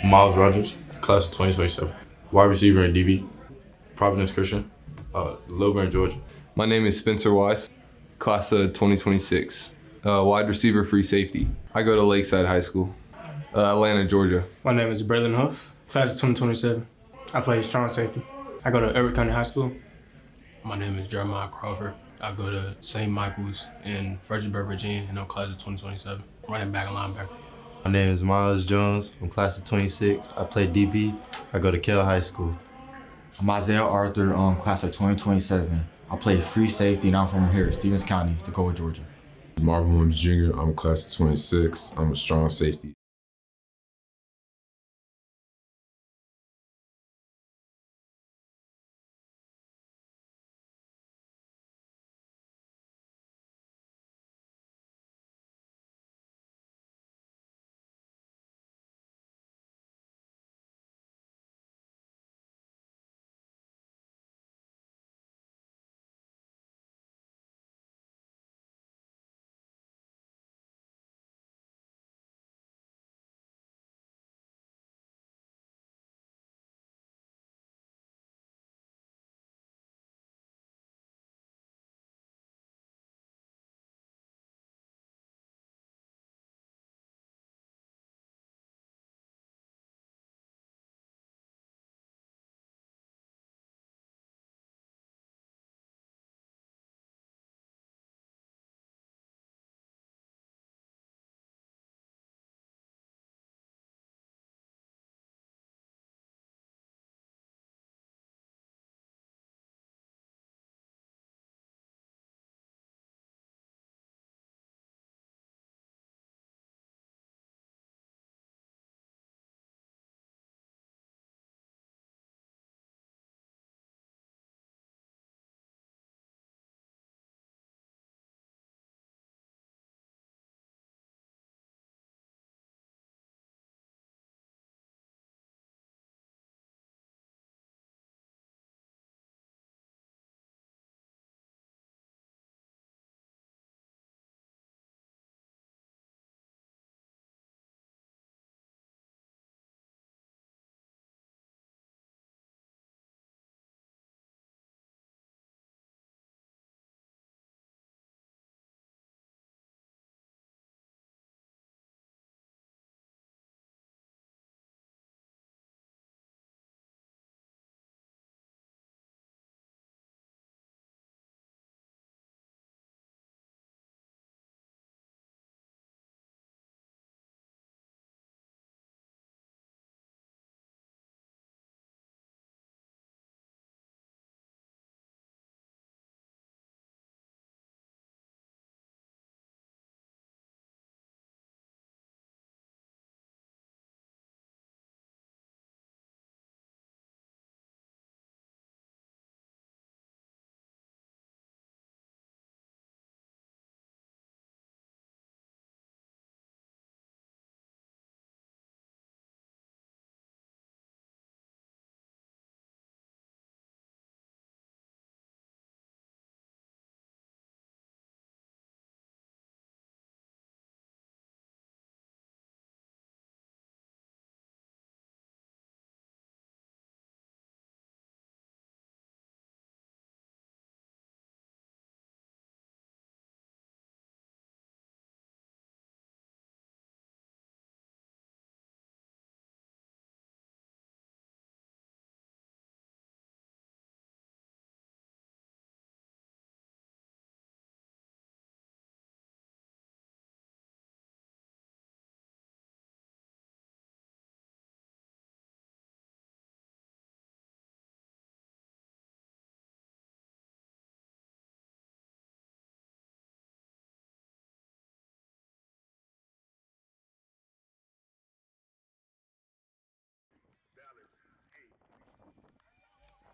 Miles Rogers, class of 2027. Wide receiver and DB, Providence Christian, Lilburn, Georgia. My name is Spencer Weiss, class of 2026. Wide receiver, free safety. I go to Lakeside High School, Atlanta, Georgia. My name is Braylon Huff, class of 2027. I play strong safety. I go to Everett County High School. My name is Jeremiah Crawford. I go to St. Michael's in Fredericksburg, Virginia, and I'm class of 2027. Running back and linebacker. My name is Miles Jones. I'm class of 26. I play DB. I go to Kell High School. I'm Isaiah Arthur, class of 2027. I play free safety and I'm from here, Stevens County, Tacoma, Georgia. Marvin Williams Jr., I'm class of 26. I'm a strong safety.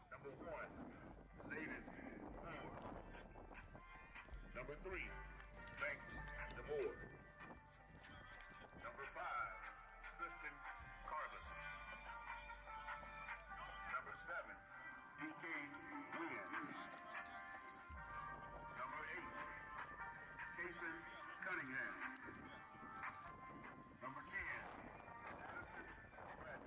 Number 1, Zayden Moore. Number 3, Banks DeMoore. Number 5, Tristan Carlos. Number 7, DK Wynn. Number 8, Kason Cunningham. Number 10, Madison Bradford.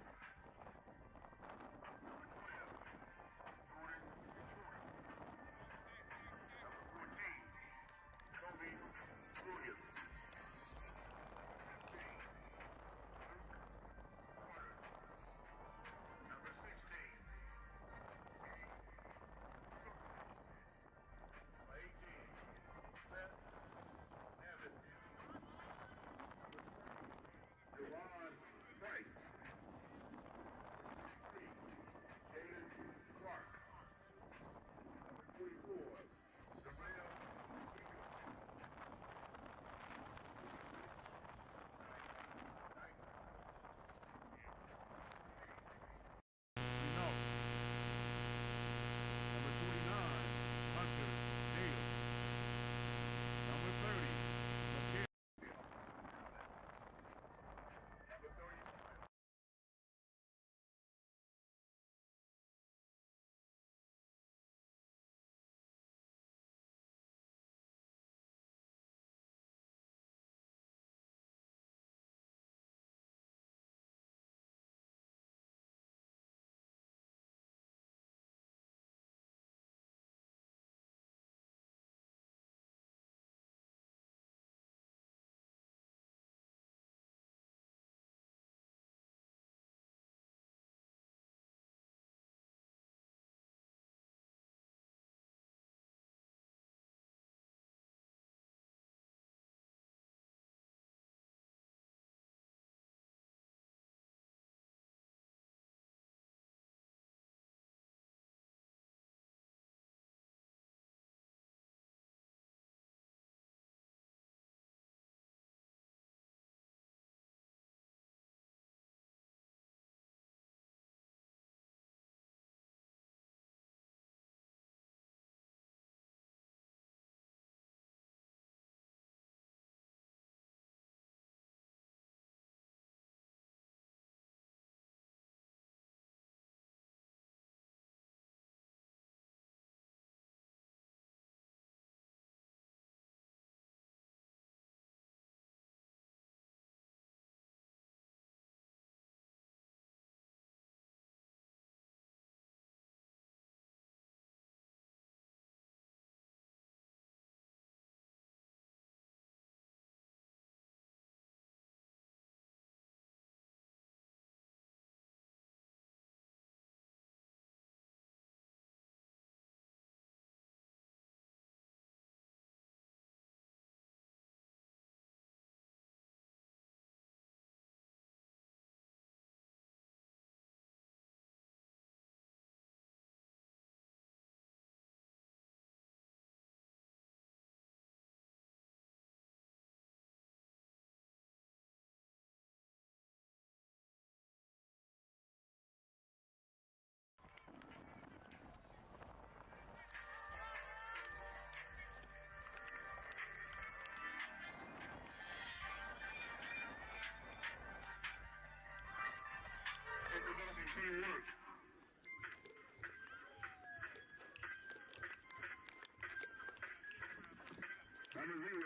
Number 0,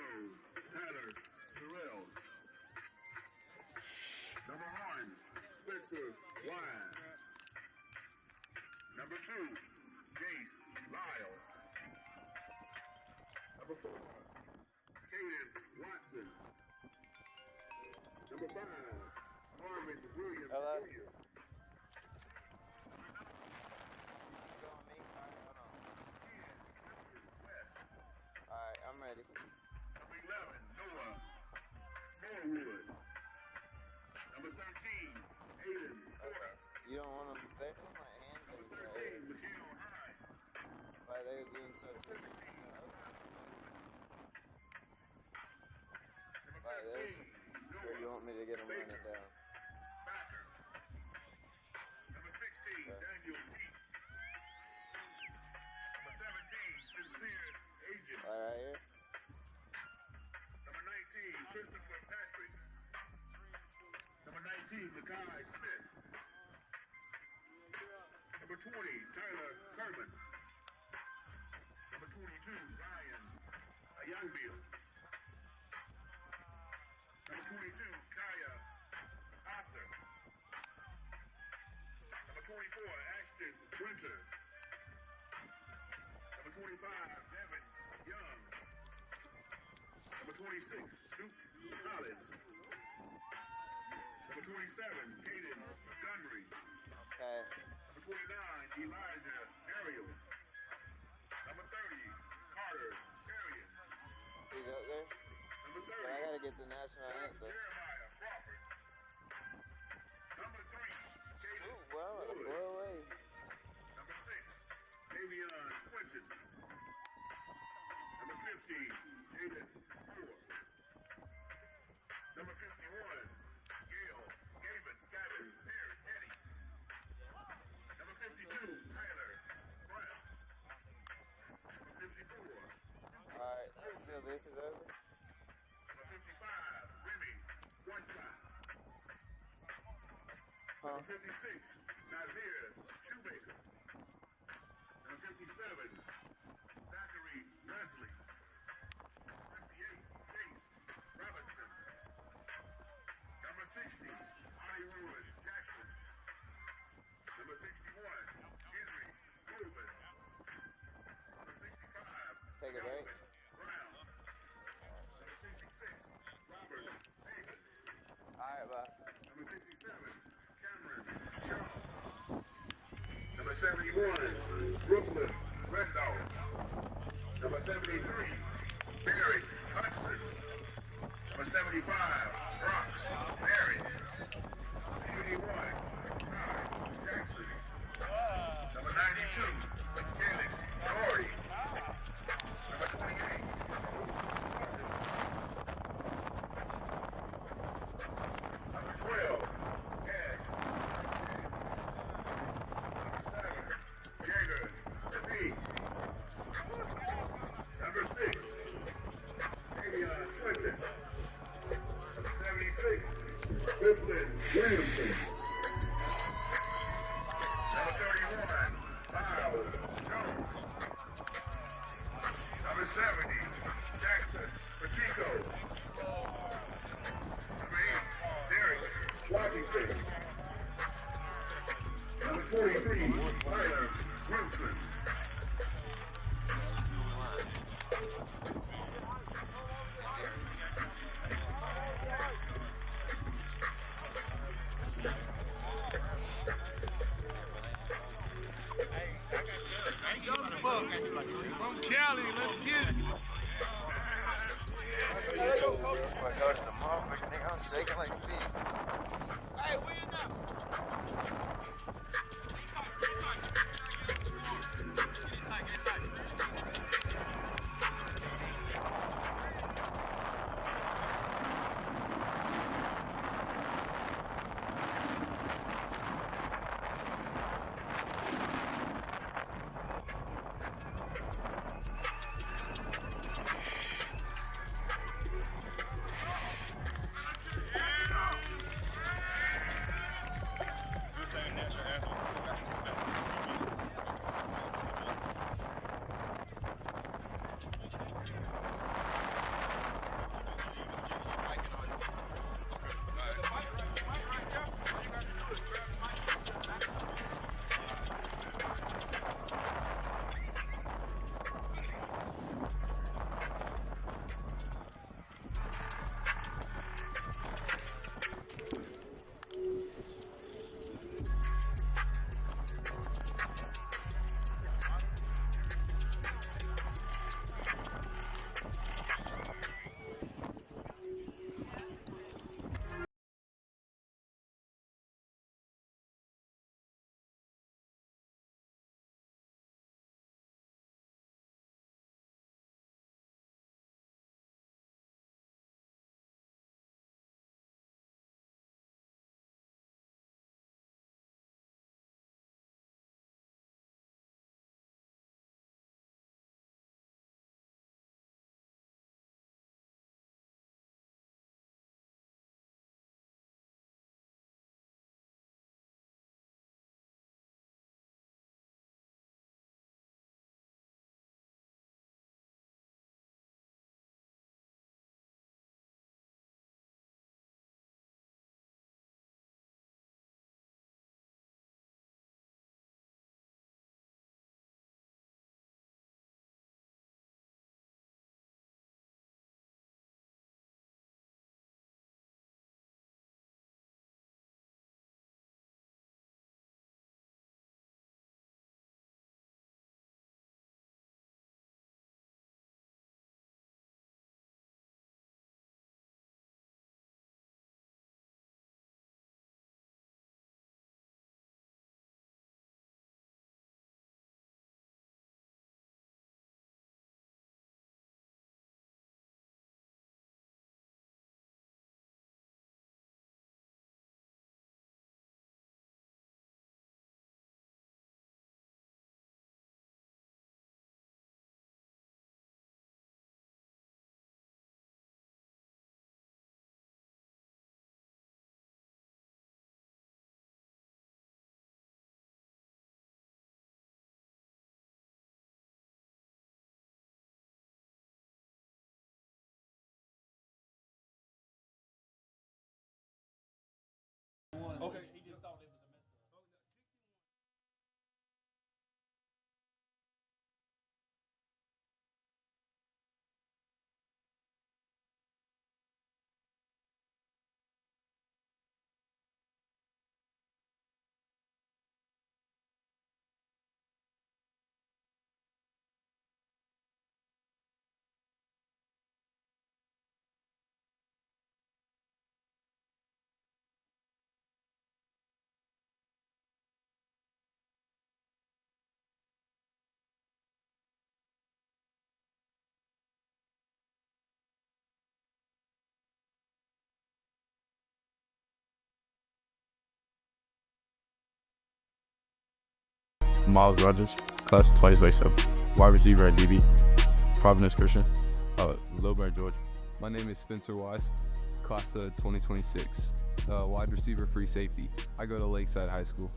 Tyler Terrell. Number 1, Spencer Wise. Number 2, Jace Lyle. Number 4, Caden Watson. Number 5, Marvin Williams Hello? Jr. Alright, I'm ready. Number 11, Noah Norwood. Number 13, Aiden Porter. You don't want them to say my hand Number is 13, Miguel Hines. why they're doing so Number 17, Like this? Or you want me to get them running down? Backer. Number 16, Daniel Pete. Number 17, Sincere Agent. Right here? Number 19, Christopher Patrick. Number 19, Makai Smith. Number 20, Tyler Kerman. Number 22, Ryan Youngbill. Number 22, Kaya Oster. Number 24, Ashton Winter. Number 25, Devin Young. Number 26, Duke Collins. Number 27, Caden Montgomery. Okay. Number 29, Elijah Ariel. Number 30, Carter Arian. He's up there? Number 30, But I gotta get the national anthem. Jeremiah Crawford. Number 3, Caden Ooh, well, I'm gonna Wood. blow away. Number 6, Davion Quinton. Number 50, Jaden Moore. Number 51, Gavin Perry. Number 52, Tyler Brown. Number 54, Alright, until this is over. number 55, Remy One-Time. Huh? Number 56, Nazir Shoemaker. Number 57, Zachary Leslie. 58, Chase Robinson. Number 60, Hollywood Jackson. Number 61, Henry Goldman. Number 65, Take a break. Calvin Brown. Number 66, Robert Davis. Alright, bye. Number 67, Cameron Shaw. Number 71, Brooklyn Rendell. Number 73, Barry Hudson. Number 75, Brock Barry. 81, Todd Jackson. Number 92, Felix Dory. Number 28, number 12, Ash. Number 7, Jager Davies. Number 6, Davion Swinton. Number 76, Clifton Williamson. Number 31, Miles Jones. Number 70, Jackson Pacheco. Number 8, Derek Washington. Number 23, Tyler Wilson. From Cali, let's get it. I go to the motherfucker, nigga. I'm shaking like a bee. Hey, where you go? Okay. He just thought it was a messed up. Miles Rogers, class of 2027. Wide receiver at DB. Providence Christian, Lilburn, Georgia. My name is Spencer Weiss, class of 2026. Wide receiver, free safety. I go to Lakeside High School,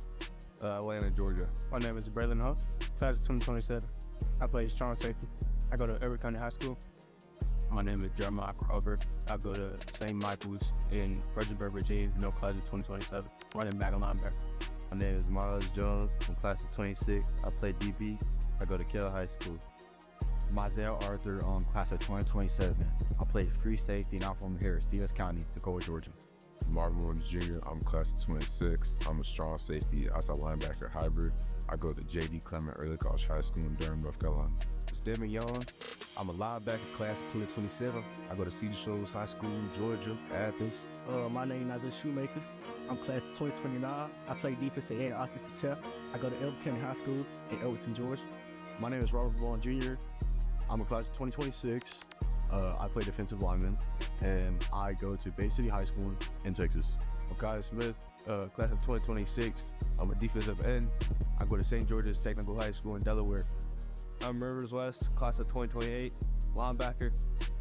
Atlanta, Georgia. My name is Braylon Hunt, class of 2027. I play strong safety. I go to Everett County High School. My name is Jeremiah Crawford. I go to St. Michael's in Fredericksburg, Virginia, class of 2027. Running back and linebacker. My name is Miles Jones. I'm class of 26. I play DB. I go to Kell High School. Myzel Arthur, class of 2027. I play free safety and I'm from here, Stevens County, Tacoma, Georgia. Marvin Williams Jr., I'm class of 26. I'm a strong safety, outside linebacker hybrid. I go to J.D. Clement Early College High School in Durham, North Carolina. Stedman Young, I'm a linebacker, class of 2027. I go to Cedar Shoals High School, Georgia, Athens. My name is Isaiah Shoemaker. I'm class of 2029. I play defensive and offensive tackle. I go to Elk County High School in Elton, Georgia. My name is Robert Vaughn Jr. I'm a class of 2026. I play defensive lineman, and I go to Bay City High School in Texas. I'm Kyle Smith, class of 2026. I'm a defensive end. I go to St. George's Technical High School in Delaware. I'm Rivers West, class of 2028, linebacker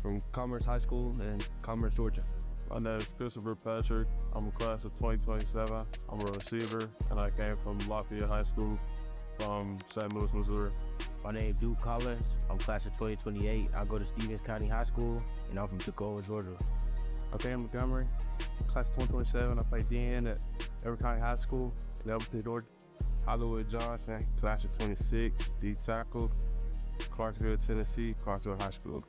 from Commerce High School in Commerce, Georgia. My name is Christopher Patrick. I'm a class of 2027. I'm a receiver, and I came from Lafayette High School from St. Louis, Missouri. My name is Duke Collins. I'm class of 2028. I go to Stevens County High School, and I'm from Tacoma, Georgia. Okay, I'm Montgomery, class of 2027. I play DN at Everett County High School in Elberton, Georgia. Hollywood Johnson, class of 26, D tackle, Clarksville, Tennessee, Clarksville High School.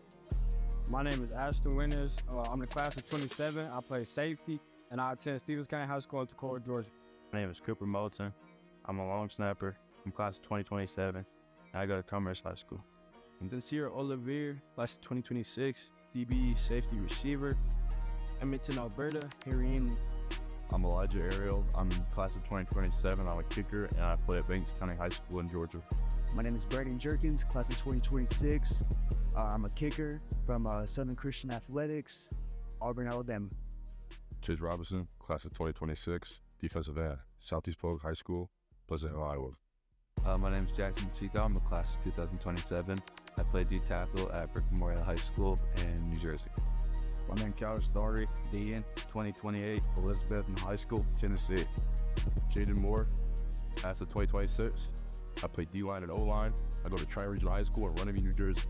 My name is Ashton Winters. I'm the class of 27. I play safety, and I attend Stevens County High School in Tacoma, Georgia. My name is Cooper Moulton. I'm a long snapper. I'm class of 2027. I go to Commerce High School. I'm Desir Olivier, class of 2026, DB, safety, receiver. Edmonton, Alberta, Harry. I'm Elijah Ariel. I'm class of 2027. I'm a kicker, and I play at Banks County High School in Georgia. My name is Brandon Jerkins, class of 2026. I'm a kicker from Southern Christian Athletics, Auburn, Alabama. Chase Robinson, class of 2026, defensive end, Southeast Polk High School, Pleasant Hill, Iowa. My name is Jackson Chico. I'm a class of 2027. I play D tackle at Brick Memorial High School in New Jersey. My name is Callis Daugherty, DN, 2028, Elizabeth High School, Tennessee. Jaden Moore, class of 2026. I play D-line and O-line. I go to Tri-Regional High School in Runnymede, New Jersey.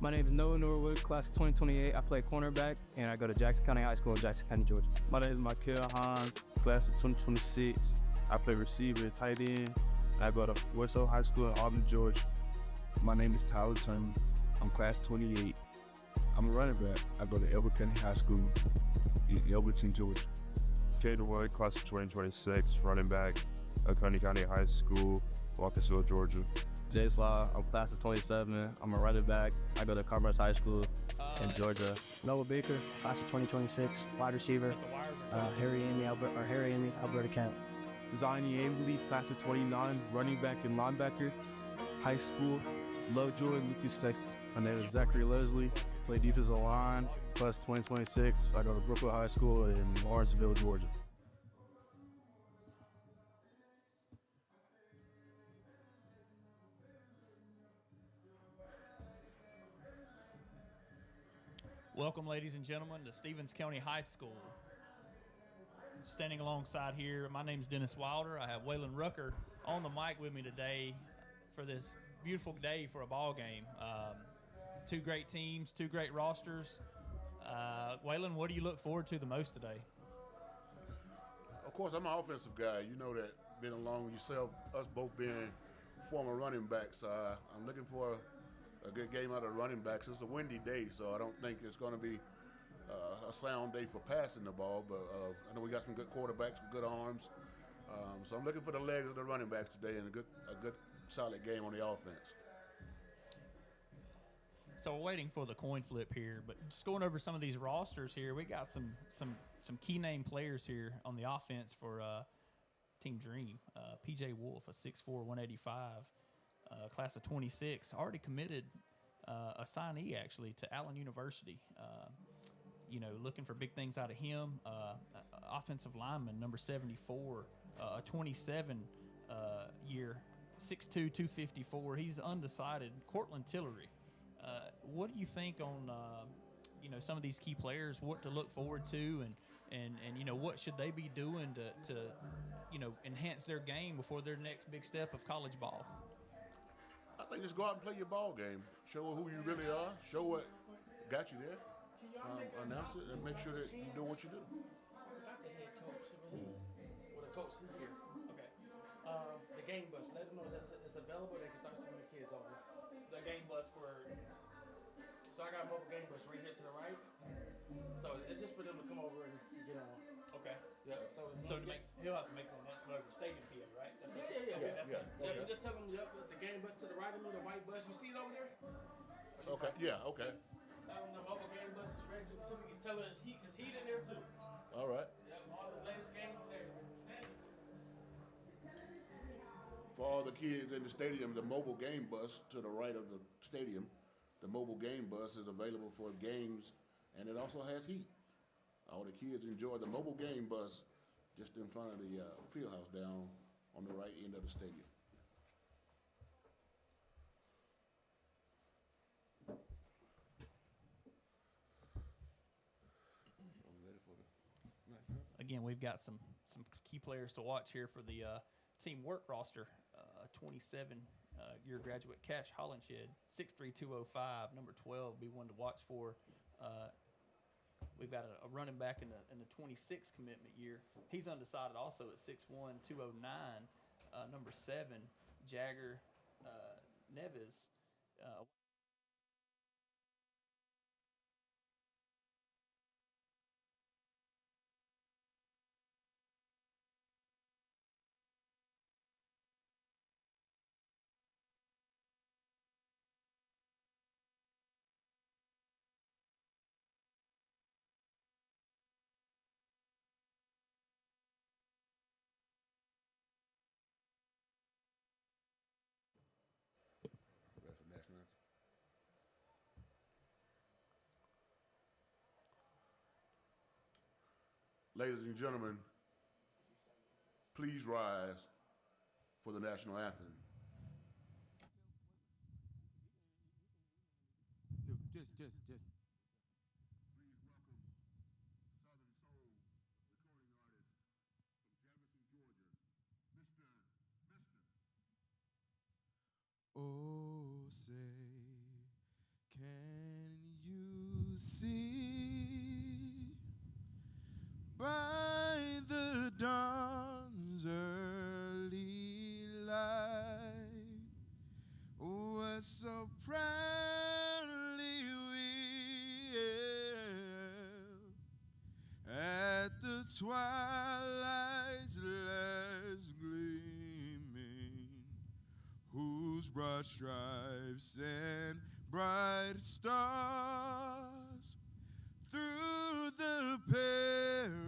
My name is Noah Norwood, class of 2028. I play cornerback, and I go to Jackson County High School in Jackson County, Georgia. My name is Michael Hines, class of 2026. I play receiver, tight end. I go to Westfield High School in Auburn, Georgia. My name is Tyler Turner. I'm class 28. I'm a running back. I go to Elbert County High School in Elberton, Georgia. Caden Wood, class of 2026, running back, County High School, Walkersville, Georgia. Jay Slaw, I'm class of 27. I'm a running back. I go to Commerce High School in Georgia. Noah Baker, class of 2026, wide receiver, Harry Andy, Alberta County. Zion Abley, class of 29, running back and linebacker, high school, Lovejoy, Lucas, Texas. My name is Zachary Leslie, play defensive line, class of 2026. I go to Brookwood High School in Lawrenceville, Georgia. Welcome, ladies and gentlemen, to Stevens County High School. Standing alongside here, my name is Dennis Wilder. I have Waylon Rucker on the mic with me today for this beautiful day for a ball game. Two great teams, two great rosters. Waylon, what do you look forward to the most today? course, I'm an offensive guy. You know that, been along with yourself, us both being former running backs. I'm looking for a good game out of running backs. It's a windy day, so I don't think it's going to be a sound day for passing the ball, but I know we got some good quarterbacks with good arms. So I'm looking for the legs of the running backs today and a good solid game on the offense. So we're waiting for the coin flip here, but just going over some of these rosters here, we got some key name players here on the offense for Team Dream. P.J. Wolf, a 6'4", 185, class of 26, already committed, a signee actually to Allen University. Looking for big things out of him. Offensive lineman, number 74, a 27 year, 6'2", 254. He's undecided. Cortland Tillery. What do you think on some of these key players? What to look forward to, and what should they be doing to enhance their game before their next big step of college ball? I think just go out and play your ball game. Show who you really are. Show what got you there. Announce it and make sure that you do what you do. I got the head coach. Well, the coach here. Okay. The game bus. Let them know that it's available. They can start sending the kids over. The game bus for. So I got a mobile game bus right here to the right. So it's just for them to come over and get on. Okay. Yeah. So he'll have to make the announcement over the stadium PA, right? Yeah. You just tell them the game bus to the right of me, the white bus. You see it over there? Okay. Yeah. Okay. Tell them the mobile game bus is ready. So we can tell us heat in there too. All right. Yep. All the latest games there. For all the kids in the stadium, the mobile game bus to the right of the stadium, the mobile game bus is available for games, and it also has heat. All the kids enjoy the mobile game bus just in front of the field house down on the right end of the stadium. Again, we've got some key players to watch here for the team work roster. 27-year graduate Cash Hollenshed, 6'3", 205, number 12, be one to watch for. We've got a running back in the 26 commitment year. He's undecided also at 6'1", 209, number 7, Jagger Neves. For national anthem. Ladies and gentlemen, please rise for the national anthem. Just. Please welcome Southern Soul recording artist from Jefferson, Georgia, Mr. Oh, say, can you see by the dawn's early light what so proudly we hailed at the twilight's last gleaming, whose broad stripes and bright stars through the perilous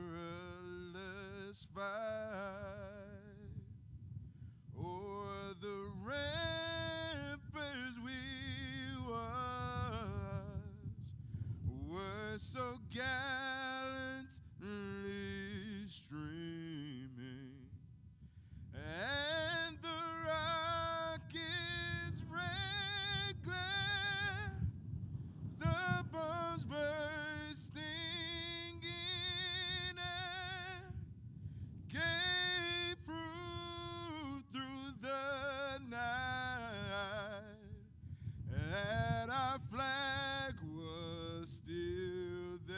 fight o'er the ramparts we watched were so gallantly streaming, and the rocket's red glare, the bombs bursting in air, gave proof through the night that our flag was still there.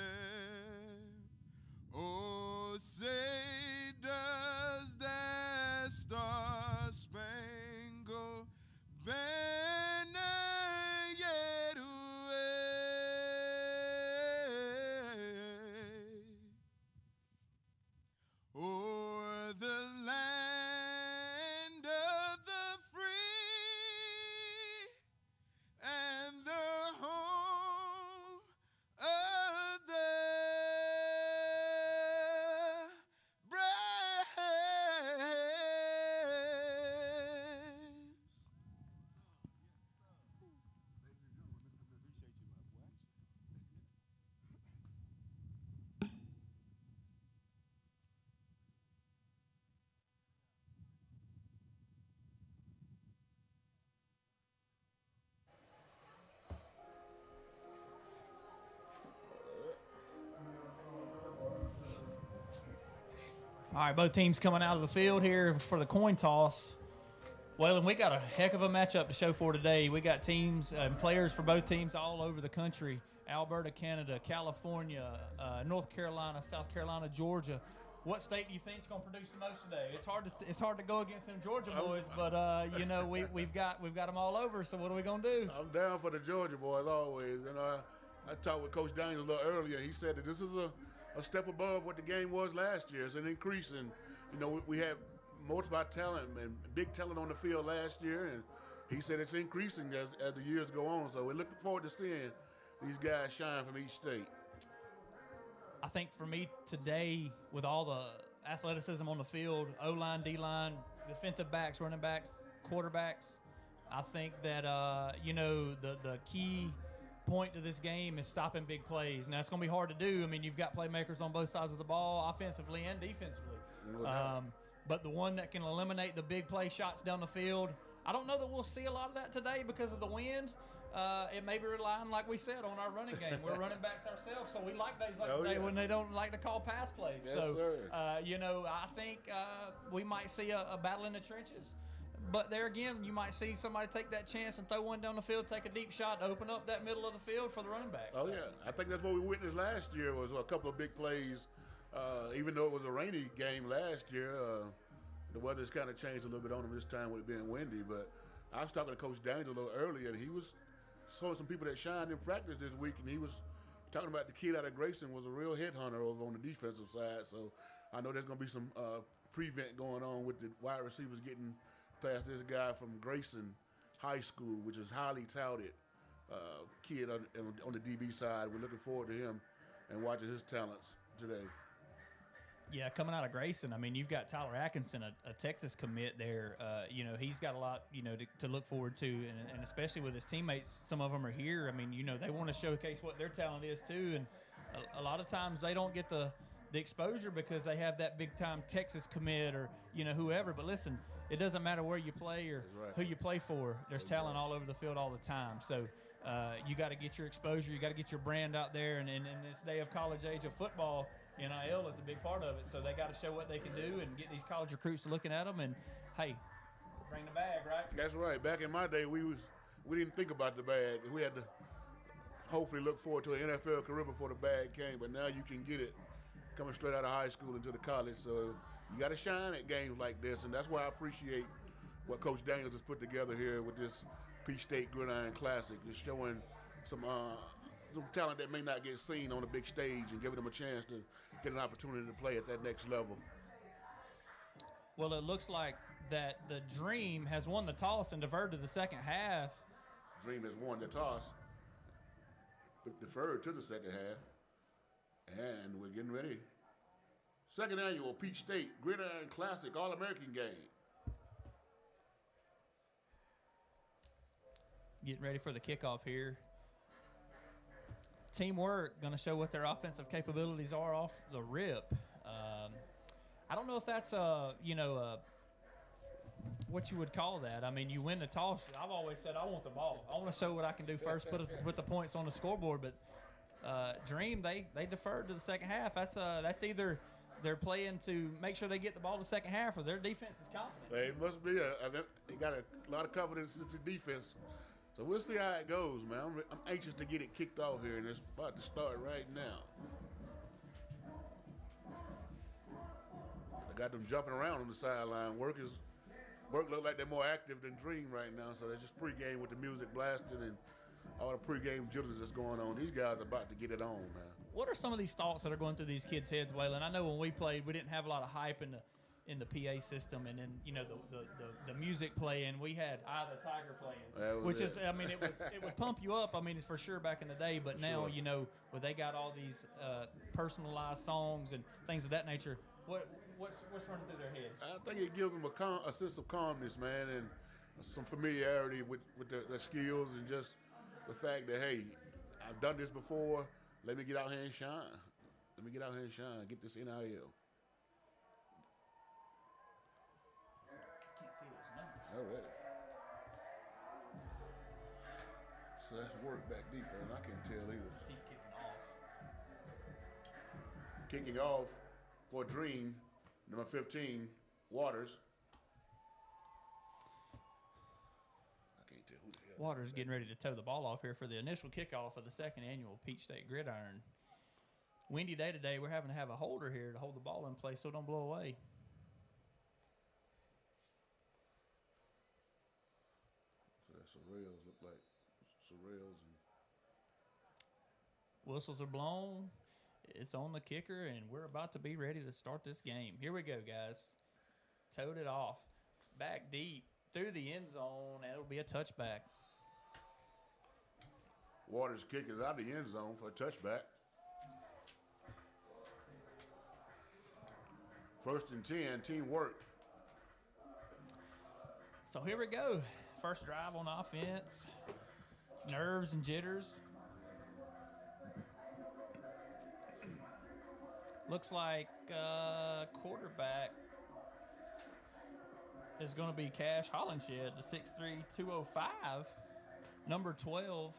All right, both teams coming out of the field here for the coin toss. Waylon, we got a heck of a matchup to show for today. We got teams and players for both teams all over the country. Alberta, Canada, California, North Carolina, South Carolina, Georgia. What state do you think is going to produce the most today? It's hard to go against them Georgia boys, but you know we've got them all over. So what are we going to do? I'm down for the Georgia boys always, and I talked with Coach Daniels a little earlier. He said that this is a step above what the game was last year. It's an increase in, you know, we had multiple talent and big talent on the field last year, and he said it's increasing as the years go on. So we're looking forward to seeing these guys shine from each state. I think for me today, with all the athleticism on the field, O-line, D-line, defensive backs, running backs, quarterbacks, I think that, you know, the key point to this game is stopping big plays. Now, it's going to be hard to do. I mean, you've got playmakers on both sides of the ball, offensively and defensively. But the one that can eliminate the big play shots down the field, I don't know that we'll see a lot of that today because of the wind. It may be relying, like we said, on our running game. We're running backs ourselves, so we like days like today when they don't like to call pass plays. Yes, so, sir. you know, I think we might see a battle in the trenches. But there again, you might see somebody take that chance and throw one down the field, take a deep shot, open up that middle of the field for the running back. Oh, yeah. I think that's what we witnessed last year was a couple of big plays. Even though it was a rainy game last year, the weather's kind of changed a little bit on them this time with it being windy. But I was talking to Coach Daniels a little earlier, and he was showing some people that shined in practice this week, and he was talking about the kid out of Grayson was a real headhunter over on the defensive side. So I know there's going to be some prevent going on with the wide receivers getting past this guy from Grayson High School, which is highly touted kid on the DB side. We're looking forward to him and watching his talents today. Yeah, coming out of Grayson, I mean, you've got Tyler Atkinson, a Texas commit there. You know, he's got a lot, you know, to look forward to, and especially with his teammates, some of them are here. I mean, you know, they want to showcase what their talent is too, and a lot of times they don't get the exposure because they have that big-time Texas commit or, you know, whoever. But listen, it doesn't matter where you play or who you play for. There's talent all over the field all the time. So you got to get your exposure. You got to get your brand out there. And in this day of college age of football, NIL is a big part of it. So they got to show what they can do and get these college recruits looking at them. And, hey, bring the bag, right? That's right. Back in my day, we didn't think about the bag. We had to hopefully look forward to an NFL career before the bag came. But now you can get it coming straight out of high school into the college. So you got to shine at games like this, and that's why I appreciate what Coach Daniels has put together here with this Peach State Gridiron Classic, just showing some talent that may not get seen on the big stage and giving them a chance to get an opportunity to play at that next level. Well, it looks like that the Dream has won the toss and diverted to the second half. Dream has won the toss, deferred to the second half, and we're getting ready. Second annual Peach State Gridiron Classic All-American game. Getting ready for the kickoff here. Teamwork, going to show what their offensive capabilities are off the rip. I don't know if that's what you would call that. I mean, you win the toss. I've always said I want the ball. I want to show what I can do first, put the points on the scoreboard. But Dream, they deferred to the second half. That's either they're playing to make sure they get the ball to the second half, or their defense is confident. It must be. They got a lot of confidence in the defense. So we'll see how it goes, man. I'm anxious to get it kicked off here, and it's about to start right now. I got them jumping around on the sideline. Work look like they're more active than Dream right now, so they're just pregame with the music blasting and all the pregame jitters that's going on. These guys are about to get it on, man. What are some of these thoughts that are going through these kids' heads, Waylon? I know when we played, we didn't have a lot of hype in the PA system, and then the music playing. We had Eye of the Tiger playing, which is, I mean, it would pump you up. I mean, it's for sure back in the day, but now where they got all these personalized songs and things of that nature. What's running through their head? I think it gives them a sense of calmness, man, and some familiarity with their skills, and just the fact that, hey, I've done this before. Let me get out here and shine. Get this NIL. Can't see those numbers. All right. So that's work back deeper, and I can't tell either. He's kicking off. Kicking off for Dream, Number 15, Waters. I can't tell who the hell. Waters getting ready to tow the ball off here for the initial kickoff of the second annual Peach State Gridiron. Windy day today. We're having to have a holder here to hold the ball in place so it don't blow away. So that's Sorrells, look like Sorrells. And Whistles are blown. It's on the kicker, and we're about to be ready to start this game. Here we go, guys. Towed it off. Back deep through the end zone, and it'll be a touchback. Waters kick is out of the end zone for a touchback. 1st and 10, teamwork. So here we go. First drive on offense. Nerves and jitters. Looks like quarterback is going to be Cash Hollinshed, the 6'3", 205, number 12.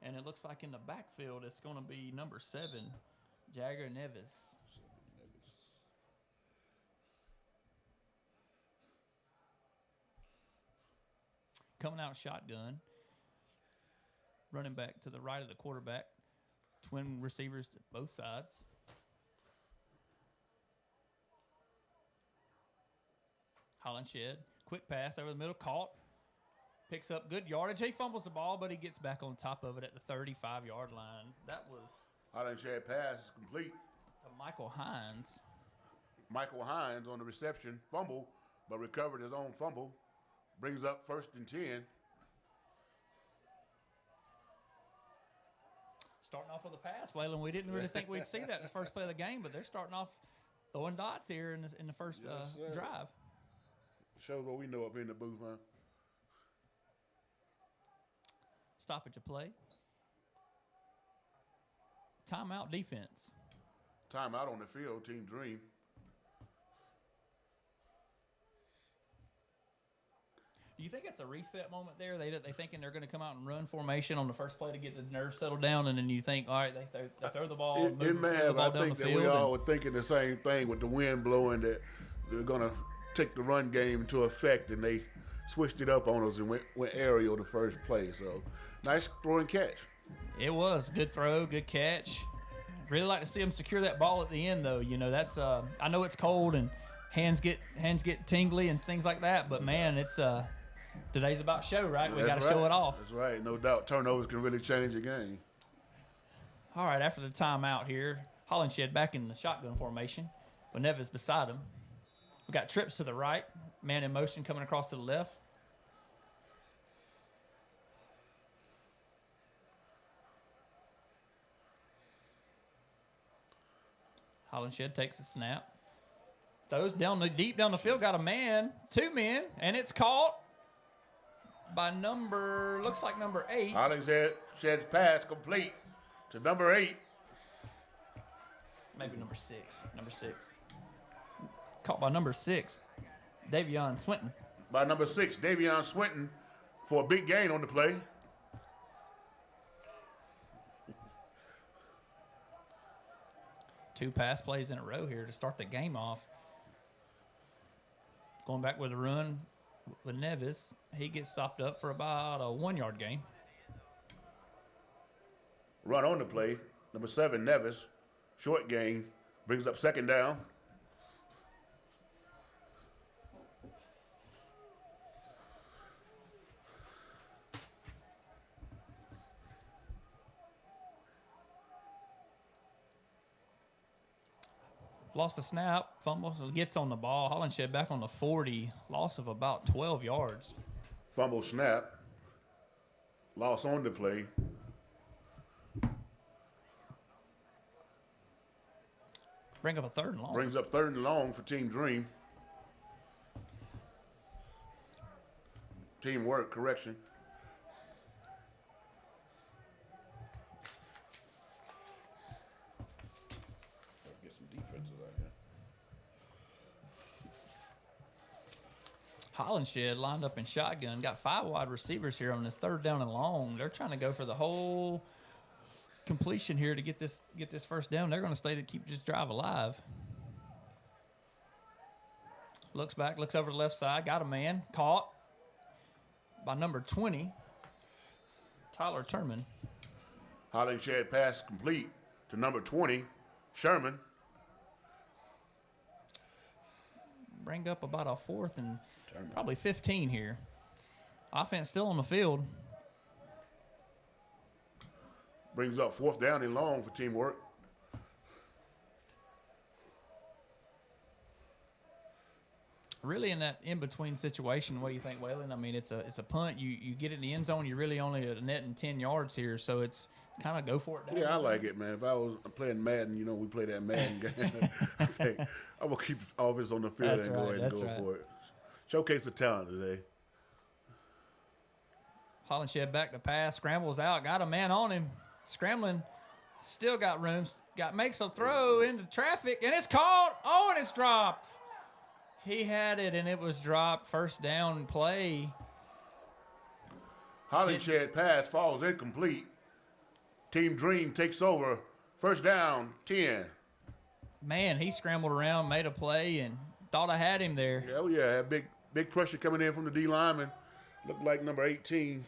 And it looks like in the backfield it's going to be number 7, Jagger Nevis. Coming out shotgun. Running back to the right of the quarterback. Twin receivers to both sides. Hollinshed, quick pass over the middle, caught. Picks up good yardage. He fumbles the ball, but he gets back on top of it at the 35-yard line. That was Hollinshed pass is complete. To Michael Hines. Michael Hines on the reception, fumble, but recovered his own fumble. Brings up 1st and 10. Starting off with a pass, Waylon. We didn't really think we'd see that in the first play of the game, but they're starting off throwing dots here in the first drive. Shows what we know up in the booth, huh? Stoppage of play. Timeout defense. Timeout on the field, Team Dream. Do you think it's a reset moment there? They thinking they're going to come out and run formation on the first play to get the nerves settled down, and then you think, all right, they throw the ball. It may have. I think that we all were thinking the same thing with the wind blowing, that they're going to take the run game into effect, and they switched it up on us and went aerial the first play. So nice throw and catch. It was good throw, good catch. Really like to see them secure that ball at the end, though. You know, that's I know it's cold and hands get tingly and things like that, but man, it's today's about show, right? We got to show it off. That's right. No doubt turnovers can really change a game. All right, after the timeout here, Hollinshed back in the shotgun formation with Nevis beside him. We got trips to the right, man in motion coming across to the left. Hollinshed takes a snap. Throws deep down the field, got a man, 2 men, and it's caught by looks like number 8. Hollinshed's pass complete to number 8. Maybe number 6. Caught by number 6, Davion Swinton. By number 6, Davion Swinton for a big gain on the play. Two pass plays in a row here to start the game off. Going back with a run with Nevis. He gets stopped up for about a 1-yard gain. Run on the play. Number 7, Nevis. Short gain. Brings up 2nd down. Lost a snap, fumble, gets on the ball. Hollinshed back on the 40, loss of about 12 yards. Fumble snap, loss on the play. Bring up a 3rd and long. Brings up 3rd and long for Team Dream. Teamwork, correction. Hollinshed lined up in shotgun, got 5 wide receivers here on this 3rd down and long. They're trying to go for the whole completion here to get this 1st down. They're going to stay to keep this drive alive. Looks back, looks over the left side, got a man, caught by number 20, Tyler Turman. Hollingshead pass complete to number 20, Sherman. Bring up about a 4th and probably 15 here. Offense still on the field. Brings up 4th down and long for teamwork. Really in that in-between situation, what do you think, Waylon? I mean, it's a punt. You get it in the end zone, you're really only netting 10 yards here, so it's kind of go for it. Yeah, I like it, man. If I was playing Madden, we play that Madden game. I think I will keep offense on the field and go ahead and go for it. Showcase the talent today. Hollingshead back to pass, scrambles out, got a man on him, scrambling, still got room, makes a throw into traffic, and it's caught. Oh, and it's dropped. He had it, and it was dropped. First down play. Hollingshead pass falls incomplete. Team Dream takes over. First down, 10. Man, he scrambled around, made a play, and thought I had him there. Yeah, yeah, big pressure coming in from the D lineman. Looked like number 18,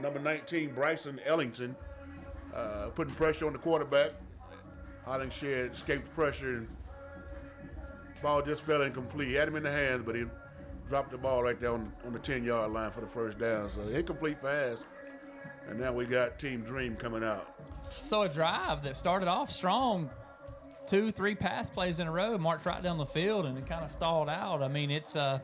number 19, Bryson Ellington, putting pressure on the quarterback. Hollingshead escaped pressure, and ball just fell incomplete. He had him in the hands, but he dropped the ball right there on the 10-yard line for the first down. So incomplete pass, and now we got Team Dream coming out. So a drive that started off strong, 2-3 pass plays in a row, marched right down the field, and it kind of stalled out. I mean, it's kind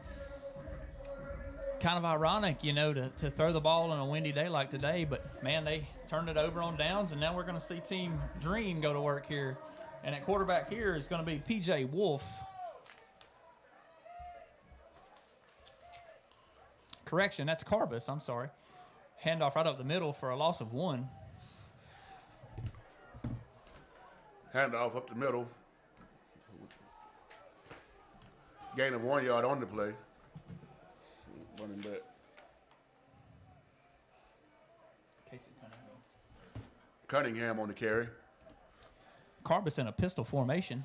of ironic, to throw the ball on a windy day like today, but, man, they turned it over on downs, and now we're going to see Team Dream go to work here. And at quarterback here is going to be P.J. Wolf. Correction, that's Carbus, I'm sorry. Handoff right up the middle for a loss of 1. Handoff up the middle. Gain of 1 yard on the play. Running back. Cunningham on the carry. Carbus in a pistol formation.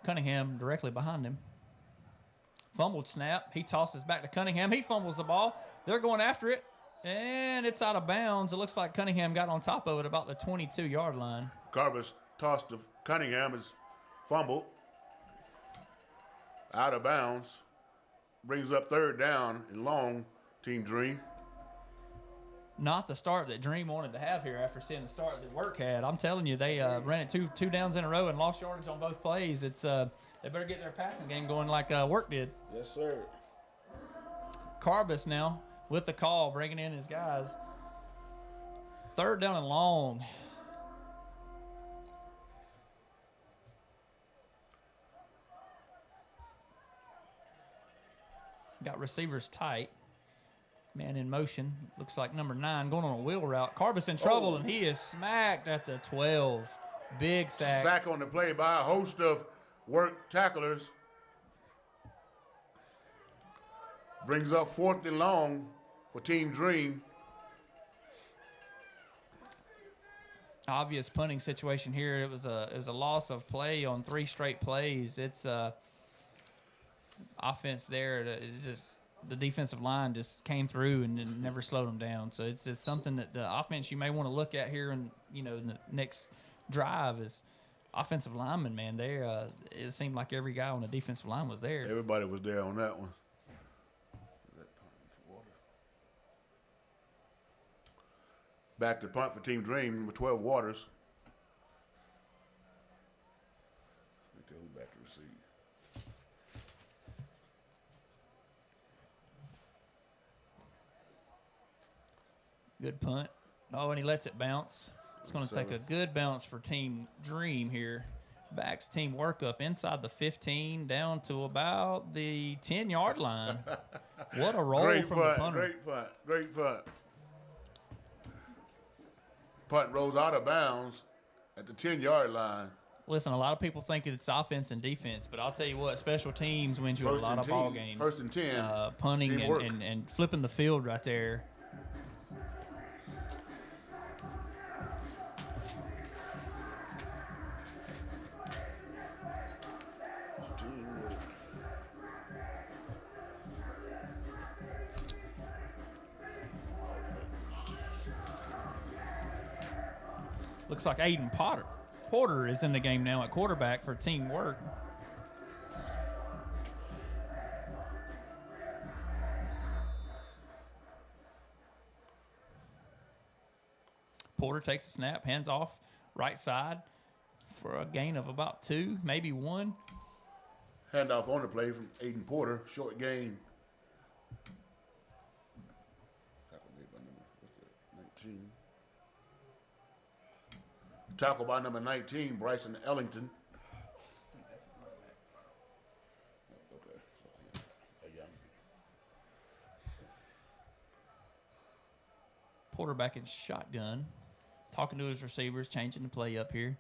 Cunningham directly behind him. Fumbled snap. He tosses back to Cunningham. He fumbles the ball. They're going after it, and it's out of bounds. It looks like Cunningham got on top of it about the 22-yard line. Carbus tossed to Cunningham, is fumbled. Out of bounds. Brings up 3rd down and long, Team Dream. Not the start that Dream wanted to have here after seeing the start that Work had. I'm telling you, they ran it two downs in a row and lost yardage on both plays. It's they better get their passing game going like Work did. Yes, sir. Carbus now with the call, bringing in his guys. 3rd down and long. Got receivers tight. Man in motion. Looks like number 9 going on a wheel route. Carbus in trouble, and he is smacked at the 12. Big sack. Sack on the play by a host of Work tacklers. Brings up 4th and long for Team Dream. Obvious punting situation here. It was a loss of play on 3 straight plays. It's offense there. It's just the defensive line just came through and never slowed them down. So it's just something that the offense you may want to look at here in the next drive is offensive linemen, man. It seemed like every guy on the defensive line was there. Everybody was there on that one. Back to punt for Team Dream, number 12, Waters. Back to receive. Good punt. Oh, and he lets it bounce. It's going to take a good bounce for Team Dream here. Backs Team Work up inside the 15 down to about the 10-yard line. What a roll from the punter. Great punt. Punt rolls out of bounds at the 10-yard line. Listen, a lot of people think it's offense and defense, but I'll tell you what, special teams wins you a lot of ball games. 1st and 10. Punting and flipping the field right there. Looks like Aiden Porter is in the game now at quarterback for teamwork. Porter takes a snap, hands off, right side for a gain of about 2, maybe 1. Handoff on the play from Aiden Porter, short gain. Tackle by number 19, Bryson Ellington. Porter back in shotgun, talking to his receivers, changing the play up here.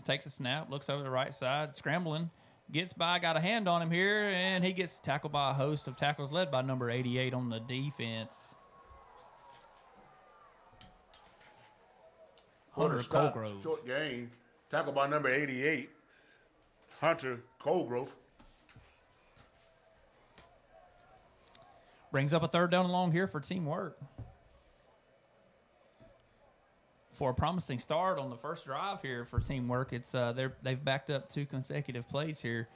Takes a snap, looks over the right side, scrambling, gets by, got a hand on him here, and he gets tackled by a host of tackles led by number 88 on the defense. Hunter Colgrove. Short gain. Tackled by number 88, Hunter Colgrove. Brings up a 3rd down and long here for teamwork. For a promising start on the first drive here for teamwork, it's they've backed up 2 consecutive plays here.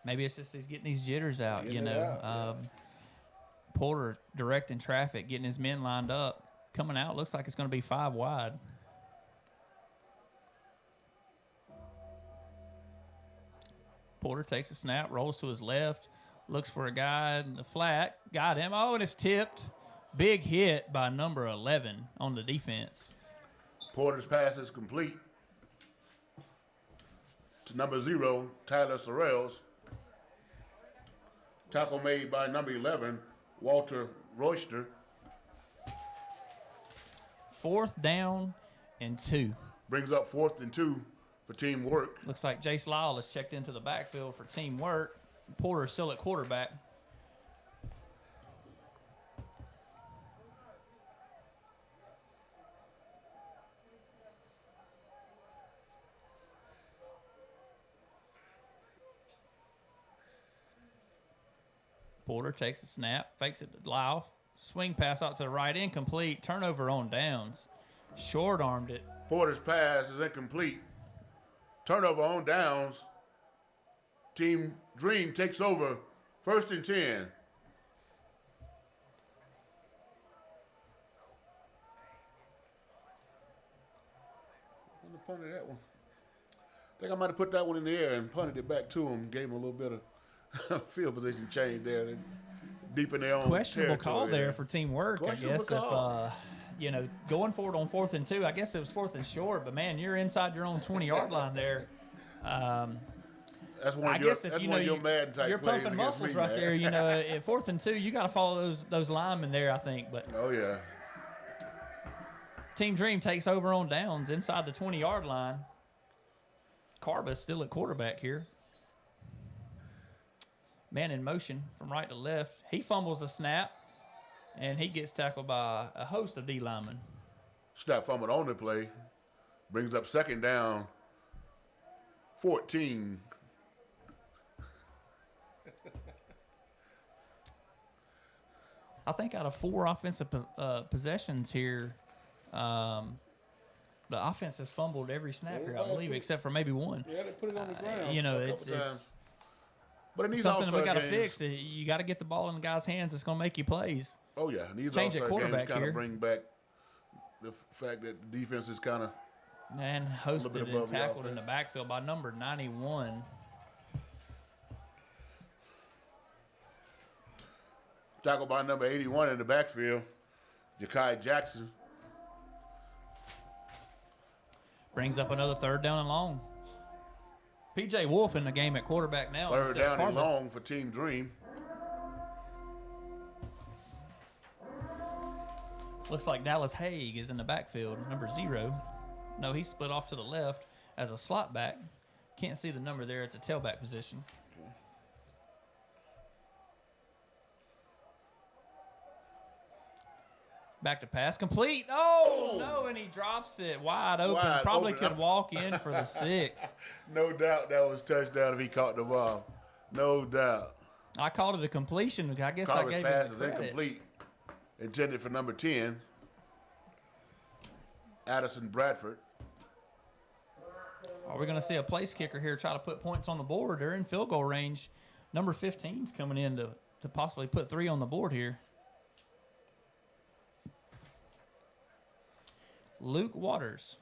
Maybe it's just he's getting these jitters out, you know. Porter directing traffic, getting his men lined up. Coming out, looks like it's going to be 5 wide. Porter takes a snap, rolls to his left, looks for a guy in the flat, got him. Oh, and it's tipped. Big hit by number 11 on the defense. Porter's pass is complete to number 0, Tyler Sorrells. Tackle made by number 11, Walter Royster. 4th down and 2. Brings up 4th and 2 for teamwork. Looks like Jace Lyle has checked into the backfield for teamwork. Porter still at quarterback. Porter takes a snap, fakes it to Lyle. Swing pass out to the right, incomplete. Turnover on downs. Short-armed it. Porter's pass is incomplete. Turnover on downs. Team Dream takes over. 1st and 10. I'm going to punt that one. I think I might have put that one in the air and punted it back to him. Gave him a little bit of field position change there. Deep in their own questionable territory call there for teamwork, I guess. Call. If you know, going for it on 4th and 2, I guess it was 4th and short, but man, you're inside your own 20-yard line there. That's one I of your, guess if that's you one know of your Madden type you're plays pumping against muscles me, right man. there. You know, at 4th and 2, you got to follow those linemen there, I think. But oh yeah, Team Dream takes over on downs inside the 20-yard line. Carba's still at quarterback here. Man in motion from right to left. He fumbles the snap, and he gets tackled by a host of D linemen. Snap fumbled on the play. Brings up 2nd down. 14. I think out of 4 offensive possessions here, the offense has fumbled every snap here, I believe, except for maybe 1. Yeah, they put it on the ground. You know, it's but it something that we got to fix. You got to get the ball in the guy's hands. It's going to make you plays. Oh yeah, and these change at all-star games quarterback kind here. of bring back the fact that the defense is kind of and hosted and tackled in the backfield by number 91. Tackled by number 81 in the backfield, Ja'Kai Jackson. Brings up another 3rd down and long. P.J. Wolf in the game at quarterback now. 3rd down and long for Team Dream. Looks like Dallas Haig is in the backfield, number 0. No, he's split off to the left as a slot back. Can't see the number there at the tailback position. Back to pass, complete. Oh, no, and he drops it wide open. Probably could walk in for the 6. No doubt that was touchdown if he caught the ball. No doubt. I called it a completion. I guess I Carver's gave pass him is the credit. incomplete. Intended for number 10, Addison Bradford. Are we going to see a place kicker here try to put points on the board? They're in field goal range. Number 15's coming in to possibly put 3 on the board here. Luke Waters.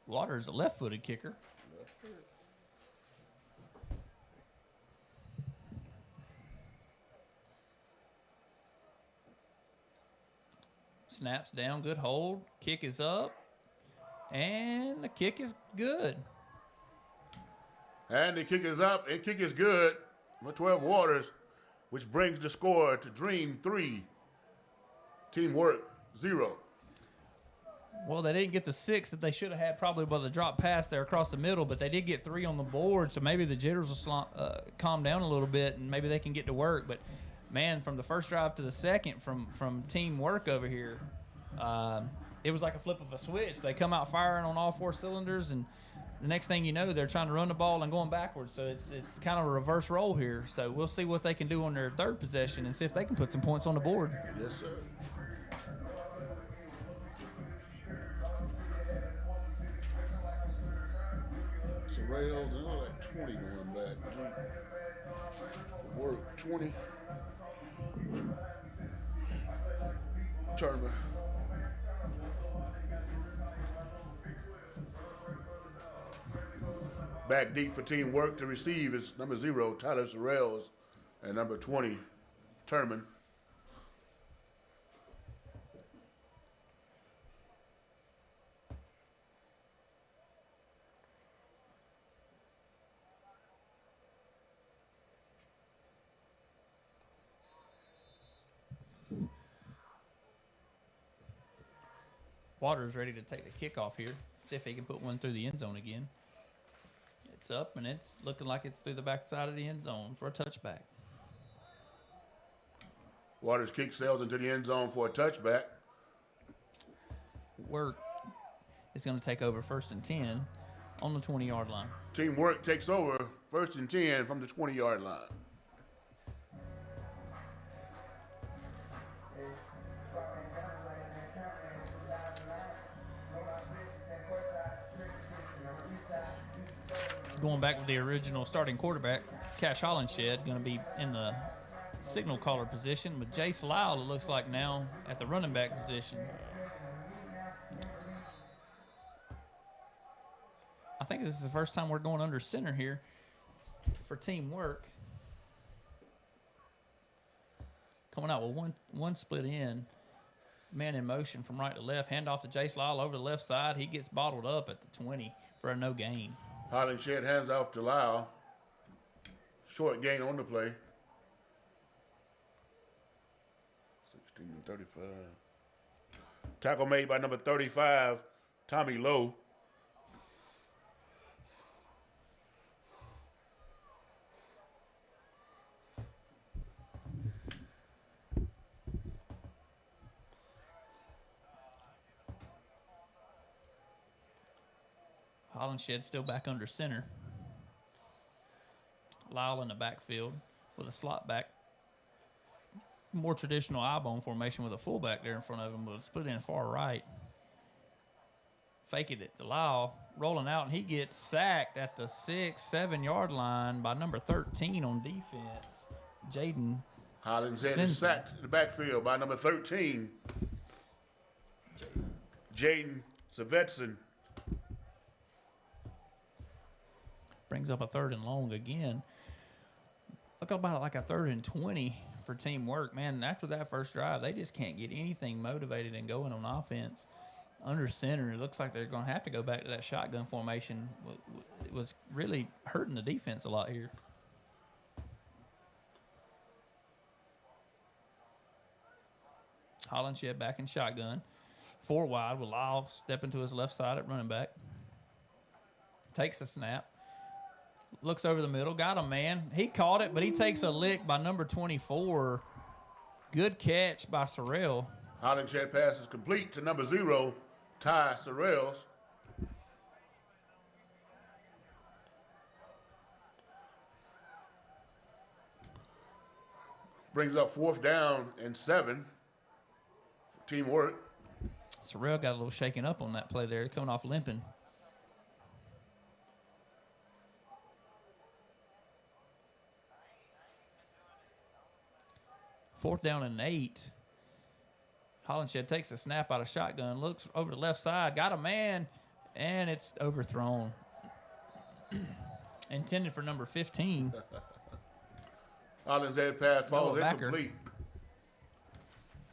Waters, a left-footed kicker. Snaps down, good hold. Kick is up, and the kick is good. And the kick is up, and kick is good. Number 12, Waters, which brings the score to Dream 3, Teamwork 0. Well, they didn't get the 6 that they should have had probably by the drop pass there across the middle, but they did get 3 on the board, so maybe the jitters will calm down a little bit, and maybe they can get to work. But, man, from the first drive to the second from Teamwork over here, it was like a flip of a switch. They come out firing on all 4 cylinders, and the next thing you know, they're trying to run the ball and going backwards. So it's kind of a reverse role here. So we'll see what they can do on their third possession and see if they can put some points on the board. Yes, sir. Rails and all that 20 going back. Work 20. Turner. Back deep for Teamwork to receive is number 0, Tyler Sorrells, and number 20, Turman. Waters ready to take the kickoff here. See if he can put one through the end zone again. It's up, and it's looking like it's through the backside of the end zone for a touchback. Waters kick sails into the end zone for a touchback. Work is going to take over 1st and 10 on the 20-yard line. Teamwork takes over 1st and 10 from the 20-yard line. Going back with the original starting quarterback, Cash Hollenshed, going to be in the signal caller position with Jace Lyle, it looks like now, at the running back position. I think this is the first time we're going under center here for Teamwork. Coming out with one split in, man in motion from right to left, handoff to Jace Lyle over the left side. He gets bottled up at the 20 for a no gain. Hollenshed hands off to Lyle. Short gain on the play. 16 and 35. Tackle made by number 35, Tommy Lowe. Hollenshed still back under center. Lyle in the backfield with a slot back. More traditional I-bone formation with a fullback there in front of him with a split in far right. Faking it to Lyle, rolling out, and he gets sacked at the 6-7 yard line by number 13 on defense, Jaden. Hollenshed is sacked in the backfield by number 13, Jaden Svetson. Brings up a 3rd and long again. Look about it like a 3rd and 20 for Teamwork. Man, after that first drive, they just can't get anything motivated and going on offense. Under center, it looks like they're going to have to go back to that shotgun formation. It was really hurting the defense a lot here. Hollenshed back in shotgun. 4 wide with Lyle stepping to his left side at running back. Takes a snap. looks over the middle, got a man. He caught it, but he takes a lick by number 24. Good catch by Sorrell. Hollingshead pass is complete to number 0, Ty Sorrells. Brings up 4th down and 7. Teamwork. Sorrell got a little shaken up on that play there, coming off limping. Fourth down and 8. Hollingshead takes a snap out of shotgun, looks over the left side, got a man, and it's overthrown. Intended for number 15. Hollingshead pass falls Noah Backer. incomplete.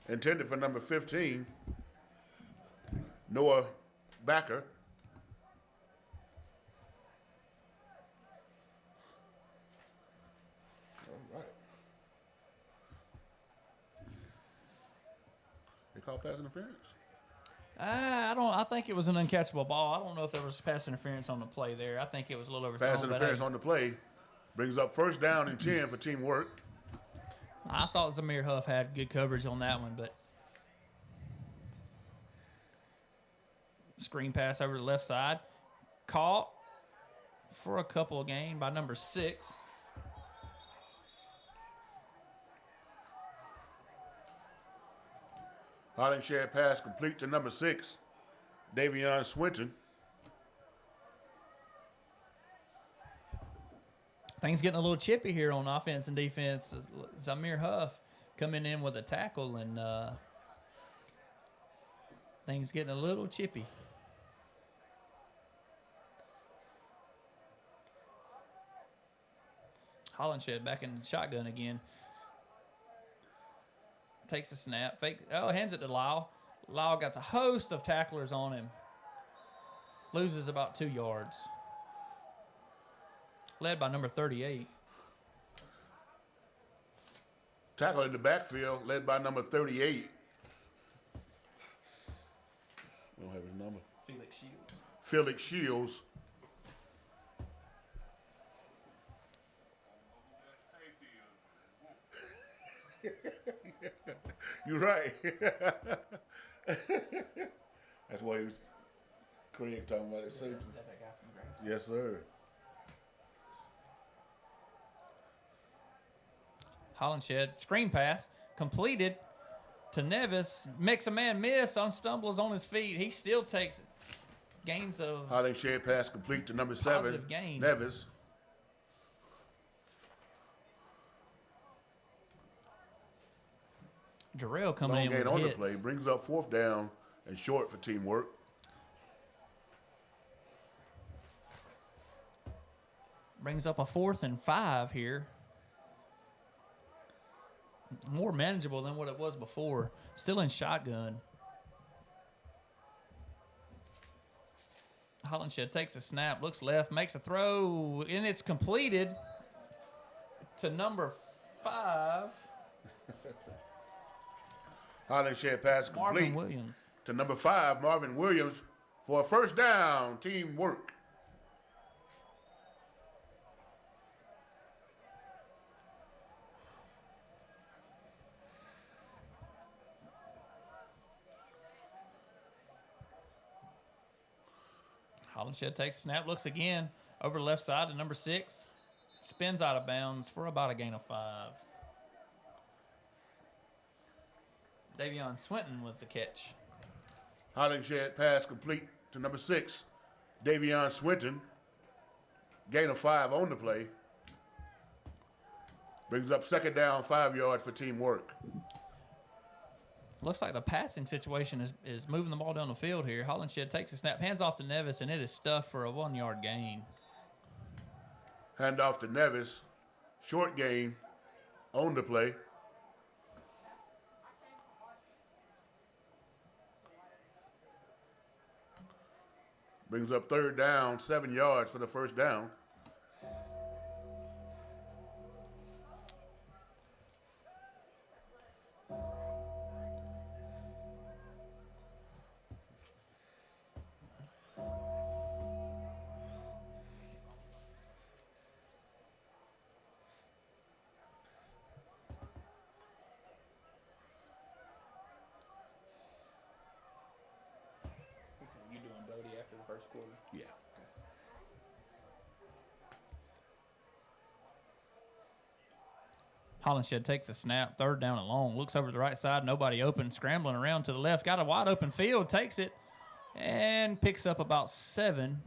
Intended for number 15, Noah Backer. All right. They call pass interference? I think it was an uncatchable ball. I don't know if there was pass interference on the play there. I think it was a little overthrown. Pass interference on the play. Brings up 1st down and 10 for teamwork. I thought Zamir Huff had good coverage on that one, but screen pass over the left side. Caught for a couple of gain by number 6. Hollingshead pass complete to number 6, Davion Swinton. Things getting a little chippy here on offense and defense. Zamir Huff coming in with a tackle, and things getting a little chippy. Hollingshead back in the shotgun again. Takes a snap. Hands it to Lyle. Lyle got a host of tacklers on him. Loses about 2 yards. Led by number 38. Tackle in the backfield, led by number 38. We don't have his number. Felix Shields. Felix Shields. You're right. That's why he was Craig talking about his safety. Is that that guy from Grace? Yes, sir. Hollingshead, screen pass, completed to Nevis. Makes a man miss, stumbles on his feet. He still takes gains of... Hollingshead pass complete to number 7, Positive gain. Nevis. Jarrell coming Long in gain with on hits. the play. Brings up 4th down and short for teamwork. Brings up a 4th and 5 here. More manageable than what it was before. Still in shotgun. Hollingshead takes a snap, looks left, makes a throw, and it's completed to number 5. Hollingshead pass complete Marvin Williams. to number 5, Marvin Williams, for a 1st down. Teamwork. Hollingshead takes a snap, looks again over the left side to number 6. Spins out of bounds for about a gain of 5. Davion Swinton was the catch. Hollingshead pass complete to number 6, Davion Swinton. Gain of 5 on the play. Brings up 2nd down, 5 yards for teamwork. Looks like the passing situation is moving the ball down the field here. Hollingshead takes a snap, hands off to Nevis, and it is stuffed for a 1-yard gain. Hand off to Nevis. Short gain on the play. Brings up 3rd down, 7 yards for the 1st down. first quarter. Yeah. Hollenshed takes a snap, 3rd down and long, looks over to the right side, nobody open, scrambling around to the left, got a wide open field, takes it, and picks up about 7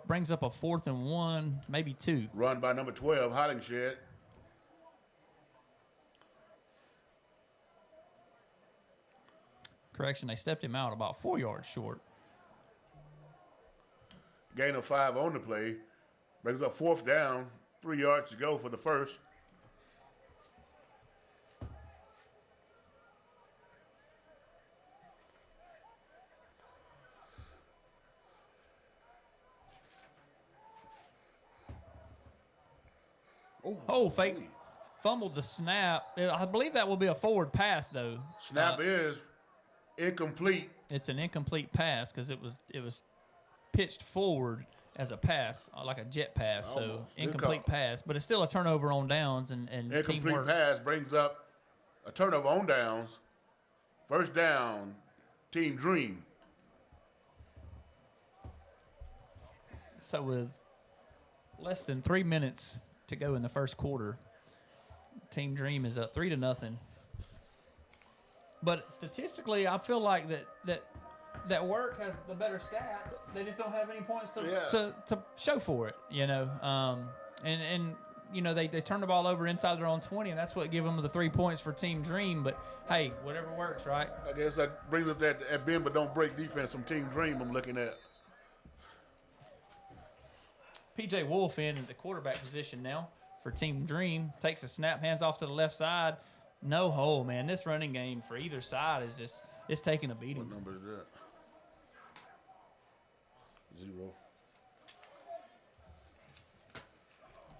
brings up a 4th and 1, maybe 2. Run by number 12, Hollingshed. Correction, they stepped him out about 4 yards short. Gain of 5 on the play. Brings up 4th down, 3 yards to go for the first. Oh, fake. Fumbled the snap. I believe that will be a forward pass, though. Snap is incomplete. It's an incomplete pass because it was pitched forward as a pass, like a jet pass. So Almost. incomplete pass, but it's still a turnover on downs and Incomplete teamwork. pass brings up a turnover on downs. First down, Team Dream. So with less than 3 minutes to go in the first quarter, Team Dream is up 3-0. But statistically, I feel like that Work has the better stats. They just don't have any points to show for it, you know. And you know, they turned the ball over inside their own 20, and that's what gave them the 3 points for Team Dream. But hey, whatever works, right? I guess that brings up that bend but don't break defense from Team Dream I'm looking at. PJ Wolf in at the quarterback position now for Team Dream. Takes a snap, hands off to the left side. No hole, man. This running game for either side is just, it's taking a beating. What number is that? 0.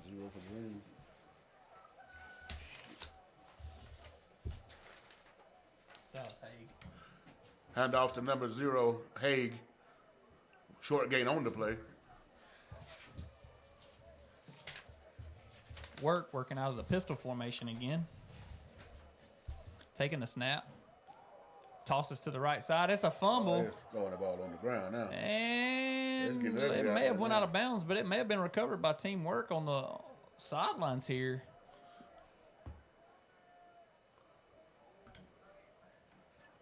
0 for Dream. That was Haig. Hand off to number 0, Haig. Short gain on the play. Working out of the pistol formation again. Taking the snap. Tosses to the right side. It's a fumble. It's throwing the ball on the ground now. And it may have went out of bounds, but it may have been recovered by Teamwork on the sidelines here.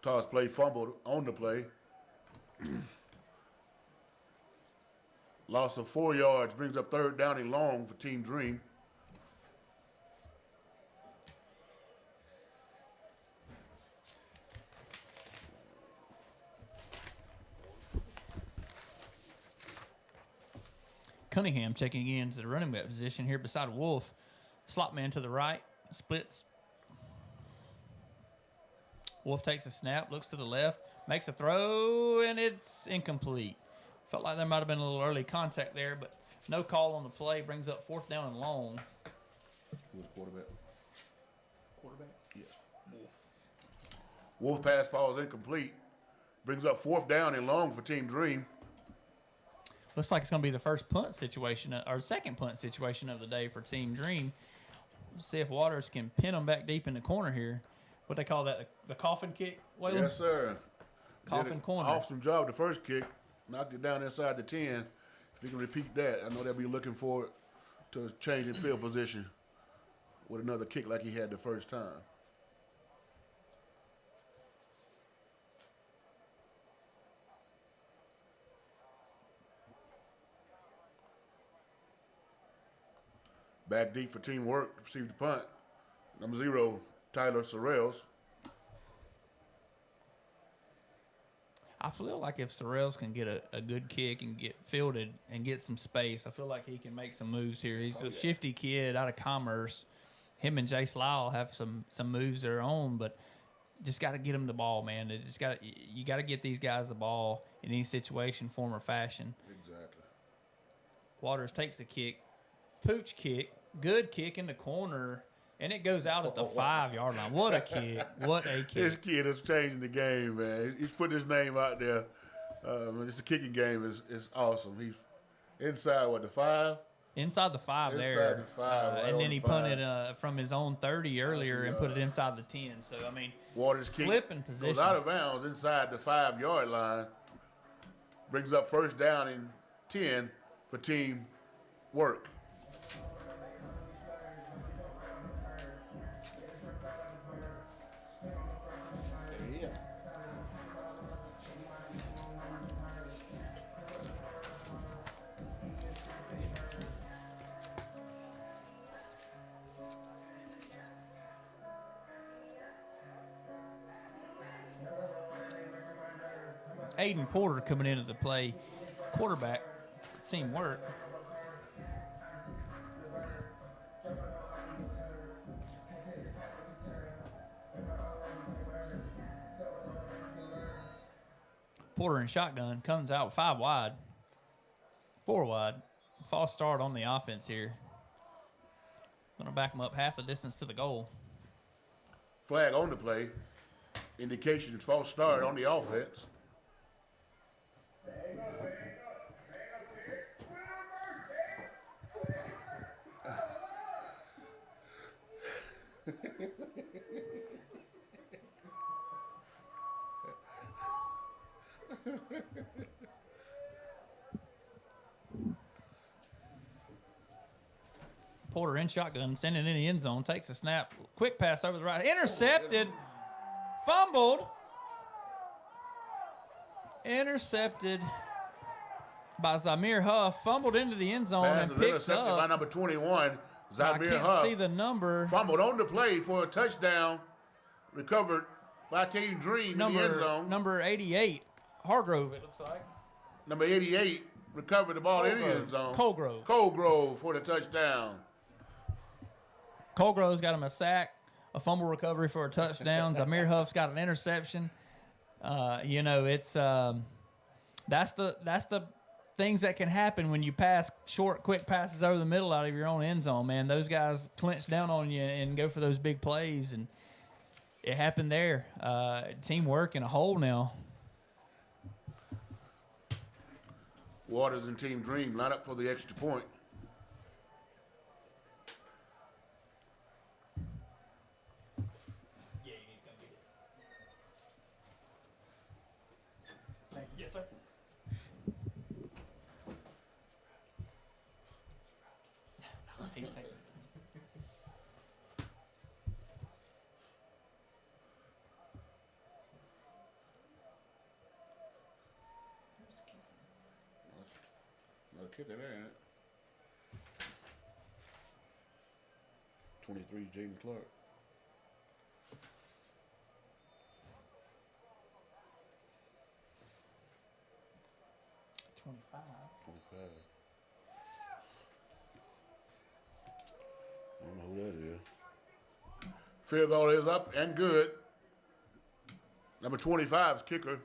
Toss play fumbled on the play. Loss of 4 yards brings up 3rd down and long for Team Dream. Cunningham checking into the running back position here beside Wolf. Slot man to the right, splits. Wolf takes a snap, looks to the left, makes a throw, and it's incomplete. Felt like there might have been a little early contact there, but no call on the play. Brings up 4th down and long. Who's quarterback? Quarterback? Yes. Wolf pass falls incomplete. Brings up 4th down and long for Team Dream. Looks like it's going to be the first punt situation, or second punt situation of the day for Team Dream. Let's see if Waters can pin them back deep in the corner here. What they call that, the coffin kick, Waylon? Yes, sir. Coffin corner. Awesome job the first kick. Knocked it down inside the 10. If you can repeat that, I know they'll be looking forward to changing field position with another kick like he had the first time. Back deep for Teamwork, received the punt. Number 0, Tyler Sorrells. I feel like if Sorrells can get a good kick and get fielded and get some space, I feel like he can make some moves here. He's a shifty kid out of Commerce. Him and Jace Lyle have some moves of their own, but just got to get them the ball, man. You got to get these guys the ball in any situation, form, or fashion. Exactly. Waters takes the kick, pooch kick, good kick in the corner, and it goes out at the 5-yard line. What a kick. What a kick. This kid is changing the game, man. He's put his name out there. This kicking game is awesome. He's inside, the 5? Inside the 5 inside there. The 5, right and then the he 5. punted from his own 30 earlier and put it inside the 10. So, I mean, Waters kick flipping position. goes out of bounds inside the 5-yard line. brings up first down and 10 for team work. Yeah. Aiden Porter coming into the play, quarterback, teamwork. Porter in shotgun, comes out 5 wide, 4 wide. False start on the offense here. Gonna back him up half the distance to the goal. Flag on the play. Indication it's false start on the offense. Porter in shotgun, sending in the end zone, takes a snap, quick pass over the right, intercepted, fumbled, intercepted by Zamir Huff, fumbled into the end zone Pass and is picked intercepted up. by number 21, I Zamir can't Huff. see the number. Fumbled on the play for a touchdown, recovered by Team Dream in the end zone. Number 88, Hargrove, it looks like. Number 88 recovered the ball in the end zone. Colgrove. Colgrove for the touchdown. Colgrove's got him a sack, a fumble recovery for a touchdown. Zamir Huff's got an interception. You know, it's that's the things that can happen when you pass short, quick passes over the middle out of your own end zone, man. Those guys clinch down on you and go for those big plays, and it happened there. Teamwork in a hole now. Waters and Team Dream line up for the extra point. Yes, sir. He's taking it. Another kicker there, ain't it? 23, Jaden Clark. I don't know who that is. Field goal is up and good. Number 25's kicker.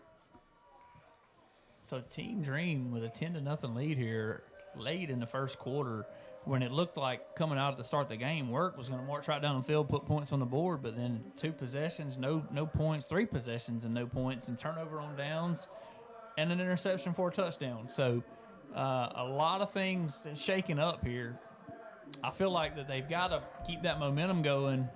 So Team Dream with a 10-0 lead here late in the first quarter, when it looked like coming out at the start of the game, Work was going to march right down the field, put points on the board, but then 2 possessions, no points, 3 possessions and no points, and turnover on downs, and an interception for a touchdown. So a lot of things shaking up here. I feel like that they've got to keep that momentum going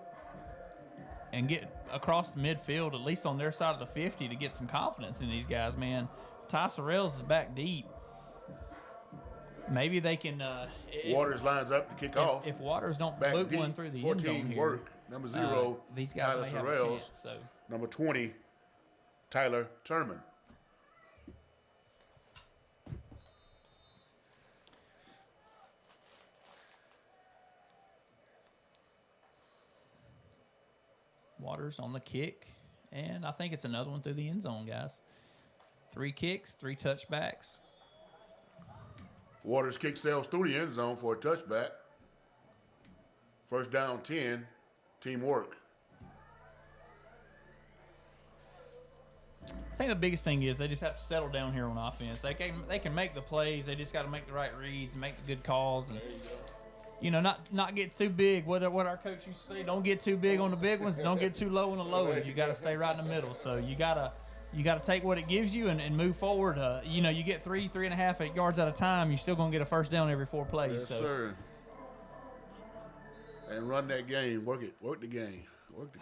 and get across the midfield, at least on their side of the 50, to get some confidence in these guys, man. Ty Sorrells is back deep. Maybe they can. Waters lines up to kick off. If Waters don't back boot deep, one through the end zone here, Work. Number 0, these guys Tyler may have a Sorrells. chance. So. Number 20, Tyler Turman. Waters on the kick, and I think it's another one through the end zone, guys. 3 kicks, 3 touchbacks. Waters kick sails through the end zone for a touchback. First down 10, teamwork. I think the biggest thing is they just have to settle down here on offense. They can make the plays. They just got to make the right reads, make the good calls, and not get too big. What our coach used to say: don't get too big on the big ones, don't get too low on the low ones. You got to stay right in the middle. So you gotta take what it gives you and move forward. You get 3.5 yards at a time. You're still gonna get a first down every 4 plays. Yes, sir. And run that game. Work the game.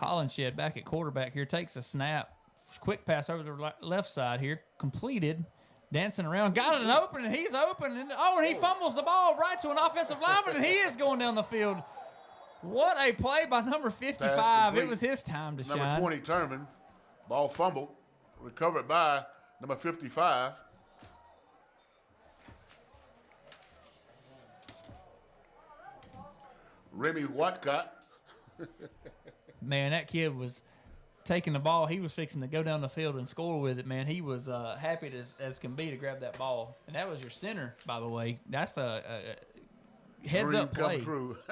Hollinshed back at quarterback here takes a snap. Quick pass over the left side here, completed. dancing around, got it open, and he's open, and he fumbles the ball right to an offensive lineman, and he is going down the field. What a play by number 55. It was his time to shine. Number 20, Turman. Ball fumbled. Recovered by number 55. Remy Watcott. Man, that kid was taking the ball. He was fixing to go down the field and score with it, man. He was happy as can be to grab that ball. And that was your center, by the way. That's a heads-up play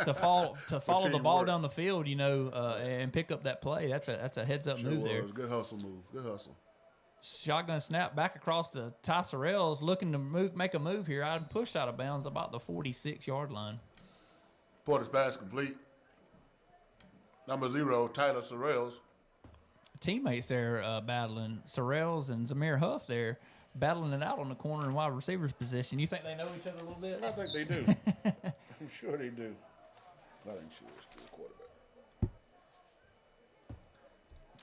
to follow the ball down the field, and pick up that play. That's a heads-up move there. Good hustle move. Good hustle. Shotgun snap back across to Ty Sorrells, looking to make a move here. I pushed out of bounds about the 46-yard line. Porter's pass complete. Number 0, Tyler Sorrells. Teammates there battling. Sorrells and Zamir Huff there battling it out on the corner and wide receivers position. You think they know each other a little bit? I think they do. I'm sure they do. I think she is the quarterback.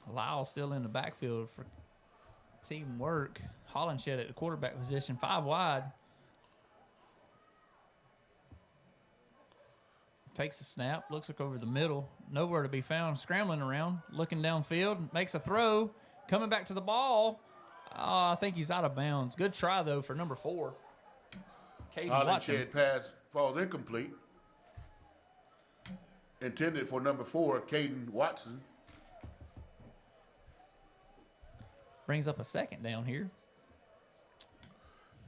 Lyle still in the backfield for teamwork. Hollenshed at the quarterback position, 5 wide. Takes a snap, looks like over the middle, nowhere to be found, scrambling around, looking downfield, makes a throw, coming back to the ball. I think he's out of bounds. Good try, though, for number 4. Caden Watson. Hollenshed pass falls incomplete. Intended for number 4, Caden Watson. Brings up a second down here.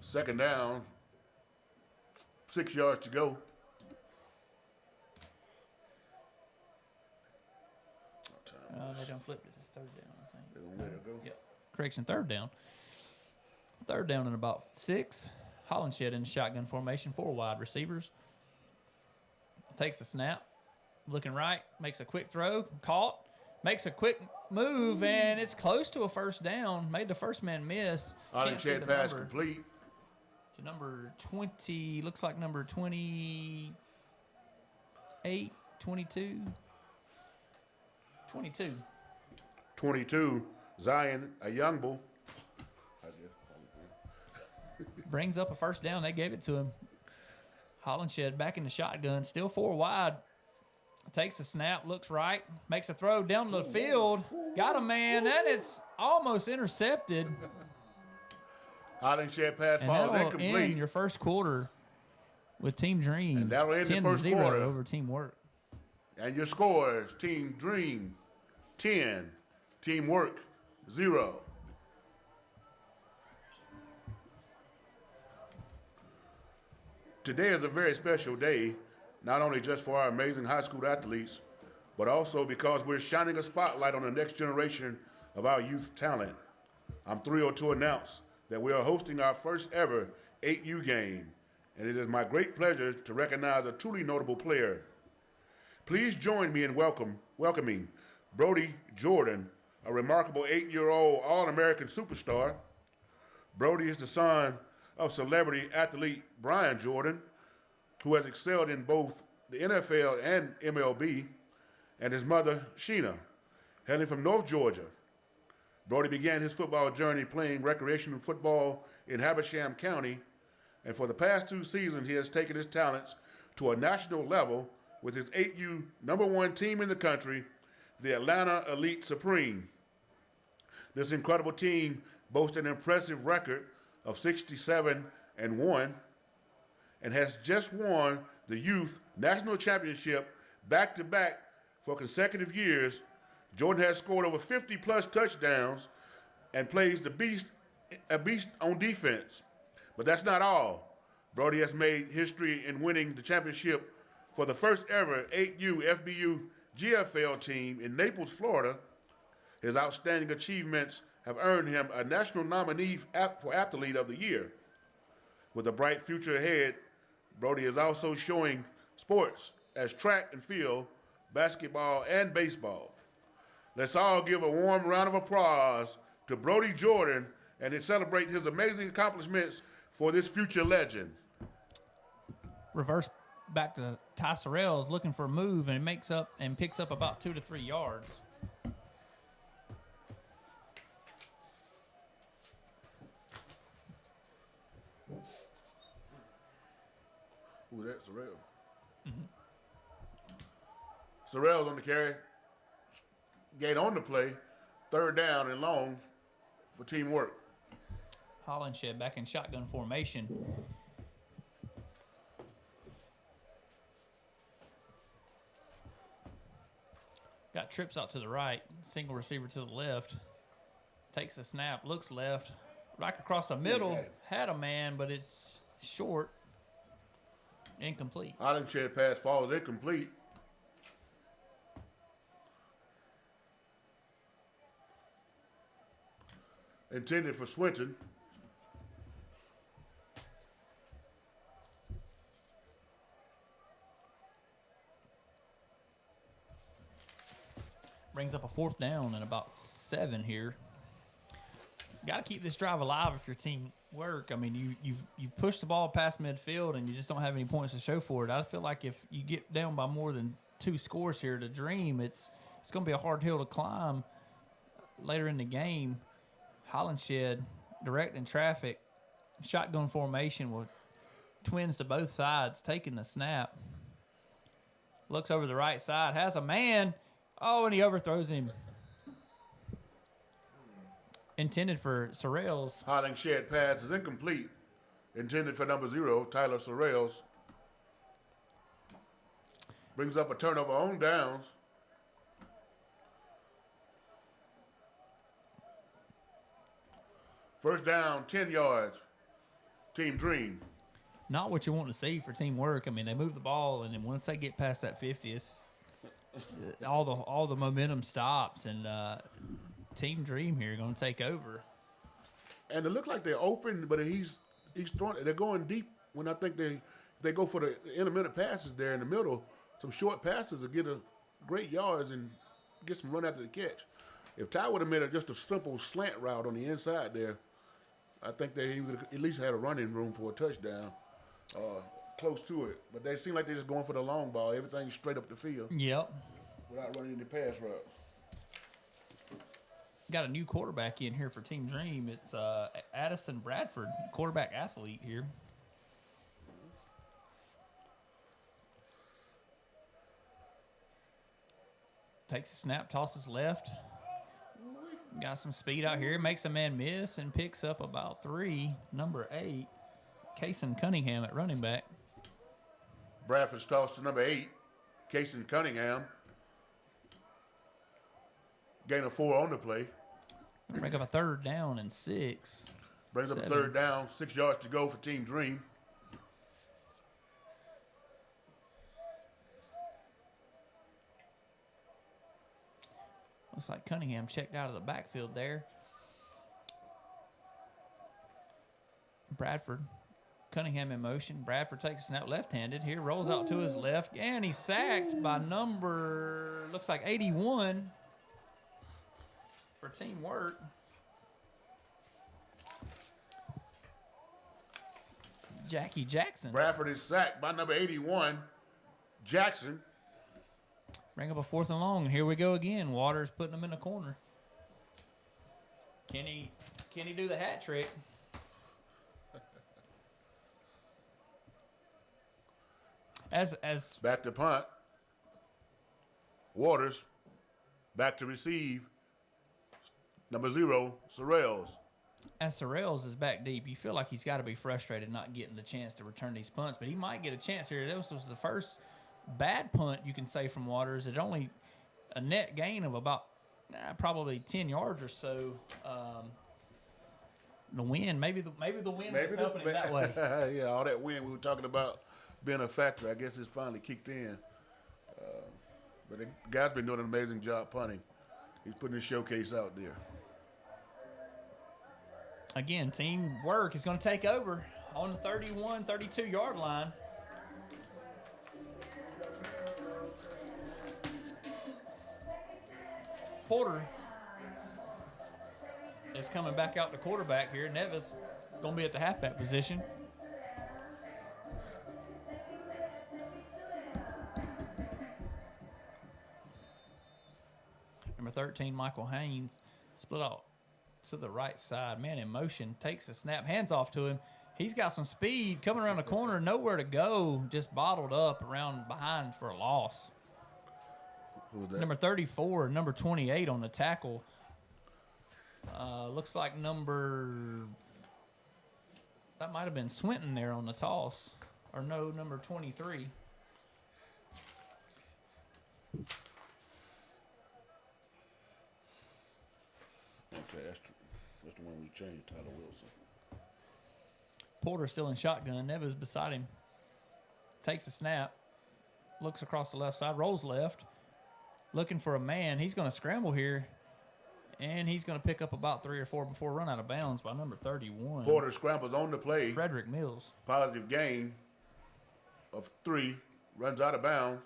Second down, 6 yards to go. They done flipped it. It's 3rd down, I think. They're going to let it go? Yep. Correction, 3rd down. 3rd down and about 6. Hollenshed in shotgun formation, 4 wide receivers. Takes a snap, looking right, makes a quick throw, caught, makes a quick move, and it's close to a 1st down. Made the first man miss. Hollenshed pass complete. To number 20, looks like number 28, 22. 22, Zion Ayungbo. Brings up a 1st down. They gave it to him. Hollenshed back in the shotgun, still 4 wide. Takes a snap, looks right, makes a throw down the field. Got a man, and it's almost intercepted. Hollenshed pass and falls that'll incomplete. end your first quarter with Team Dream. And that'll end the first 10-0 quarter. over Teamwork. And your scores, Team Dream 10, Teamwork 0. Today is a very special day, not only just for our amazing high school athletes, but also because we're shining a spotlight on the next generation of our youth talent. I'm thrilled to announce that we are hosting our first ever 8U game, and it is my great pleasure to recognize a truly notable player. Please join me in welcoming Brody Jordan, a remarkable 8-year-old All-American superstar. Brody is the son of celebrity athlete Brian Jordan, who has excelled in both the NFL and MLB, and his mother, Sheena, hailing from North Georgia. Brody began his football journey playing recreational football in Habersham County, and for the past 2 seasons, he has taken his talents to a national level with his 8U #1 team in the country, the Atlanta Elite Supreme. This incredible team boasts an impressive record of 67-1 and has just won the Youth National Championship back-to-back for consecutive years. Jordan has scored over 50-plus touchdowns and plays a beast on defense. But that's not all. Brody has made history in winning the championship for the first ever 8U FBU GFL team in Naples, Florida. His outstanding achievements have earned him a national nominee for Athlete of the Year. With a bright future ahead, Brody is also showing sports as track and field, basketball, and baseball. Let's all give a warm round of applause to Brody Jordan and to celebrate his amazing accomplishments for this future legend. Reverse back to Ty Sorrells looking for a move, and picks up about 2 to 3 yards. Who was that? Sorrell. Mhm. Sorrell's on the carry. Gate on the play. 3rd down and long for teamwork. Hollinshed back in shotgun formation. Got trips out to the right. Single receiver to the left. Takes a snap. Looks left. Right across the middle. Had a man, but it's short. Incomplete. Hollinshed pass falls incomplete. Intended for Swinton. Brings up a 4th down and about 7 here. Got to keep this drive alive if your team work. I mean, you've pushed the ball past midfield and you just don't have any points to show for it. I feel like if you get down by more than 2 scores here to Dream, it's going to be a hard hill to climb later in the game. Hollinshed directing traffic, shotgun formation with twins to both sides, taking the snap. Looks over the right side, has a man. Oh, and he overthrows him. Intended for Sorrells. Hollinshed pass is incomplete. Intended for number 0, Tyler Sorrells. Brings up a turnover on downs. First down, 10 yards. Team Dream. Not what you want to see for teamwork. I mean, they move the ball, and then once they get past that 50, it's all the momentum stops, and Team Dream here going to take over. And it look like they're open, but he's throwing. They're going deep when I think they go for the intermittent passes there in the middle. Some short passes to get a great yards and get some run after the catch. If Ty would have made just a simple slant route on the inside there, I think they would at least had a running room for a touchdown, close to it. But they seem like they're just going for the long ball. Everything's straight up the field. Yep. Without running any pass routes. Got a new quarterback in here for Team Dream. It's Addison Bradford, quarterback athlete here. Takes a snap, tosses left. Got some speed out here. Makes a man miss and picks up about 3. Number 8, Kason Cunningham at running back. Bradford's tossed to number 8, Kason Cunningham. Gain of 4 on the play. Bring up a 3rd down and 6. Brings up a 3rd down, 6 yards to go for Team Dream. Looks like Cunningham checked out of the backfield there. Bradford. Cunningham in motion. Bradford takes a snap left-handed here, rolls out to his left, and he's sacked by number, looks like 81 for teamwork. Jackie Jackson. Bradford is sacked by number 81, Jackson. Bring up a 4th and long. Here we go again. Waters putting them in the corner. Can he do the hat trick? As back to punt. Waters back to receive. Number 0, Sorrells. As Sorrells is back deep, you feel like he's got to be frustrated not getting the chance to return these punts, but he might get a chance here. This was the first bad punt you can say from Waters. It only a net gain of about probably 10 yards or so. The wind, maybe the wind was helping him that way. Yeah, all that wind we were talking about being a factor, I guess it's finally kicked in. But the guy's been doing an amazing job punting. He's putting his showcase out there. Again, teamwork is going to take over on the 31, 32-yard line. Porter is coming back out to quarterback here. Nevis going to be at the halfback position. Number 13, Michael Haynes, split out to the right side. Man in motion, takes a snap, hands off to him, He's got some speed coming around the corner, nowhere to go, just bottled up around behind for a loss. Who was that? Number 34, number 28 on the tackle. Looks like that might have been Swinton there on the toss. Or no, number 23. Okay, that's the one we changed, Tyler Wilson. Porter still in shotgun. Neves beside him. Takes a snap. Looks across the left side. Rolls left. Looking for a man. He's going to scramble here. And he's going to pick up about 3 or 4 before run out of bounds by number 31. Porter scrambles on the play. Frederick Mills. Positive gain of 3. Runs out of bounds.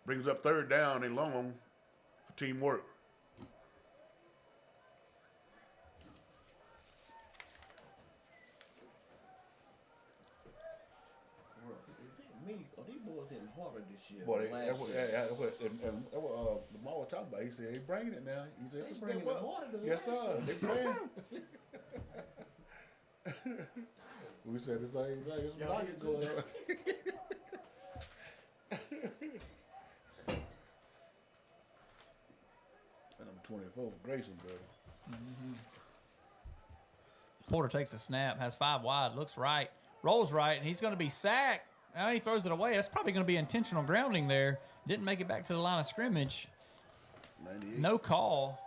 Brings up 3rd down and long for teamwork. Me, or these boys hitting harder this year. Boy, than last year. and Lamar was talking about. He said, "They bringing it now." He said, They "It's a bringing step it up." harder than Yes, last sir. year. They playing. We said the same thing. It's what I get going on. And number 24 for Grayson, bro. Porter takes a snap, has 5 wide, looks right, rolls right, and he's going to be sacked. Now he throws it away. That's probably going to be intentional grounding there. Didn't make it back to the line of scrimmage. 98. No call.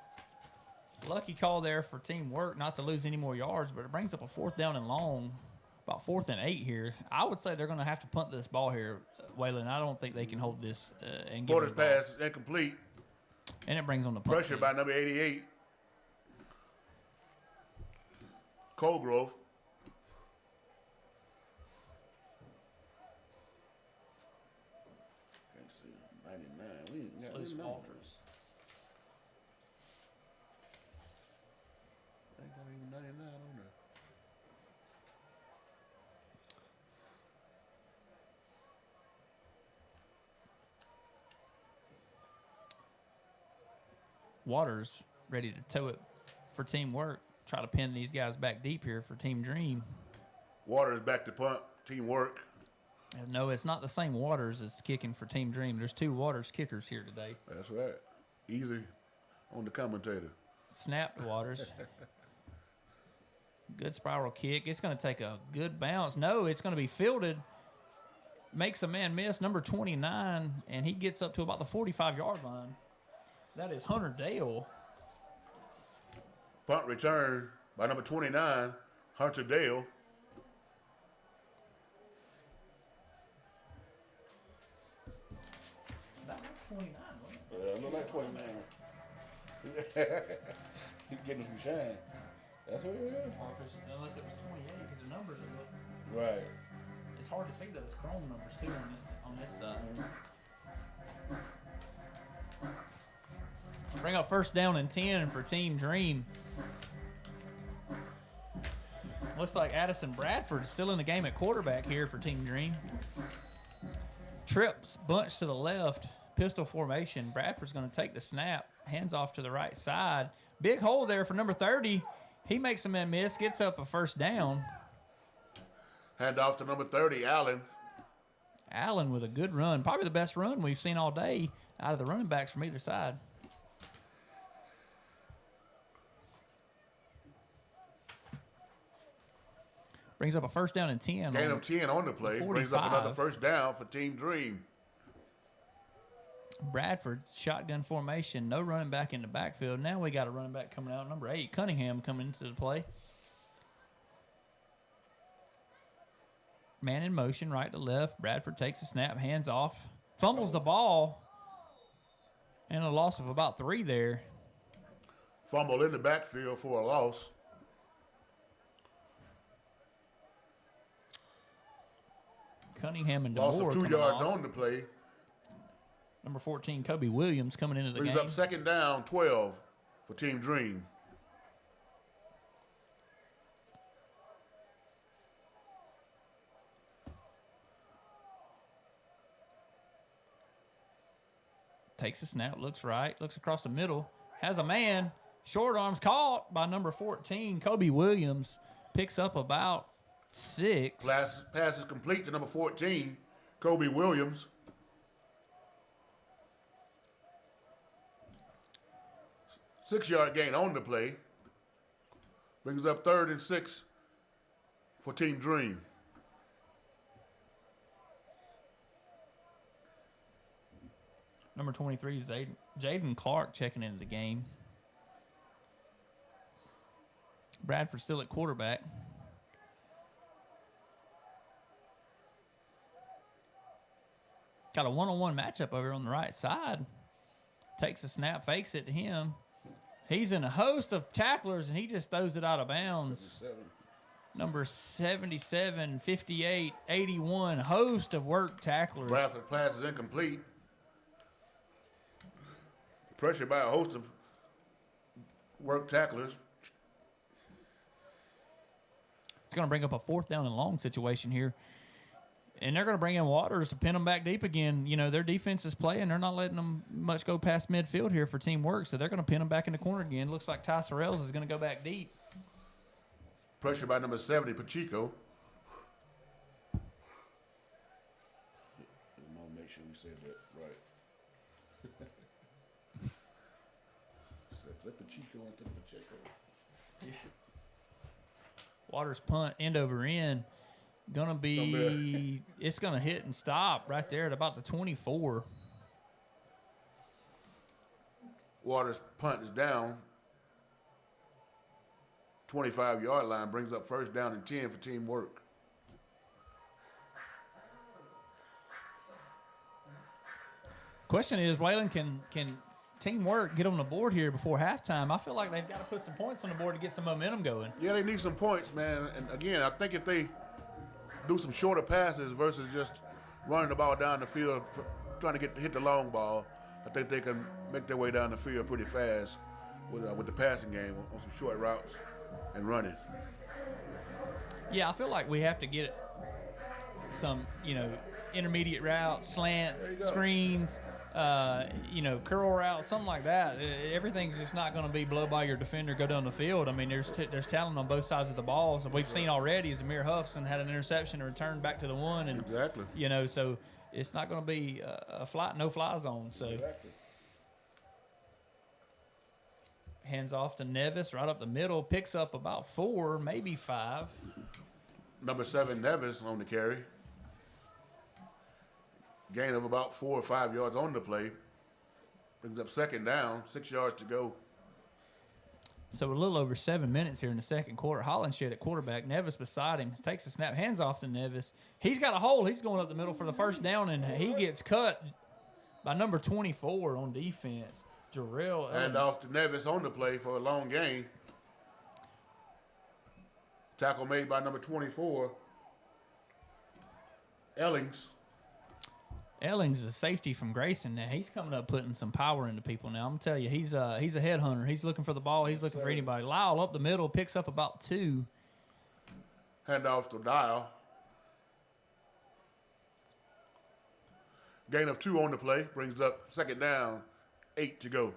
Lucky call there for teamwork, not to lose any more yards, but it brings up a 4th down and long, about 4th and 8 here. I would say they're going to have to punt this ball here, Waylon. I don't think they can hold this and give Porter's it the ball. pass is incomplete. And it brings on the punt. Pressure by number 88. Colgrove. Can't see 99. We ain't got Loose any numbers. Walters. Ain't got even 99 on there. Waters ready to tow it for teamwork. Try to pin these guys back deep here for Team Dream. Waters back to punt. Teamwork. And no, it's not the same Waters as kicking for Team Dream. There's 2 Waters kickers here today. That's right. Easy on the commentator. Snap to Waters. Good spiral kick. It's going to take a good bounce. No, it's going to be fielded. Makes a man miss, number 29, and he gets up to about the 45-yard line. That is Hunter Dale. Punt return by number 29, Hunter Dale. That was 29, wasn't it? Yeah, it looked like 29. He's getting some shine. That's what it is. Unless it was 28, because the numbers are looking. Right. It's hard to see those chrome numbers, too, on this side. Bring up 1st down and 10 for Team Dream. Looks like Addison Bradford is still in the game at quarterback here for Team Dream. Trips, bunch to the left, pistol formation. Bradford's going to take the snap, hands off to the right side. Big hole there for number 30. He makes a man miss, gets up a 1st down. Hand off to number 30, Allen. Allen with a good run, probably the best run we've seen all day out of the running backs from either side. Brings up a 1st down and 10. Gain of 10 on the play. Brings up another 1st down for Team Dream. Bradford, shotgun formation, no running back in the backfield. Now we got a running back coming out, number 8, Cunningham, coming into the play. Man in motion, right to left. Bradford takes a snap, hands off, fumbles the ball, and a loss of about 3 there. Fumble in the backfield for a loss. Cunningham and Loss DeMoore of 2 coming yards off. on the play. Number 14, Kobe Williams, coming into the Brings game. up 2nd down, 12 for Team Dream. Takes a snap, looks right, looks across the middle, has a man, short arms caught by number 14, Kobe Williams. Picks up about 6. Pass is complete to number 14, Kobe Williams. Six-yard gain on the play. Brings up 3rd and 6 for Team Dream. Number 23 is Jaden Clark checking into the game. Bradford still at quarterback. Got a one-on-one matchup over on the right side. Takes a snap, fakes it to him. He's in a host of tacklers, and he just throws it out of bounds. 77. Number 77, 58, 81, host of work tacklers. Bradford pass is incomplete. Pressure by a host of work tacklers. It's going to bring up a 4th down and long situation here. And they're going to bring in Waters to pin them back deep again. You know, their defense is playing. They're not letting them much go past midfield here for teamwork, so they're going to pin them back in the corner again. Looks like Ty Sorrells is going to go back deep. Pressure by number 70, Pacheco. I want to make sure we said that right. Let Pacheco into Pacheco. Yeah. Waters punt end over end. Gonna be it's gonna hit and stop right there at about the 24. Waters punt is down. 25-yard line, brings up 1st down and 10 for teamwork. Question is, Waylon, can teamwork get on the board here before halftime? I feel like they've got to put some points on the board to get some momentum going. Yeah, they need some points, man. And again, I think if they do some shorter passes versus just running the ball down the field, trying to hit the long ball, I think they can make their way down the field pretty fast with the passing game on some short routes and running. Yeah, I feel like we have to get some, intermediate routes, slants, screens, curl routes, something like that. Everything's just not going to be blow by your defender, go down the field. I mean, there's talent on both sides of the ball. So we've seen already as Amir Huffson had an interception and returned back to the one. And, exactly. So it's not going to be a no-fly zone. So exactly. Hands off to Nevis right up the middle, picks up about 4, maybe 5. Number 7, Nevis on the carry. Gain of about 4 or 5 yards on the play. Brings up 2nd down, 6 yards to go. So a little over 7 minutes here in the second quarter. Hollenshed at quarterback. Nevis beside him. Takes a snap. Hands off to Nevis. He's got a hole. He's going up the middle for the 1st down, and he gets cut by number 24 on defense. Jarrell Hand off to Nevis on the play for a long gain. Tackle made by number 24, Ellings. Ellings is a safety from Grayson. Now he's coming up putting some power into people now. I'm gonna tell you, he's a headhunter. He's looking for the ball. He's looking for anybody. Lyle up the middle, picks up about 2. Hand off to Dial. Gain of 2 on the play, brings up 2nd down, 8 to go.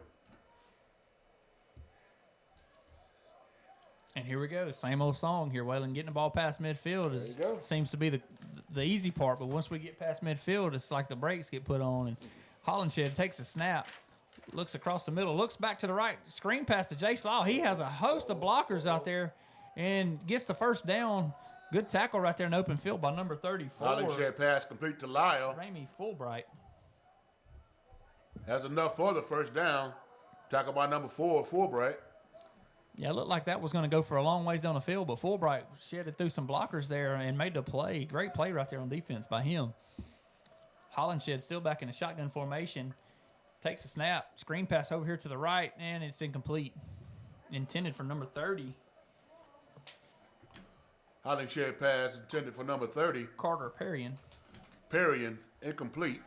And here we go, same old song here, Waylon. Getting the ball past midfield seems to be the easy part, but once we get past midfield, it's like the brakes get put on. And Hollenshed takes a snap, looks across the middle, looks back to the right, screen pass to Jace Lyle. He has a host of blockers out there and gets the 1st down. Good tackle right there in open field by number 34. Hollenshed pass complete to Lyle. Ramey Fulbright. Has enough for the 1st down. Tackle by number 4, Fulbright. Yeah, it looked like that was going to go for a long ways down the field, but Fulbright shedded through some blockers there and made the play. Great play right there on defense by him. Hollenshed still back in the shotgun formation. Takes a snap, screen pass over here to the right, and it's incomplete. Intended for number 30. Hollenshed pass intended for number 30. Carter Perrion. Perrion, incomplete.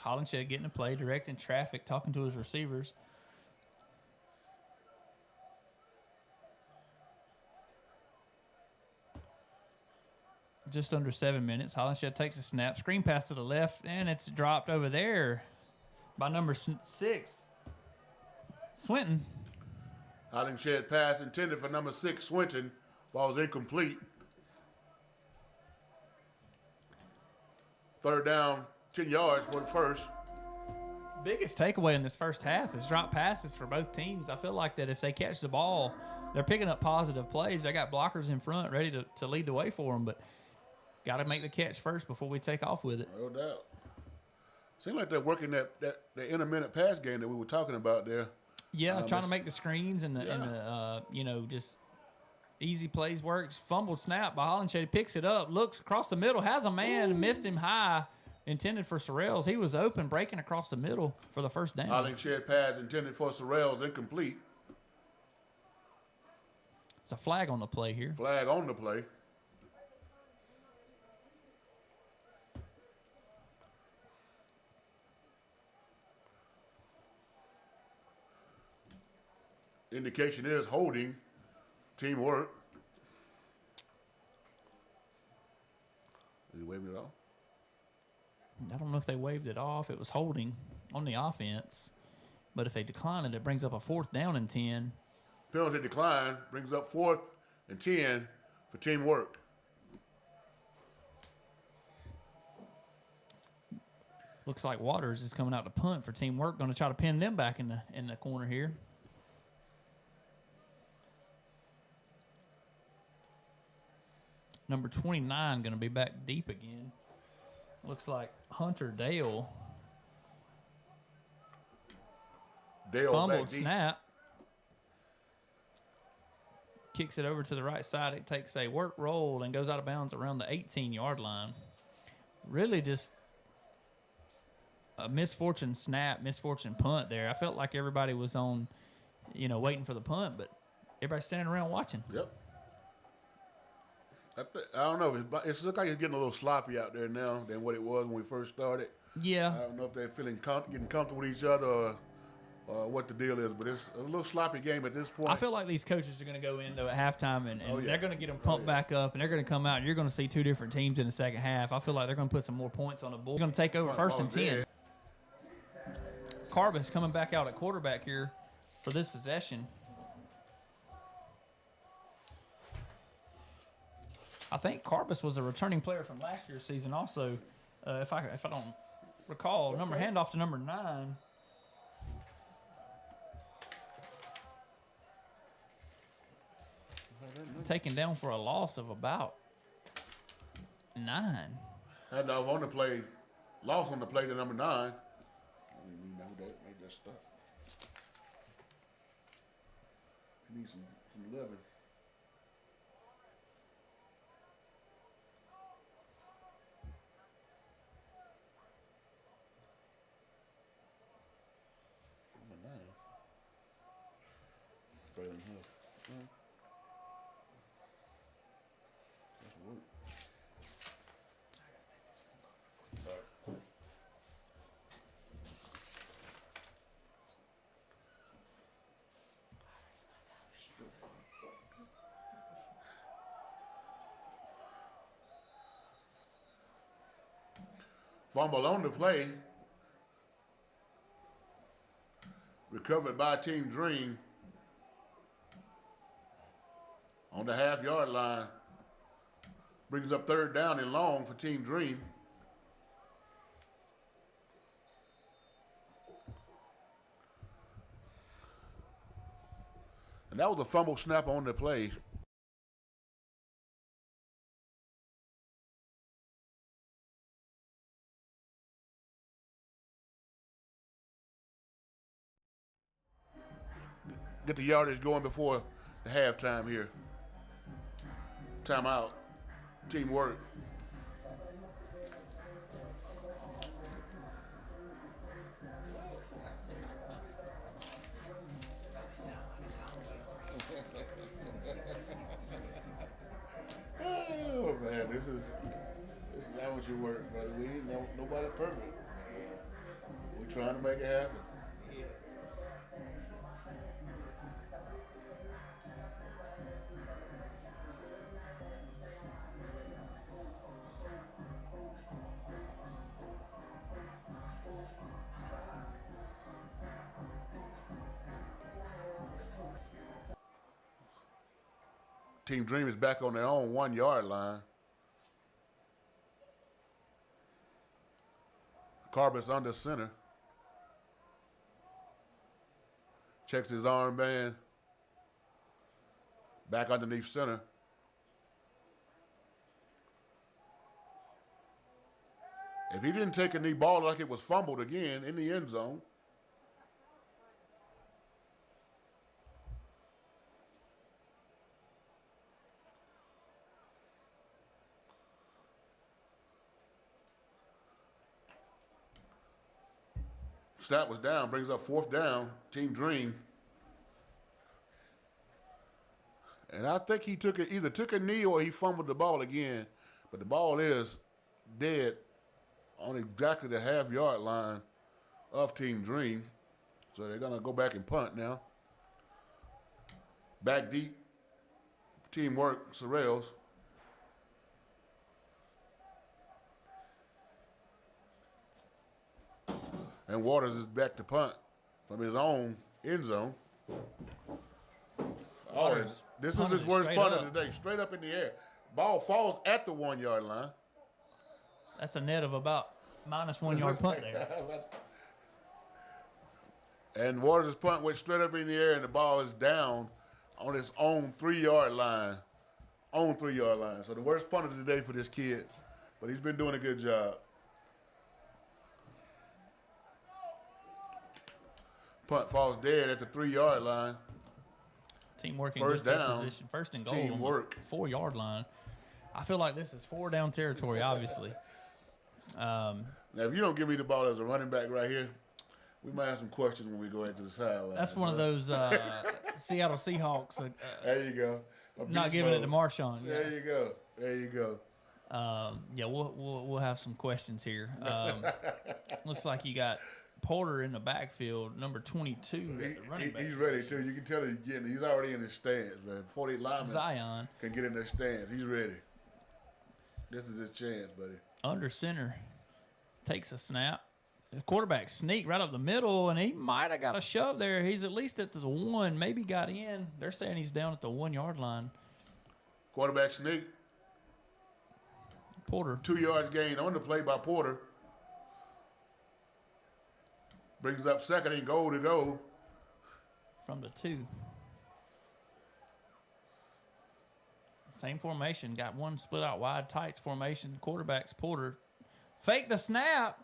Hollenshed getting a play, directing traffic, talking to his receivers. just under 7 minutes. Hollenshed takes a snap, screen pass to the left, and it's dropped over there by number 6, Swinton. Hollingshed pass intended for number 6, Swinton. Ball was incomplete. Third down, 10 yards for the first. Biggest takeaway in this first half is drop passes for both teams. I feel like that if they catch the ball, they're picking up positive plays. They got blockers in front ready to lead the way for them, but got to make the catch first before we take off with it. No doubt. Seems like they're working that intermittent pass game that we were talking about there. Yeah, trying to make the screens and the you know, just easy plays works. Fumbled snap by Hollenshed, picks it up, looks across the middle, has a man, missed him high, intended for Sorrells. He was open, breaking across the middle for the first down. Hollingshed pass intended for Sorrells, incomplete. It's a flag on the play here. Flag on the play. Indication is holding, teamwork. Is he waving it off? I don't know if they waved it off. It was holding on the offense. But if they decline it, it brings up a 4th down and 10. Penalty decline brings up 4th and 10 for teamwork. Looks like Waters is coming out to punt for teamwork. Going to try to pin them back in the corner here. Number 29 going to be back deep again. Looks like Hunter Dale. Fumbled snap. Kicks it over to the right side. It takes a work roll and goes out of bounds around the 18-yard line. Really just a misfortune snap, misfortune punt there. I felt like everybody was on, you know, waiting for the punt, but everybody's standing around watching. Yep. I don't know. It looks like it's getting a little sloppy out there now than what it was when we first started. Yeah. I don't know if they're getting comfortable with each other or what the deal is, but it's a little sloppy game at this point. I feel like these coaches are going to go in, though, at halftime, and they're going to get them pumped back up, and they're going to come out, and you're going to see 2 different teams in the second half. I feel like they're going to put some more points on the board. They're going to take over 1st and 10. Carbis coming back out at quarterback here for this possession. I think Carbis was a returning player from last year's season also, if I don't recall. Handoff to number 9. Taken down for a loss of about 9. Handoff on the play, loss on the play to number 9. You know that made that stop. He needs some living. Fumble on the play. Recovered by Team Dream on the half-yard line. Brings up 3rd down and long for Team Dream. And that was a fumble snap on the play. Get the yardage going before the halftime here. Timeout. Teamwork. Oh man, this is not what you work, brother. We ain't nobody perfect. We're trying to make it happen. Team Dream is back on their own 1 yard line. Carbus under center. Checks his armband. Back underneath center. If he didn't take a knee, ball like it was fumbled again in the end zone. Snap was down, brings up 4th down, Team Dream. And I think he either took a knee or he fumbled the ball again. But the ball is dead on exactly the half-yard line of Team Dream. So they're going to go back and punt now. Back deep. Teamwork, Sorrells. And Waters is back to punt from his own end zone. Waters This is his worst punt of the day. Straight up in the air. Ball falls at the 1 yard line. That's a net of about -1 yard punt there. And Waters' punt went straight up in the air, and the ball is down on its own 3 yard line. Own 3 yard line. So the worst punt of the day for this kid. But he's been doing a good job. Punt falls dead at the 3 yard line. Teamwork in First good field down. position. First and goal Teamwork. on the 4 yard line. I feel like this is 4 down territory, obviously. Now, if you don't give me the ball as a running back right here, we might have some questions when we go into the sideline. That's one of those Seattle Seahawks. There you go. Not giving it to Marshawn. There you go. There you go. Yeah, we'll have some questions here. Looks like you got Porter in the backfield, number 22 at the running back. He's ready too. You can tell he's already in his stance, man. 48 linemen Zion can get in their stance. He's ready. This is his chance, buddy. Under center takes a snap. The quarterback sneak right up the middle, and he might have got a shove there. He's at least at the 1, maybe got in. They're saying he's down at the 1 yard line. Quarterback sneak. Porter. 2 yards gain on the play by Porter. Brings up 2nd and goal to go. From the 2. Same formation. Got one split out wide, tights formation. Quarterback's Porter. Fake the snap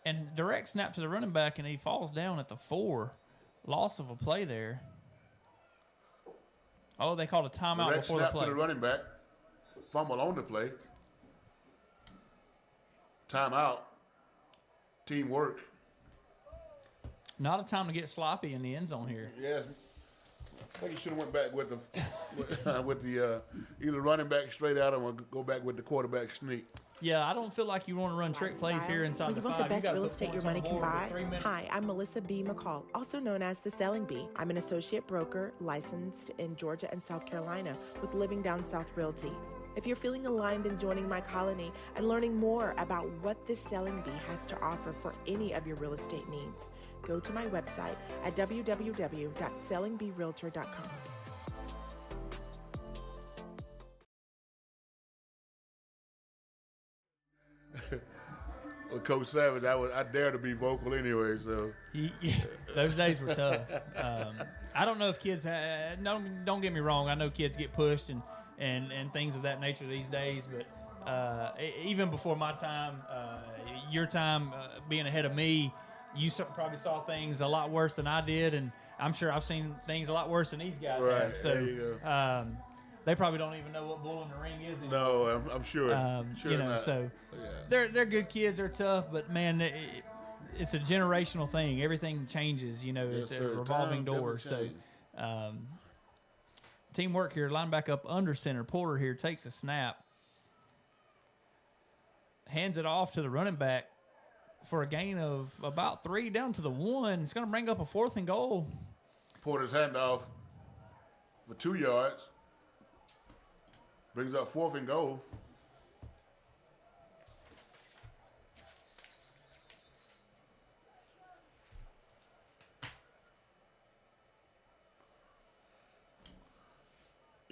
and direct snap to the running back, and he falls down at the 4. Loss of a play there. Oh, they called a timeout Direct before the snap play. to the running back. Fumble on the play. Timeout. Teamwork. Not a time to get sloppy in the end zone here. Yes. I think he should have went back with the either running back straight out or go back with the quarterback sneak. Yeah, I don't feel like you want to run trick plays here inside When the you 5. want the best gotta real put estate your points on money the can board with buy? 3 minutes. Hi, I'm Melissa B. McCall, also known as the Selling Bee. I'm an associate broker licensed in Georgia and South Carolina with Living Down South Realty. If you're feeling aligned in joining my colony and learning more about what this Selling Bee has to offer for any of your real estate needs, go to my website at www.sellingbeerealtor.com. Well, Coach Savage, I dare to be vocal anyway, so. Those days were tough. I don't know if kids, don't get me wrong, I know kids get pushed and things of that nature these days, but even before my time, your time being ahead of me, you probably saw things a lot worse than I did, and I'm sure I've seen things a lot worse than these guys have. So there you go. They probably don't even know what bull in the ring is anymore. No, I'm sure. Sure you know, not. so Yeah. they're good kids. They're tough, but man, it's a generational thing. Everything changes. You know, Yes, it's a sir. revolving Time door. So, definitely teamwork here. Linebacker up under center. Porter here takes a snap, hands it off to the running back for a gain of about 3 down to the 1. It's going to bring up a 4th and goal. Porter's handoff for 2 yards. Brings up 4th and goal.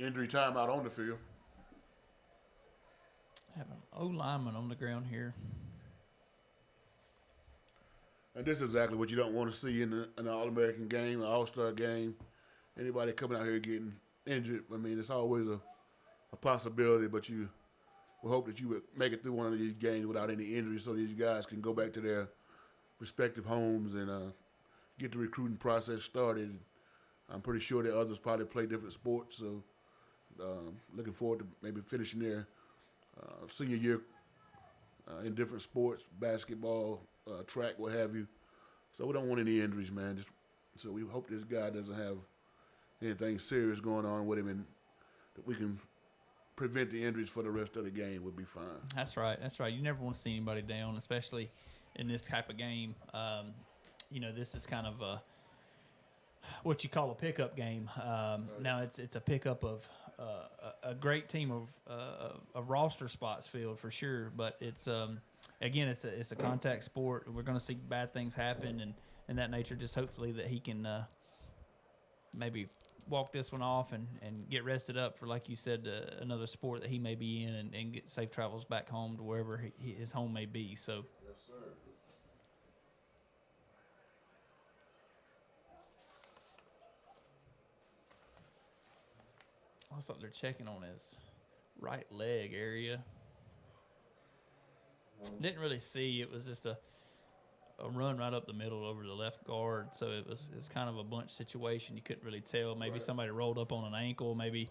injury time out on the field. Have an O lineman on the ground here. And this is exactly what you don't want to see in an All-American game, an All-Star game. Anybody coming out here getting injured, I mean, it's always a possibility, but you will hope that you would make it through one of these games without any injuries so these guys can go back to their respective homes and get the recruiting process started. I'm pretty sure that others probably play different sports, so looking forward to maybe finishing their senior year in different sports, basketball, track, what have you. So we don't want any injuries, man. So we hope this guy doesn't have anything serious going on with him, and that we can prevent the injuries for the rest of the game would be fine. That's right. That's right. You never want to see anybody down, especially in this type of game. This is kind of what you call a pickup game. Now it's a pickup of a great team of roster spots filled for sure, but it's again it's a contact sport. We're going to see bad things happen and that nature. Just hopefully that he can maybe walk this one off and get rested up for, like you said, another sport that he may be in and get safe travels back home to wherever his home may be. So. Yes, sir. Looks like they're checking on his right leg area. Didn't really see. It was just a run right up the middle over the left guard. So it was kind of a bunch situation. You couldn't really tell. Maybe somebody rolled up on an ankle. Maybe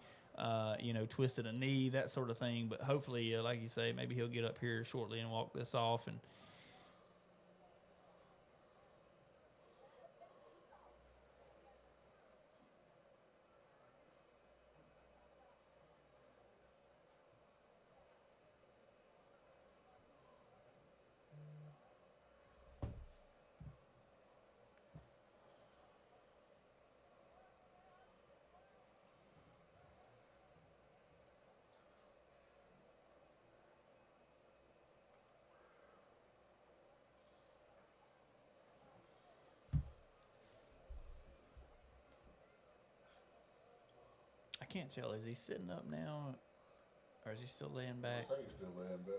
twisted a knee, that sort of thing. But hopefully, like you say, maybe he'll get up here shortly and walk this off. And I can't tell. Is he sitting up now, or is he still laying back? I think he's still laying back.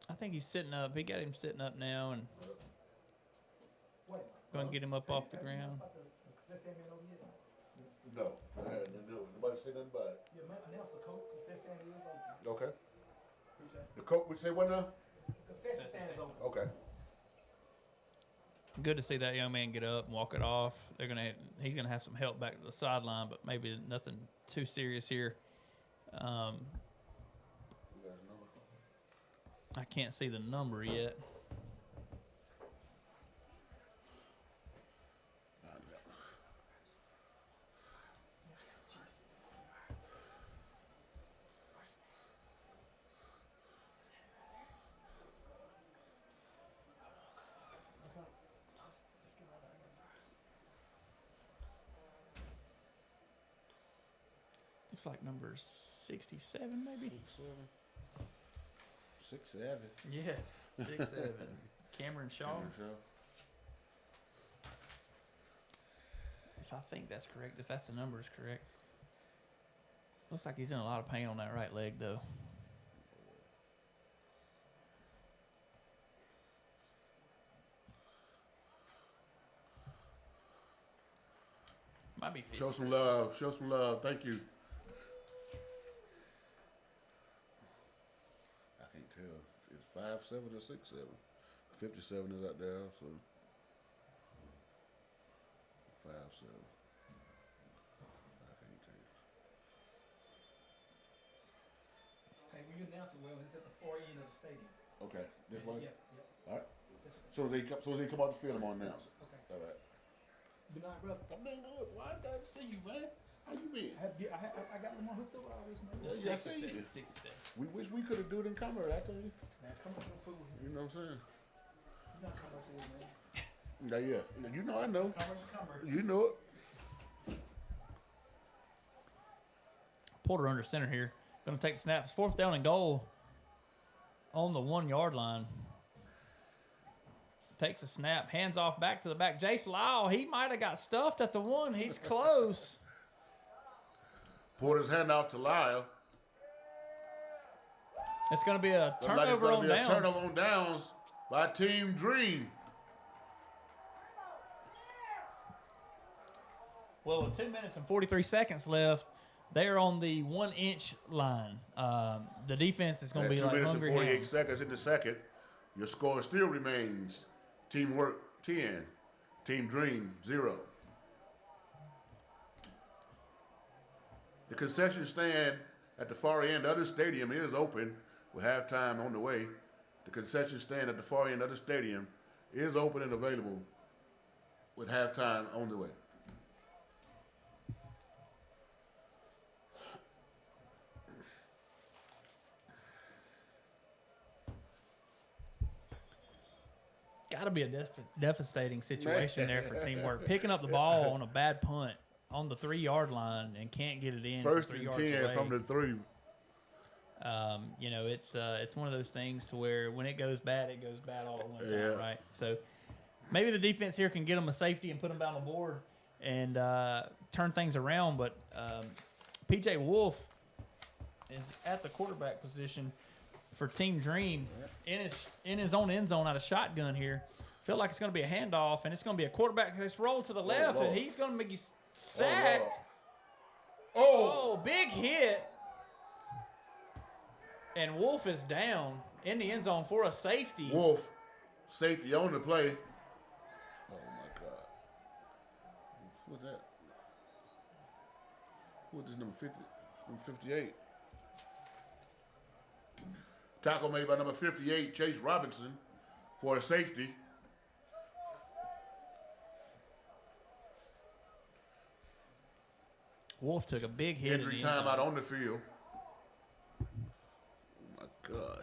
I think he's sitting up. He got him sitting up now and going to get him up off the ground. No, nobody say nothing about it. Yeah, man, announce the coach. The concession stand is open. Okay. The coach, we say what now? The concession stand is open. Okay. Good to see that young man get up and walk it off. He's gonna have some help back to the sideline, but maybe nothing too serious here. I can't see the number yet. Looks like number 67, maybe. 6'7". Yeah, 6'7". Cameron Shaw. If I think that's correct, if that's the number is correct. Looks like he's in a lot of pain on that right leg, though. Might be 50. Show some love. Show some love. Thank you. I can't tell. It's 5'7" or 6'7". 57 is out there, so 5'7". I can't tell. Hey, when you announce it, well, it's at the far end of the stadium. Okay, this way. Yeah. All right. So they come out the field, I'm gonna announce it. Okay. All right. Good night, brother. I'm doing good. Why I gotta see you, man? How you been? I got Lamar hooked up always, man. Yeah, I see you. 67. We wish we could have do it in camera. I told you. Man, come on, food. You know what I'm saying? You not come on food, man. Yeah. You know I know. Camera's a camera. You know it. Porter under center here. Going to take the snaps. 4th down and goal on the 1-yard line. Takes a snap. Hands off back to the back. Jace Lyle, he might have got stuffed at the 1. He's close. Porter's handoff to Lyle. It's going to be a turnover on downs. Turnover on downs by Team Dream. Well, with 2 minutes and 43 seconds left, they're on the 1-inch line. The defense is going to be like 2 minutes and hungry 48 hounds. seconds in the second. Your score still remains Teamwork 10, Team Dream 0. The concession stand at the far end of the stadium is open with halftime on the way. The concession stand at the far end of the stadium is open and available with halftime on the way. Got to be a devastating situation there for teamwork. Picking up the ball on a bad punt on the 3-yard line and can't get it in. 1st and 10 from the 3. You know, it's one of those things to where when it goes bad all at one time, right? So maybe the defense here can get them a safety and put them down the board and turn things around. But P.J. Wolf is at the quarterback position for Team Dream in his own end zone out of shotgun here. Feel like it's going to be a handoff, and it's going to be a quarterback that's rolled to the left, and he's going to be sacked. Oh, big hit. And Wolf is down in the end zone for a safety. Wolf, safety on the play. Oh, my God. What's that? What's this, number 50? Number 58. Tackle made by number 58, Chase Robinson, for a safety. Wolf took a big hit. Injury time out on the field. Oh, my God.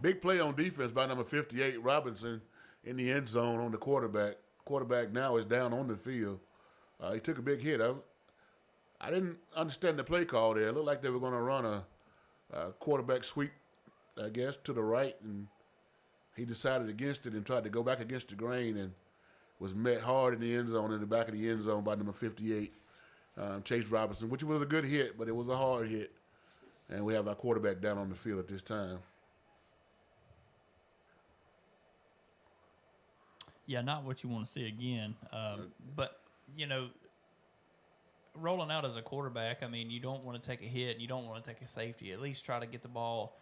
Big play on defense by number 58, Robinson, in the end zone on the quarterback. Quarterback now is down on the field. He took a big hit. I didn't understand the play call there. It looked like they were going to run a quarterback sweep, I guess, to the right, and he decided against it and tried to go back against the grain and was met hard in the end zone, in the back of the end zone by number 58, Chase Robinson, which was a good hit, but it was a hard hit. And we have our quarterback down on the field at this time. Yeah, not what you want to see again. But, you know, rolling out as a quarterback, I mean, you don't want to take a hit. You don't want to take a safety. At least try to get the ball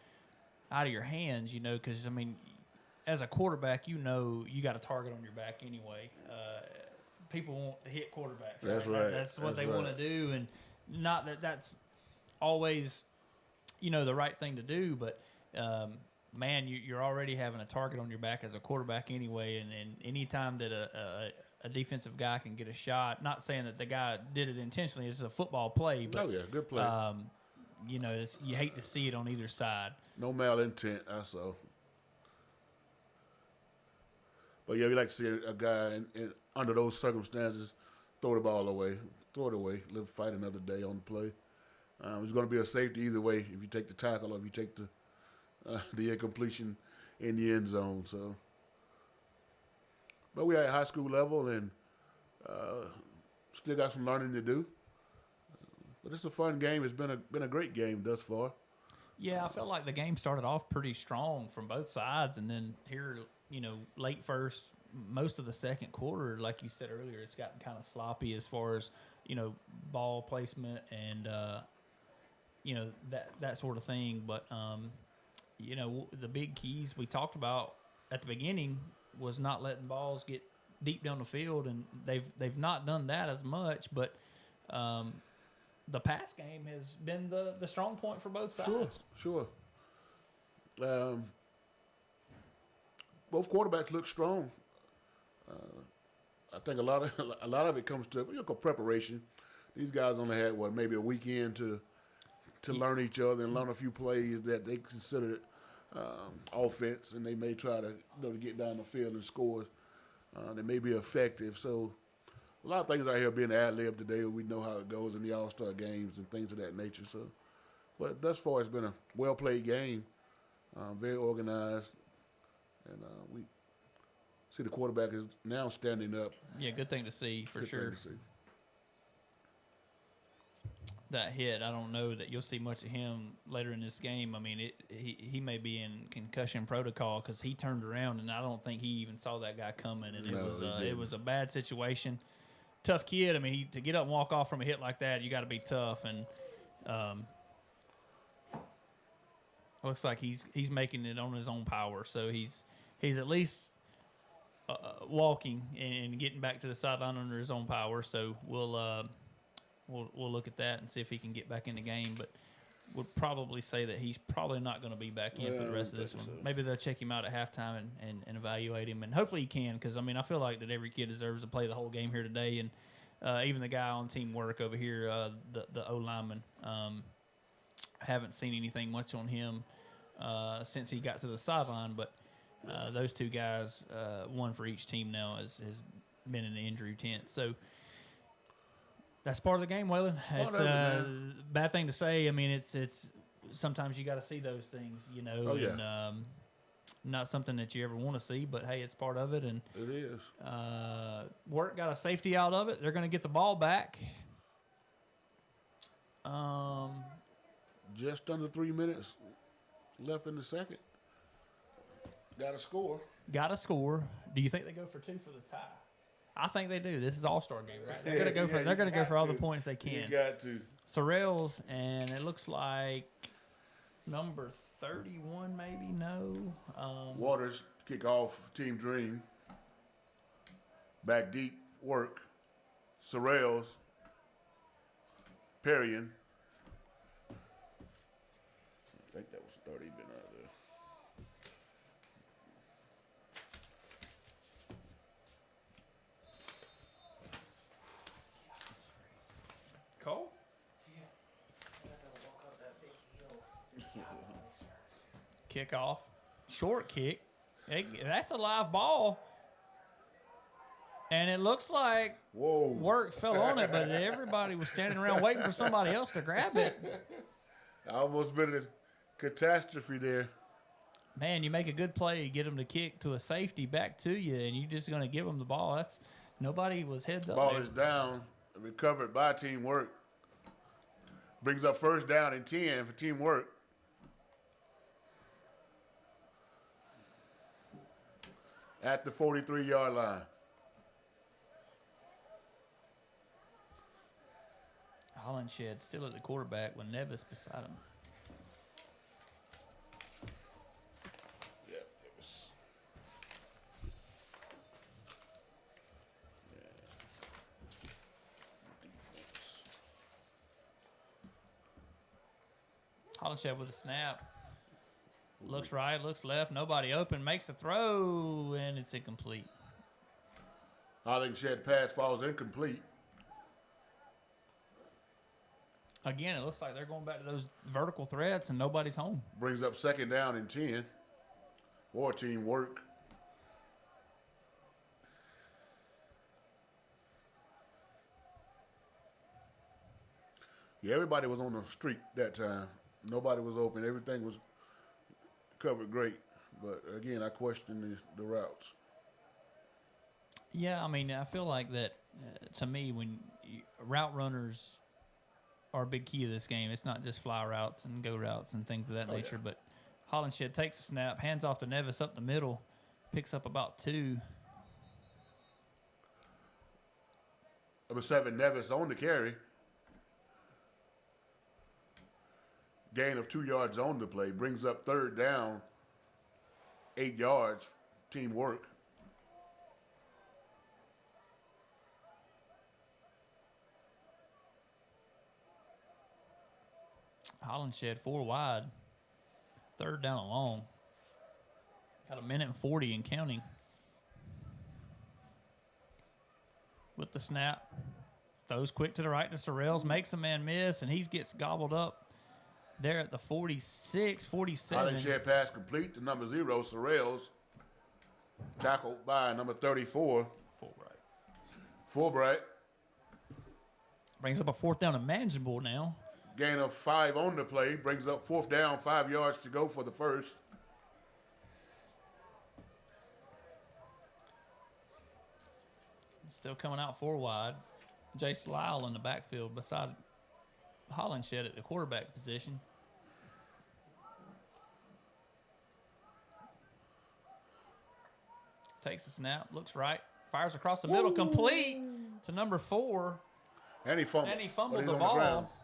out of your hands, you know, because, I mean, as a quarterback, you know you got a target on your back anyway. People want to hit quarterbacks. That's right. That's what they want to do. And not that that's always, you know, the right thing to do, but man, you're already having a target on your back as a quarterback anyway, and any time that a defensive guy can get a shot, not saying that the guy did it intentionally, it's a football play, but oh yeah, good play. You know, you hate to see it on either side. No malintent, I saw. But yeah, we like to see a guy under those circumstances throw the ball away, throw it away, live fight another day on the play. It's going to be a safety either way if you take the tackle or if you take the incompletion in the end zone. So, but we're at high school level and still got some learning to do. But it's a fun game. It's been a great game thus far. Yeah, I felt like the game started off pretty strong from both sides, and then here, you know, late first, most of the second quarter, like you said earlier, it's gotten kind of sloppy as far as, you know, ball placement and you know, that sort of thing. But you know, the big keys we talked about at the beginning was not letting balls get deep down the field, and they've not done that as much. But the pass game has been the strong point for both sides. Sure. Both quarterbacks look strong. I think a lot of it comes to preparation. These guys only had maybe a weekend to learn each other and learn a few plays that they considered offense, and they may try to to get down the field and score. They may be effective. So a lot of things out here being ad-lib today. We know how it goes in the All-Star games and things of that nature. So, but thus far it's been a well-played game, very organized, and we see the quarterback is now standing up. Yeah, good thing to see for Good sure. thing to see. That hit, I don't know that you'll see much of him later in this game. I mean, he may be in concussion protocol because he turned around and I don't think he even saw that guy coming. And it was a bad situation. Tough kid. I mean, to get up and walk off from a hit like that, you got to be tough. And looks like he's making it on his own power. So he's at least walking and getting back to the sideline under his own power. So we'll look at that and see if he can get back in the game. But would probably say that he's probably not going to be back in for the rest of this one. So. Maybe they'll check him out at halftime and evaluate him. And hopefully he can, because, I mean, I feel like that every kid deserves to play the whole game here today. And even the guy on teamwork over here, the O-lineman, haven't seen anything much on him since he got to the sideline. But those two guys, one for each team now, has been in the injury tent. So that's part of the game, Waylon. It's a bad thing to say. I mean, it's sometimes you got to see those things, you know. Oh, yeah. And not something that you ever want to see, but hey, it's part of it. And it is. Work got a safety out of it. They're going to get the ball back. Just under 3 minutes left in the second. Got to score. Got to score. Do you think they go for two for the tie? I think they do. This is All-Star game, right? They're gonna go for. They're gonna go for all the points they can. You got to. Sorrells, and it looks like number 31, maybe. No. Waters kick off Team Dream. Back deep work. Sorrells. Perrion. I think that was 30 been out there. Cole? Kickoff. Short kick. That's a live ball. And it looks like Work fell on it, but everybody was standing around waiting for somebody else to grab it. Almost been a catastrophe there. Man, you make a good play, you get them to kick to a safety back to you, and you're just going to give them the ball. That's nobody was heads up. Ball there. is down, recovered by Teamwork. Brings up first down and 10 for Teamwork. At the 43-yard line. Hollenshed still at the quarterback with Nevis beside him. Yeah, it was. Hollenshed with a snap. Looks right, looks left, nobody open, makes a throw, and it's incomplete. Hollenshed pass falls incomplete. Again, it looks like they're going back to those vertical threats, and nobody's home. Brings up second down and 10 for Teamwork. Yeah, everybody was on the street that time. Nobody was open. Everything was covered great. But, again, I question the routes. Yeah, I mean, I feel like that, to me, when route runners are a big key to this game. It's not just fly routes and go routes and things of that nature. Yeah. But Hollenshed takes a snap, hands off to Nevis up the middle, picks up about 2. Number 7, Nevis on the carry. Gain of 2 yards on the play. Brings up third down, 8 yards. Teamwork. Hollenshed 4 wide. Third down and long. Got a minute and 40 and counting. With the snap. Throws quick to the right to Sorrells. Makes a man miss, and he gets gobbled up They're at the 46, 47. Holland Shed pass complete to number 0, Sorrells. Tackled by number 34. Fulbright. Brings up a 4th down and manageable now. Gain of 5 on the play. Brings up 4th down, 5 yards to go for the first. Still coming out 4 wide. Jace Lyle in the backfield beside Hollinshed at the quarterback position. Takes a snap, looks right, fires across the middle, complete to number 4. And he fumbled. And he fumbled But the he's on the ground. ball.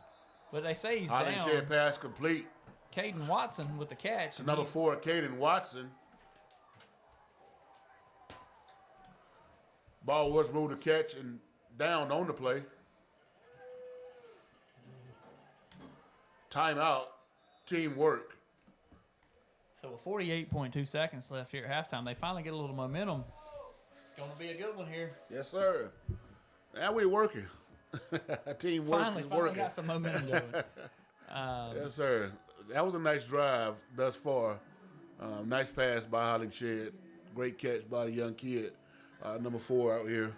But they say he's Holland down. Shed pass complete. Caden Watson with the catch. and Number he's- 4, Caden Watson. Ball was ruled to catch and down on the play. Timeout. Teamwork. So with 48.2 seconds left here at halftime, they finally get a little momentum. It's going to be a good one here. Yes, sir. Now we're working. Teamwork Finally is working. got some momentum going. Yes, sir. That was a nice drive thus far. Nice pass by Hollingshed. Great catch by the young kid, number 4 out here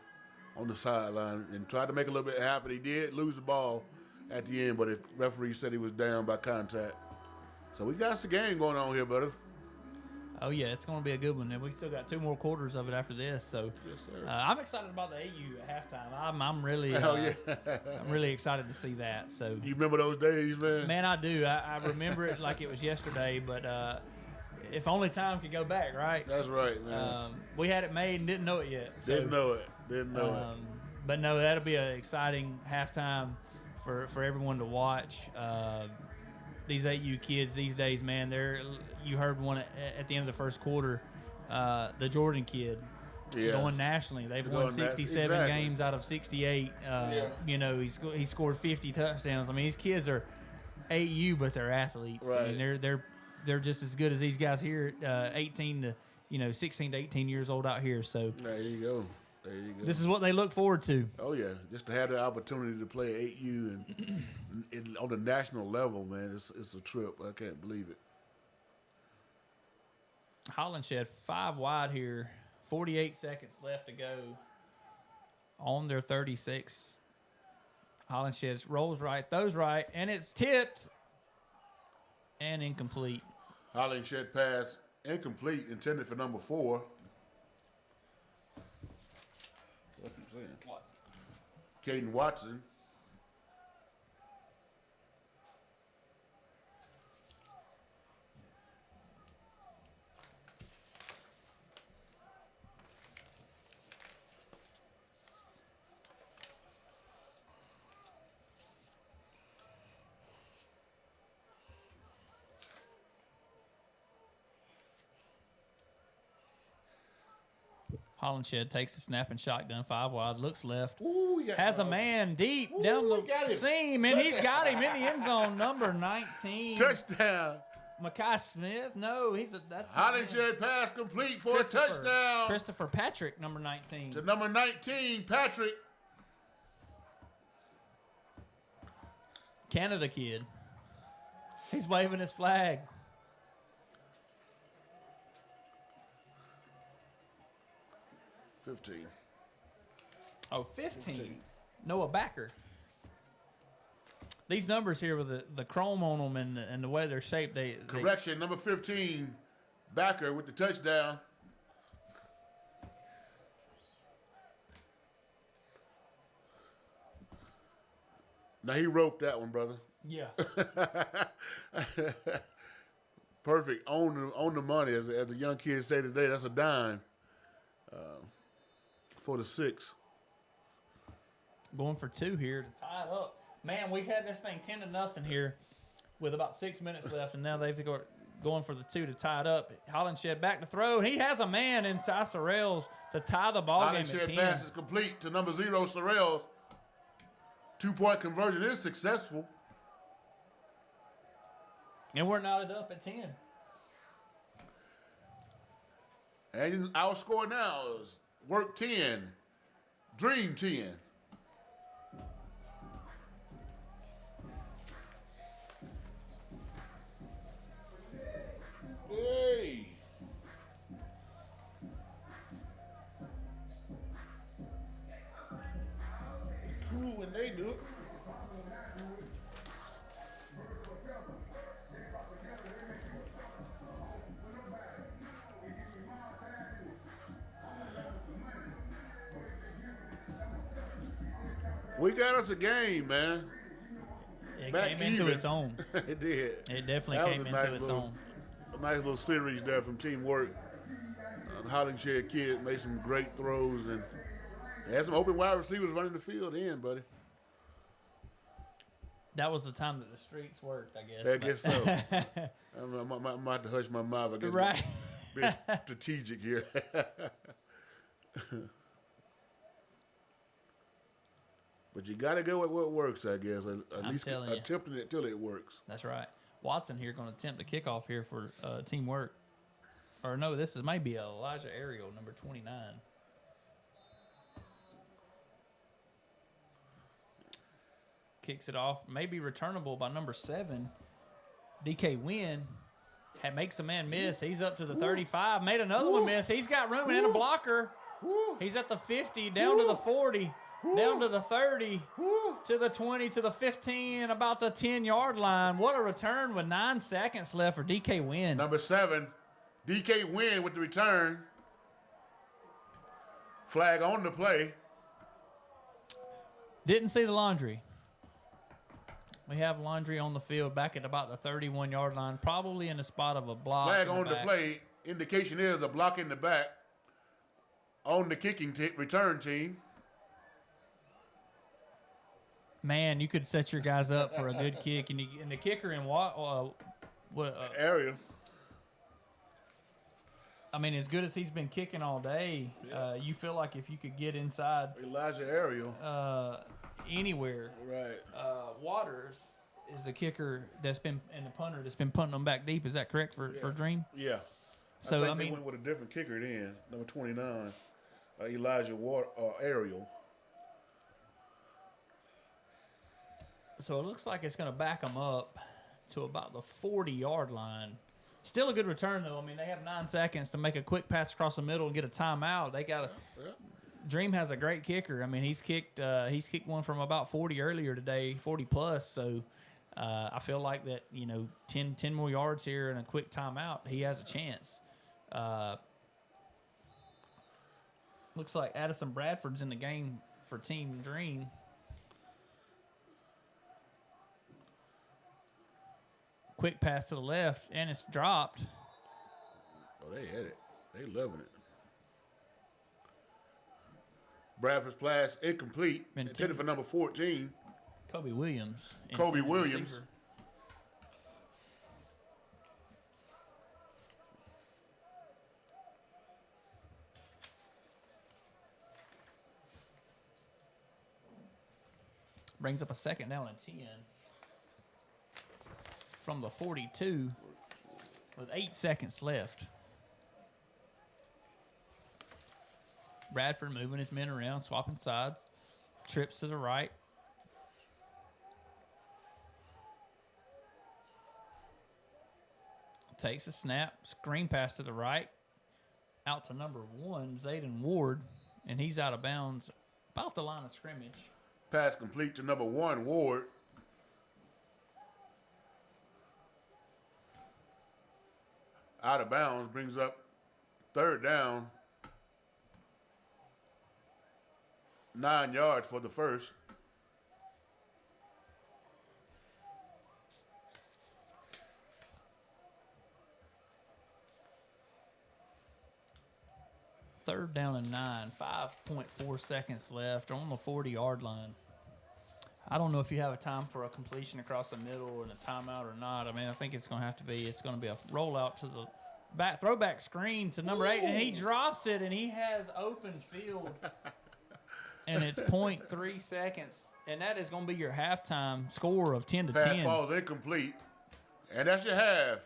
on the sideline, and tried to make a little bit happen. He did lose the ball at the end, but the referee said he was down by contact. So we got some game going on here, brother. Oh, yeah, it's going to be a good one. And we still got 2 more quarters of it after this. So yes, sir. I'm excited about the AU at halftime. I'm really I'm really excited to see that. So you remember those days, man? Man, I do. I remember it like it was yesterday, but if only time could go back, right? That's right, man. We had it made and didn't know it yet. So, Didn't know it. But no, that'll be an exciting halftime for everyone to watch. These 8U kids these days, man, you heard one at the end of the first quarter, the Jordan kid going nationally. They've won 67 games out of 68. You know, he scored 50 touchdowns. I mean, these kids are 8U, but they're athletes. Right. I mean, they're just as good as these guys here, 16 to 18 years old out here. So there you go. There you go. This is what they look forward to. Oh yeah, just to have the opportunity to play 8U and on the national level, man, it's a trip. I can't believe it. Hollinshed 5 wide here, 48 seconds left to go on their 36. Hollinshed rolls right, throws right, and it's tipped and incomplete. Hollinshed pass incomplete, intended for number 4. What you saying? Watson. Caden Watson. Hollinshed takes a snap and shotgun, 5 wide, looks left, Ooh, has a man deep down the seam, and he's got him in the end zone, number 19. Touchdown. Makai Smith, no, that's Hollinshed pass complete for a touchdown. Christopher Patrick, number 19. To number 19, Patrick. Canada kid. He's waving his flag. Oh, 15. Noah Backer. These numbers here with the chrome on them and the way they're shaped, Correction, number 15, Backer with the touchdown. Now he roped that one, brother. Yeah. Perfect. On the money, as the young kids say today. That's a dime for the 6. Going for 2 here to tie it up. Man, we've had this thing 10-0 here with about 6 minutes left, and now they've got going for the 2 to tie it up. Hollinshed back to throw, and he has a man in Ty Sorrells to tie the ball game at 10. Hollinshed pass is complete to number 0, Sorrells. 2-point conversion is successful. And we're knotted up at 10. And our score now is work 10, dream 10. than they do it. We got us a game, man. It Back came into even. its own. It did. It definitely That came was a into nice its little- own. A nice little series there from Teamwork. Hollingshed kid made some great throws and had some open wide receivers running the field in, buddy. That was the time that the streets worked, I guess. I guess so. I'm gonna have to hush my mouth. I guess. Right. Be strategic here. But you got to go with what works, I guess. At I'm least telling you. attempting it till it works. That's right. Watson here going to attempt the kickoff here for Teamwork. Or no, this is maybe Elijah Ariel, number 29. Kicks it off, maybe returnable by number 7. DK Wynn makes a man miss. He's up to the 35. Made another one miss. He's got room and a blocker. He's at the 50, down to the 40, down to the 30, to the 20, to the 15, about the 10-yard line. What a return with 9 seconds left for DK Wynn. Number 7, DK Wynn with the return. Flag on the play. Didn't see the laundry. We have laundry on the field back at about the 31-yard line, probably in the spot of a block. Flag in on the back. play. Indication is a block in the back on the kicking return team. Man, you could set your guys up for a good kick, and the kicker in area. I mean, as good as he's been kicking all day, you feel like if you could get inside Elijah Ariel anywhere, right? Waters is the kicker that's been and the punter that's been punting them back deep. Is that correct for Dream? Yeah. So I think mean, they went with a different kicker then, number 29, Elijah Ariel. So it looks like it's going to back them up to about the 40-yard line. Still a good return, though. I mean, they have 9 seconds to make a quick pass across the middle and get a timeout. They got Dream has a great kicker. I mean, he's kicked one from about 40 earlier today, 40 plus. So I feel like that 10 more yards here and a quick timeout, he has a chance. Looks like Addison Bradford's in the game for Team Dream. Quick pass to the left, and it's dropped. Oh, they had it. They loving it. Bradford's pass incomplete. Intended for number 14. Kobe Williams. Kobe Williams. Receiver. Brings up a second down and 10 from the 42 with 8 seconds left. Bradford moving his men around, swapping sides. Trips to the right. Takes a snap. Screen pass to the right. Out to number 1, Zayden Ward. And he's out of bounds about the line of scrimmage. Pass complete to number 1, Ward. Out of bounds, brings up 3rd down. 9 yards for the first. Third down and 9, 5.4 seconds left on the 40-yard line. I don't know if you have a time for a completion across the middle and a timeout or not. I mean, I think it's going to be a rollout to the back, throwback screen to number 8, and he drops it, and he has open field. And it's 0.3 seconds, and that is going to be your halftime score of 10-10. Pass falls incomplete, and that's your half.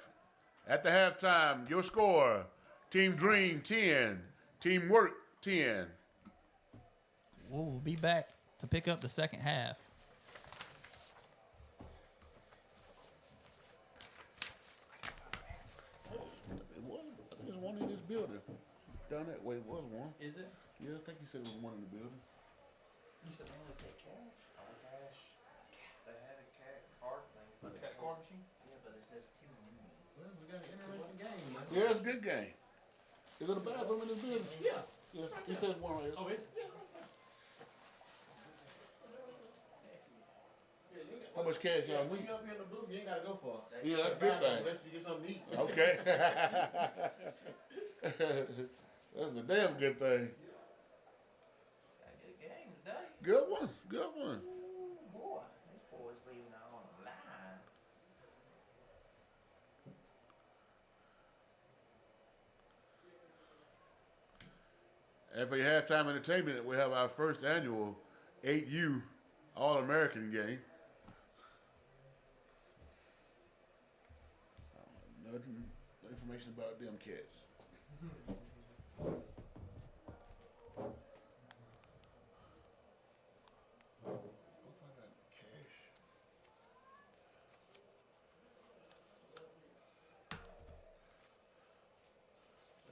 At the halftime, your score: Team Dream 10, Teamwork 10. We'll be back to pick up the second half. I think there's one in this building. Down that way was one. Is it? Yeah, I think he said there was one in the building. You said only take cash? got an interesting game, man. Yeah, it's a good game. Is it a bathroom in this building? Yeah. Yes, he said one right here. Oh, is it? How much cash y'all need? You up here in the booth, you ain't gotta go far. Yeah, that's a good thing. Unless you get something to eat. Okay. That's a damn good thing. Good game today. Good one. Good one. Ooh, boy. This boy's leaving out on the line. And for your halftime entertainment, we have our first annual 8U All-American game. Nothing, no information about them cats.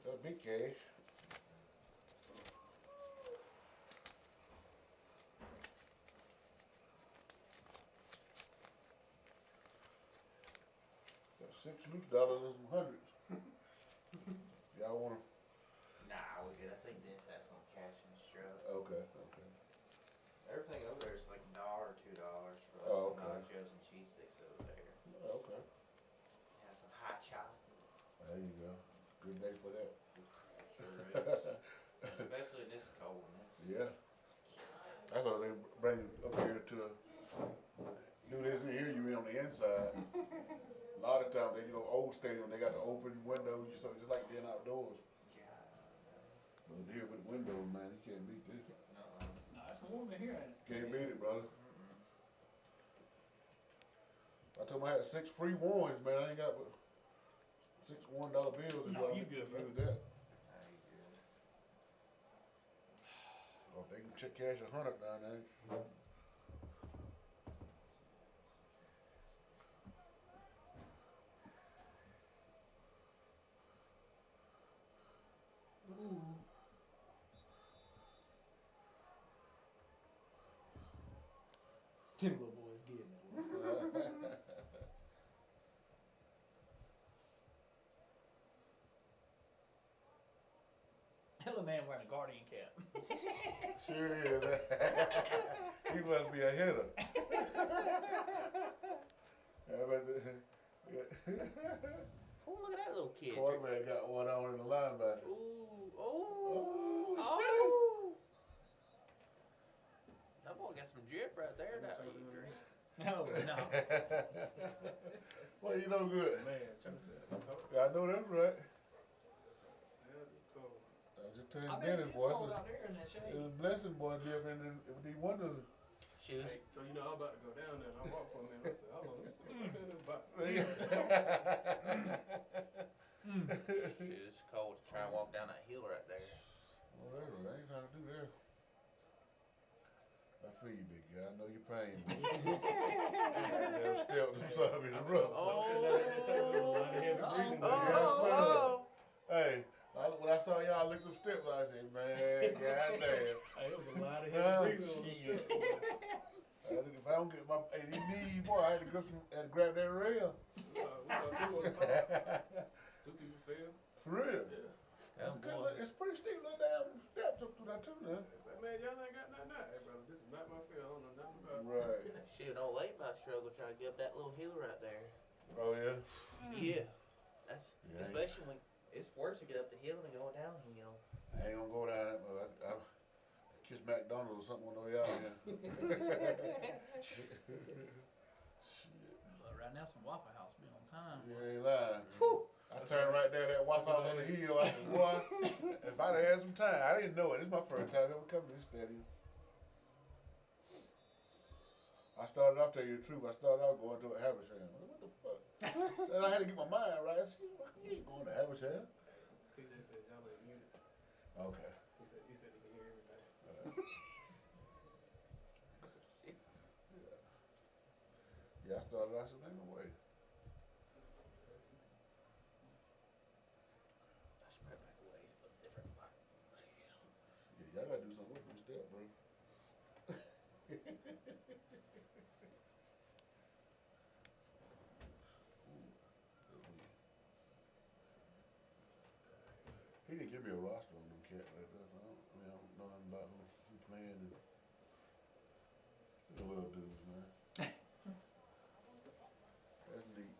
Got big cash. Got $6 loose dollars and some hundreds. Y'all wanna? Nah, we're good. I think Dennis has some cash in his truck. Okay, okay. Everything over there is like $1 or $2 for like Oh, some okay. nachos and cheese sticks over there. Okay. Has some hot chocolate. There you go. Good day for that. Sure is. Especially in this cold one. Yeah. That's why they bring you up here to do this and here you in on the inside. A lot of times they old stadium, they got the open windows, so it's just like being outdoors. But here with windows, man, you can't beat this. No, it's warm in here, ain't it? Can't beat it, brother. I told him I had 6 free warnings, man. I ain't got but 6 $1 bills. No, you good, bro. That. Well, if they can check cash 100 down there. Ooh. Them little boys getting it. Hell, a man wearing a Guardian cap. Sure is. He must be a hitter. Oh, look at that little kid. Quarterback got one on in the linebacker. Ooh, oh, oh. That boy got some drip right there. No, no. Well, you know good. Man, trying to say Yeah, I know that's right. cold. I was just telling I bet Dennis, it's boy, cold out there in that shade. it was a blessing, boy, different than if they wonder. Shoes. Hey, so you know I'm about to go down there and I walked for a minute. I said, hold on, let's see what's in this box. Shit, it's cold to try and walk down that hill right there. Whatever, I ain't trying to do that. I feel you, big guy. I know your pain. They'll step to something in the rough. Hey, when I saw y'all lick them steps, I said, man, goddamn. Hey, it was a lot of heavy breathing on the steps. If I don't get my, hey, these knees, boy, I had to grab that rail. We saw 2 people fell. For real? Yeah. That's good. It's pretty steep, little damn steps up through that too, man. I said, man, y'all ain't got nothing out. Hey, brother, this is not my field. I don't know nothing about it. Right. Shit, old late about struggle trying to get up that little hill right there. Oh, yeah? Yeah. That's Yeah, especially when it's worse to get up the hill than going downhill. I ain't gonna go down that, but I kiss McDonald's or something on the way out here. But right now, some Waffle House be on time. You ain't lying. I turned right there, that Waffle House on the hill. I said, boy, if I'd have had some time, I didn't know it. This is my first time ever coming to this stadium. I started off, tell you the truth, I started out going to a Habersham. What the fuck? Then I had to get my mind right. I said, you ain't going to Habersham. TJ said y'all ain't muted. Okay. He said he can hear everything. Yeah, I started out, I said, ain't no way. I spread back away, but different spot. Yeah, y'all gotta do something with them steps, bro. Ooh, and the little dudes, man. That's neat.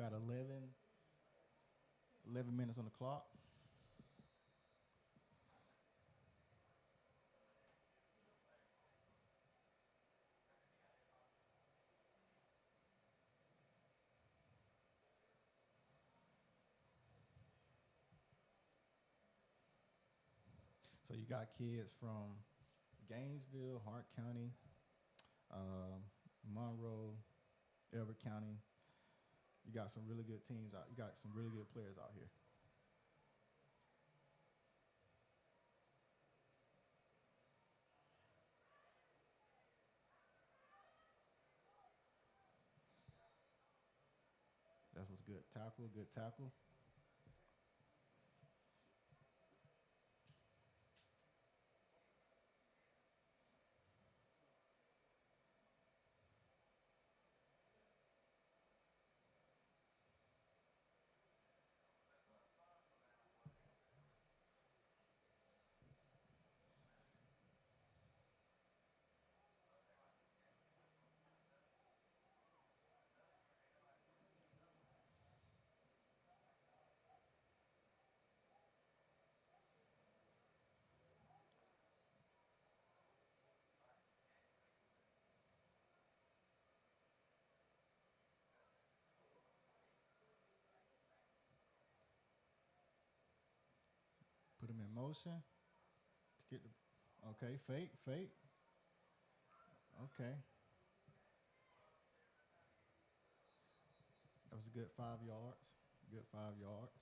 got 11 minutes on the clock. So you got kids from Gainesville, Hart County, Monroe, Elbert County. You got some really good teams out. You got some really good players out here. That was good tackle, good tackle. Put him in motion to get the. Okay, fake. Okay. That was a good 5 yards. Good 5 yards.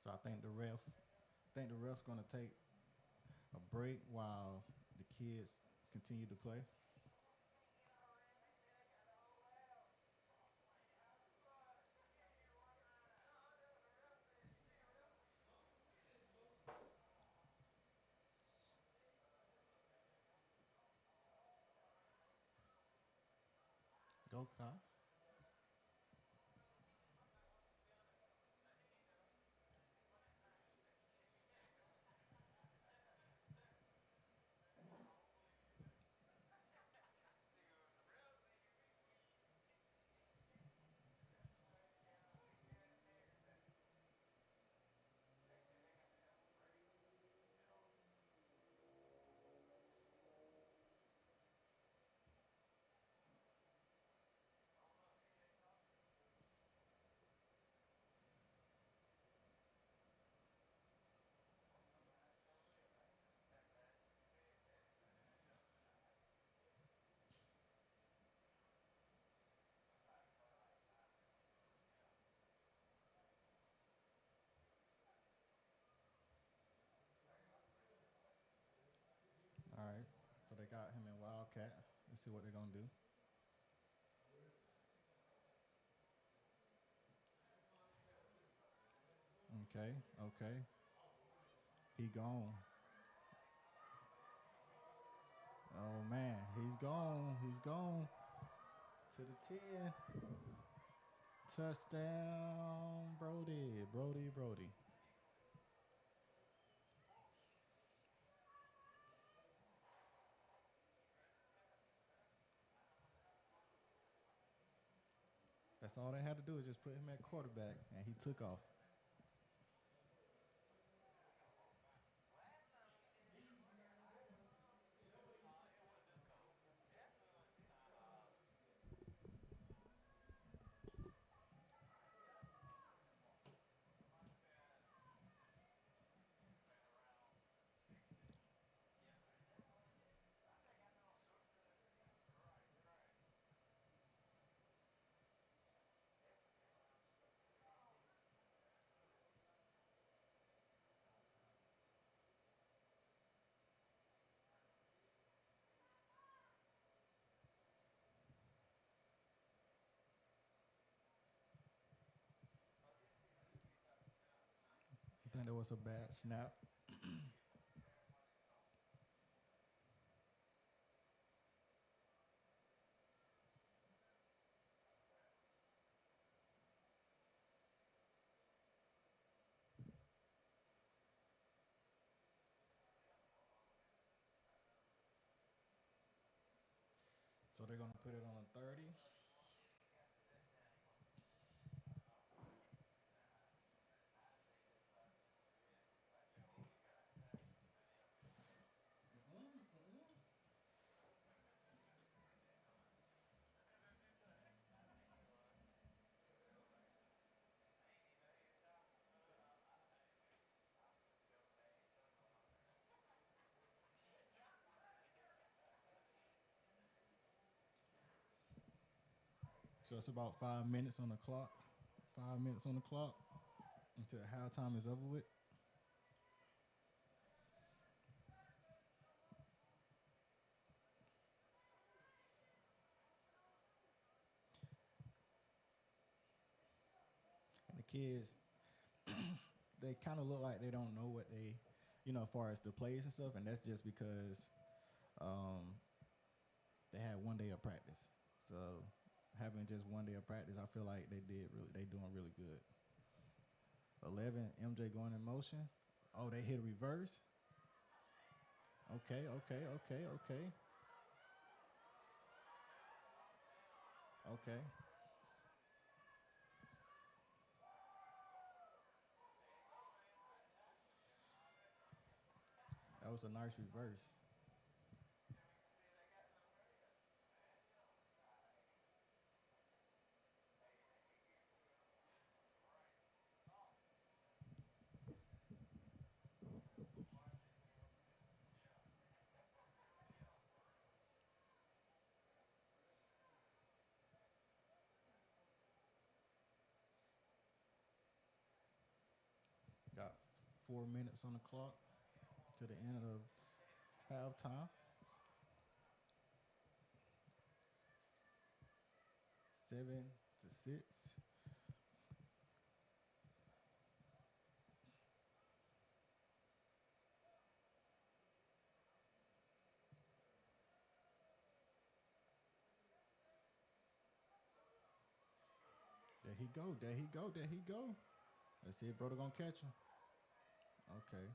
So I think the ref's gonna take a break while the kids continue to play. Go, Kai. All right. So they got him in Wildcat. Let's see what they're gonna do. Okay. He gone. Oh man, he's gone. He's gone to the 10. Touchdown, Brody. That's all they had to do is just put him at quarterback, and he took off. think that was a bad snap. So they're gonna put it on a 30. So it's about 5 minutes on the clock. 5 minutes on the clock until halftime is over with. And the kids, they kind of look like they don't know what they, as far as the plays and stuff, and that's just because they had one day of practice. So having just one day of practice, I feel like they doing really good. 11, MJ going in motion. Oh, they hit a reverse. Okay. Okay. That was a nice reverse. Got 4 minutes on the clock to the end of halftime. 7-6. There he go. Let's see if brother gonna catch him. Okay.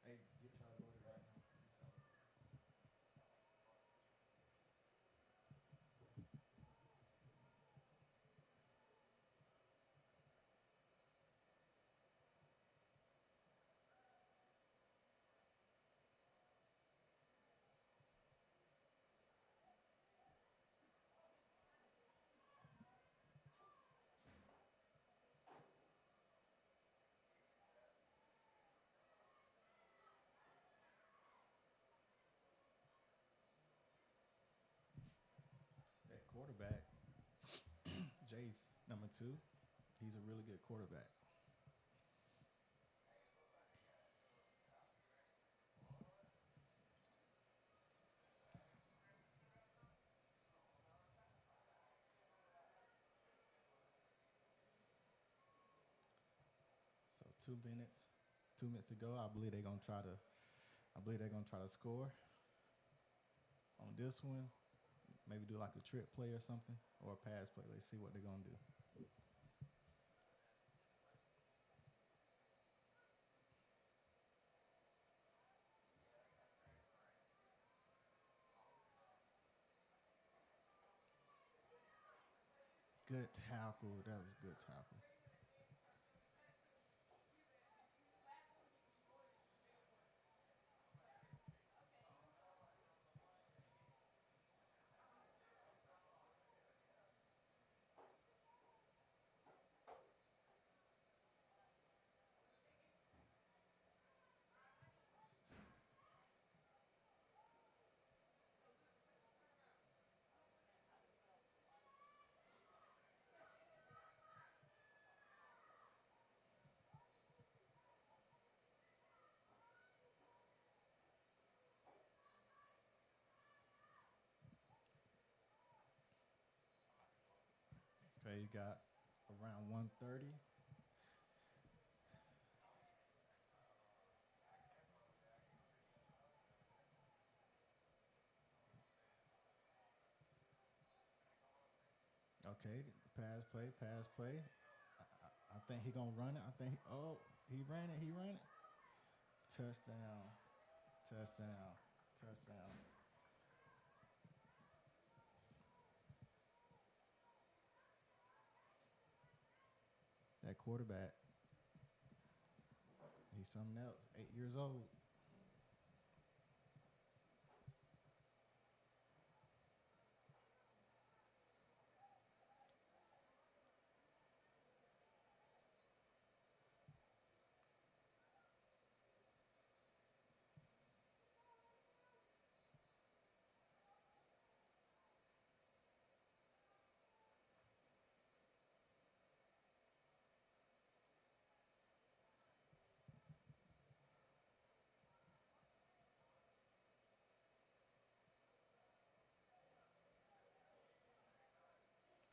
Hey, get y'all loaded right now. That quarterback, Jace, number 2, he's a really good quarterback. So 2 minutes. 2 minutes to go. I believe they're gonna try to score on this one. Maybe do like a trick play or something, or a pass play. Let's see what they're gonna do. Good tackle. That was a good tackle. got around 130. Okay, pass play. I think he gonna run it. I think, he ran it. Touchdown. That quarterback, he's something else. 8 years old.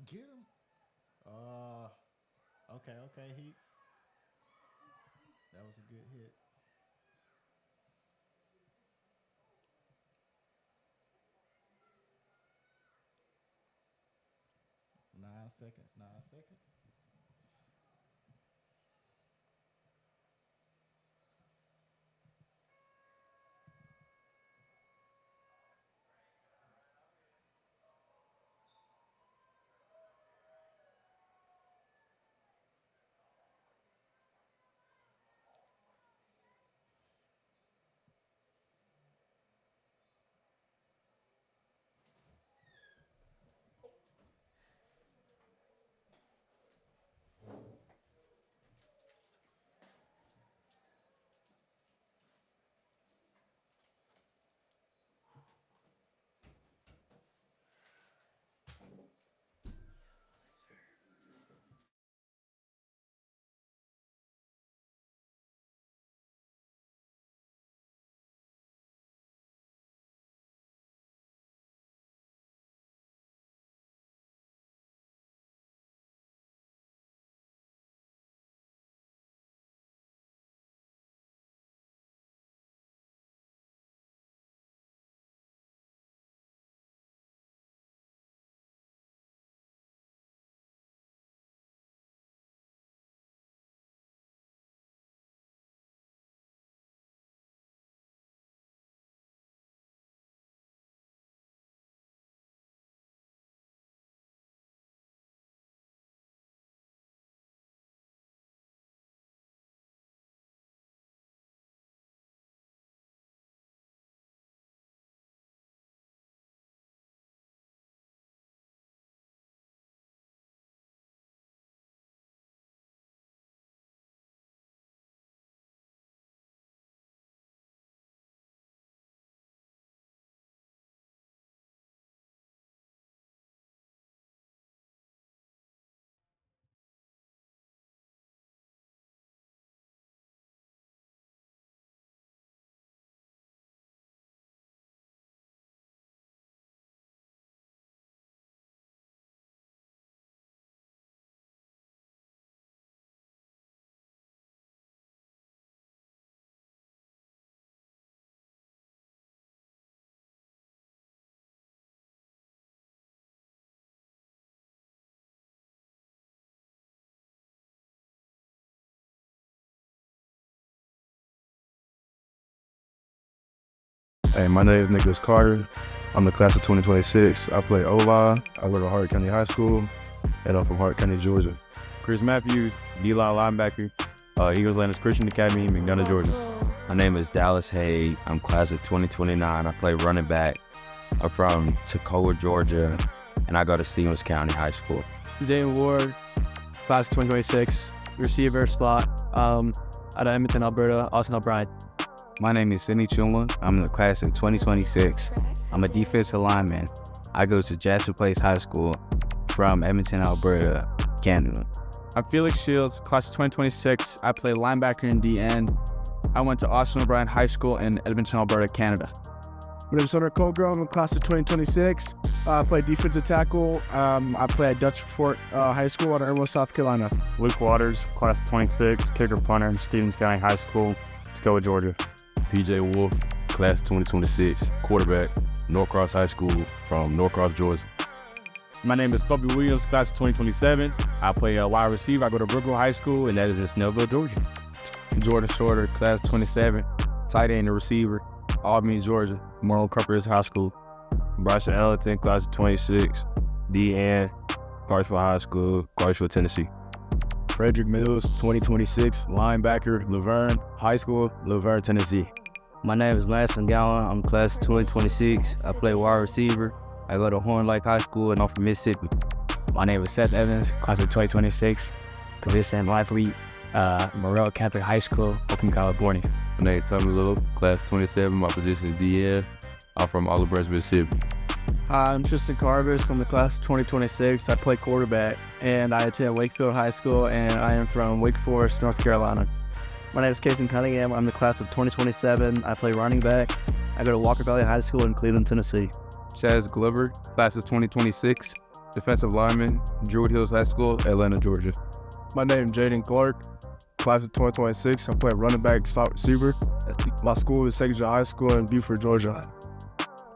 Get him. Okay. That was a good hit. Nine seconds. Hey, my name is Nicholas Carter. I'm the class of 2026. I play O-line. I go to Hart County High School, and I'm from Hart County, Georgia. Chris Matthews, D-line linebacker, Eagles Landers Christian Academy, McDonough, Georgia. My name is Dallas Hay. I'm class of 2029. I play running back. I'm from Toccoa, Georgia, and I go to Stevens County High School. Zane Ward, class of 2026, receiver slot, out of Edmonton, Alberta, Austin O'Brien. My name is Sidney Chuma. I'm in the class of 2026. I'm a defensive lineman. I go to Jasper Place High School from Edmonton, Alberta, Canada. I'm Felix Shields, class of 2026. I play linebacker and DN. I went to Austin O'Brien High School in Edmonton, Alberta, Canada. My name is Hunter Colgrove. I'm in class of 2026. I play defensive tackle. I play at Dutch Fort High School out of Irmo, South Carolina. Luke Waters, class of 26, kicker punter, Stevens County High School, Tacoma, Georgia. PJ Wolf, class of 2026, quarterback, Norcross High School from Norcross, Georgia. My name is Kobe Williams, class of 2027. I play wide receiver. I go to Brookville High School, and that is in Snellville, Georgia. Jordan Shorter, class of 27, tight end and receiver, Albany, Georgia, Marlon Carpenter High School. Bryson Ellington, class of 26, DN, Clarksville High School, Clarksville, Tennessee. Frederick Mills, 2026, linebacker, Laverne High School, Laverne, Tennessee. My name is Lance Ngala. I'm class of 2026. I play wide receiver. I go to Horn Lake High School and I'm from Mississippi. My name is Seth Evans, class of 2026, position athlete, Morrell Catholic High School, Oakland, California. My name is Tommy Little, class 27, my position is DN. I'm from Olive Branch, Mississippi. Hi, I'm Tristan Carvis. I'm the class of 2026. I play quarterback, and I attend Wakefield High School, and I am from Wake Forest, North Carolina. My name is Casey Cunningham. I'm the class of 2027. I play running back. I go to Walker Valley High School in Cleveland, Tennessee. Chaz Glover, class of 2026, defensive lineman, Druid Hills High School, Atlanta, Georgia. My name is Jaden Clark, class of 2026. I play running back, slot receiver. My school is St. John High School in Beaufort, Georgia.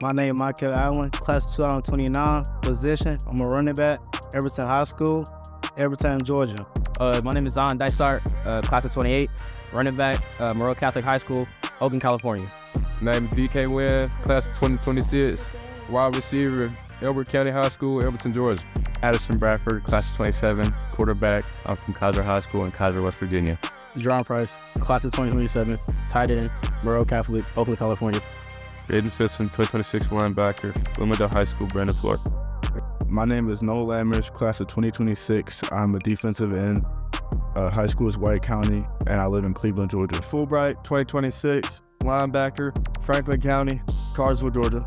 My name is Michael Allen, class of 2029, position. I'm a running back, Everton High School, Everton, Georgia. My name is Zon Dysart, class of 28, running back, Morrell Catholic High School, Oakland, California. My name is DK Wynn, class of 2026, wide receiver, Elbert County High School, Elberton, Georgia. Addison Bradford, class of 27, quarterback. I'm from Kaiser High School in Kaiser, West Virginia. John Price, class of 2027, tight end, Morrell Catholic, Oakland, California. Jaden Stetson, 2026 linebacker, Bloomingdale High School, Brandon, Florida. My name is Noel Lammers, class of 2026. I'm a defensive end. High school is White County, and I live in Cleveland, Georgia. Fulbright, 2026, linebacker, Franklin County, Carsville, Georgia.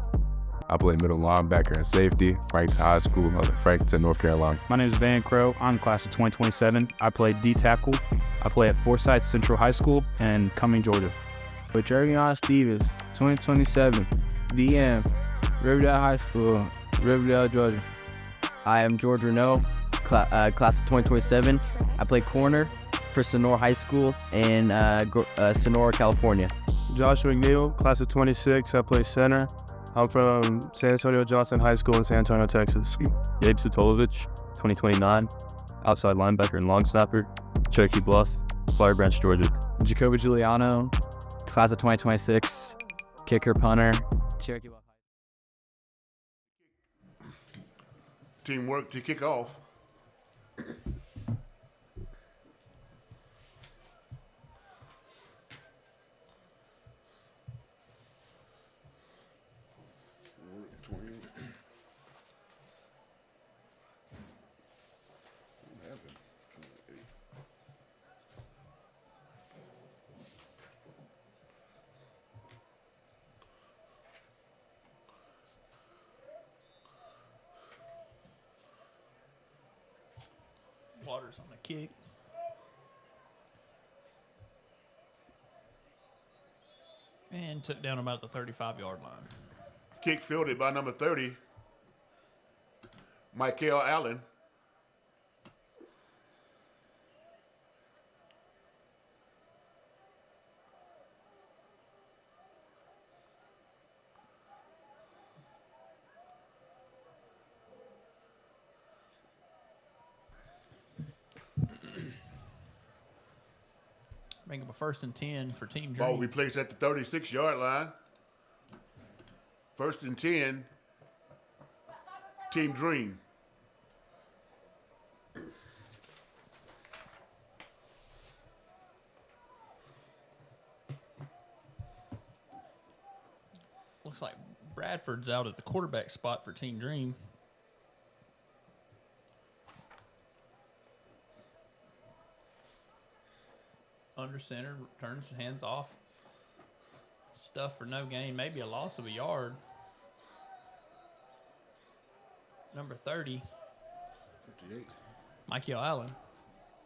I play middle linebacker and safety, Frankton High School, Frankton, North Carolina. My name is Van Crow. I'm class of 2027. I play D-tackle. I play at Forsyth Central High School in Cumming, Georgia. With Jeremy Stevens, 2027, DM, Riverdale High School, Riverdale, Georgia. I am George Renault, class of 2027. I play corner for Sonora High School in Sonora, California. Joshua McNeil, class of 26. I play center. I'm from San Antonio Johnson High School in San Antonio, Texas. Gabe Satolovich, 2029, outside linebacker and long snapper, Cherokee Bluff, Flower Branch, Georgia. Jacoby Giuliano, class of 2026, kicker, punter, Cherokee Bluff. Teamwork to kick off. Waters on the kick. And took down about the 35-yard line. Kick fielded by number 30, Michael Allen. Bring up a 1st and 10 for Team Dream. Ball will be placed at the 36-yard line. 1st and 10, Team Dream. Looks like Bradford's out at the quarterback spot for Team Dream. Under center, turns hands off. Stuff for no gain, maybe a loss of a yard. Number 30, 58. Michael Allen.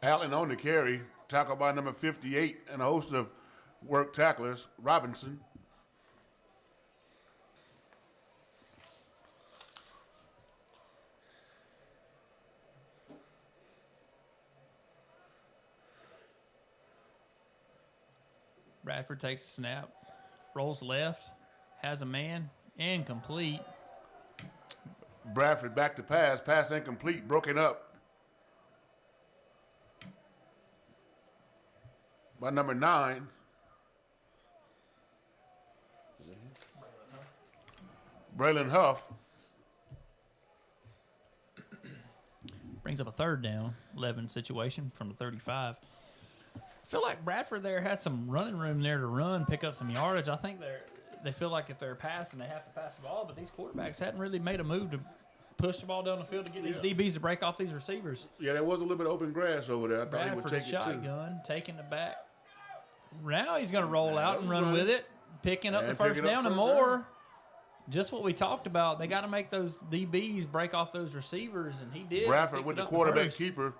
Allen on the carry, tackled by number 58 and a host of work tacklers, Robinson. Bradford takes a snap, rolls left, has a man, incomplete. Bradford back to pass incomplete, broken up by number 9. Braylon Huff. Brings up a 3rd down, 11 situation from the 35. I feel like Bradford there had some running room there to run, pick up some yardage. I think they feel like if they're passing, they have to pass the ball, but these quarterbacks hadn't really made a move to push the ball down the field to get these DBs to break off these receivers. Yeah, there was a little bit of open grass over there. I thought he would take it shotgun, taking the back. Now he's going to roll out and run with it, picking up the first down and more. Just what we talked about. They got to make those DBs break off those receivers, and he did. Bradford with the quarterback keeper.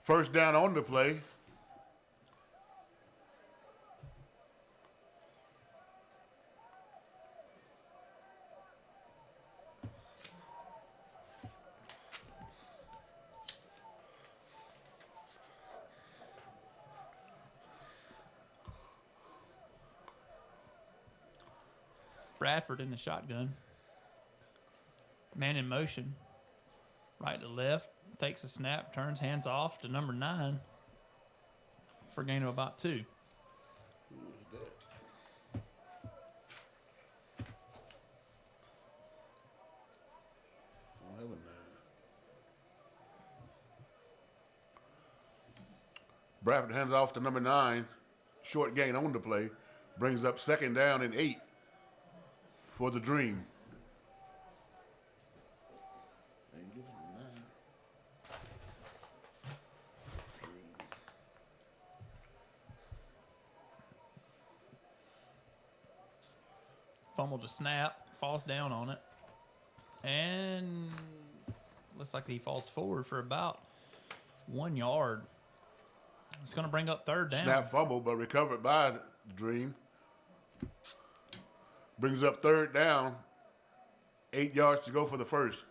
First down on the play. Bradford in the shotgun. Man in motion. Right to left. Takes a snap. Turns hands off to number 9 for a gain of about 2. Bradford hands off to number 9. Short gain on the play. Brings up 2nd down and 8 for the Dream. Fumbled the snap, falls down on it, and looks like he falls forward for about 1 yard. It's going to bring up 3rd down. Snap fumble, but recovered by the Dream. Brings up 3rd down, 8 yards to go for the first.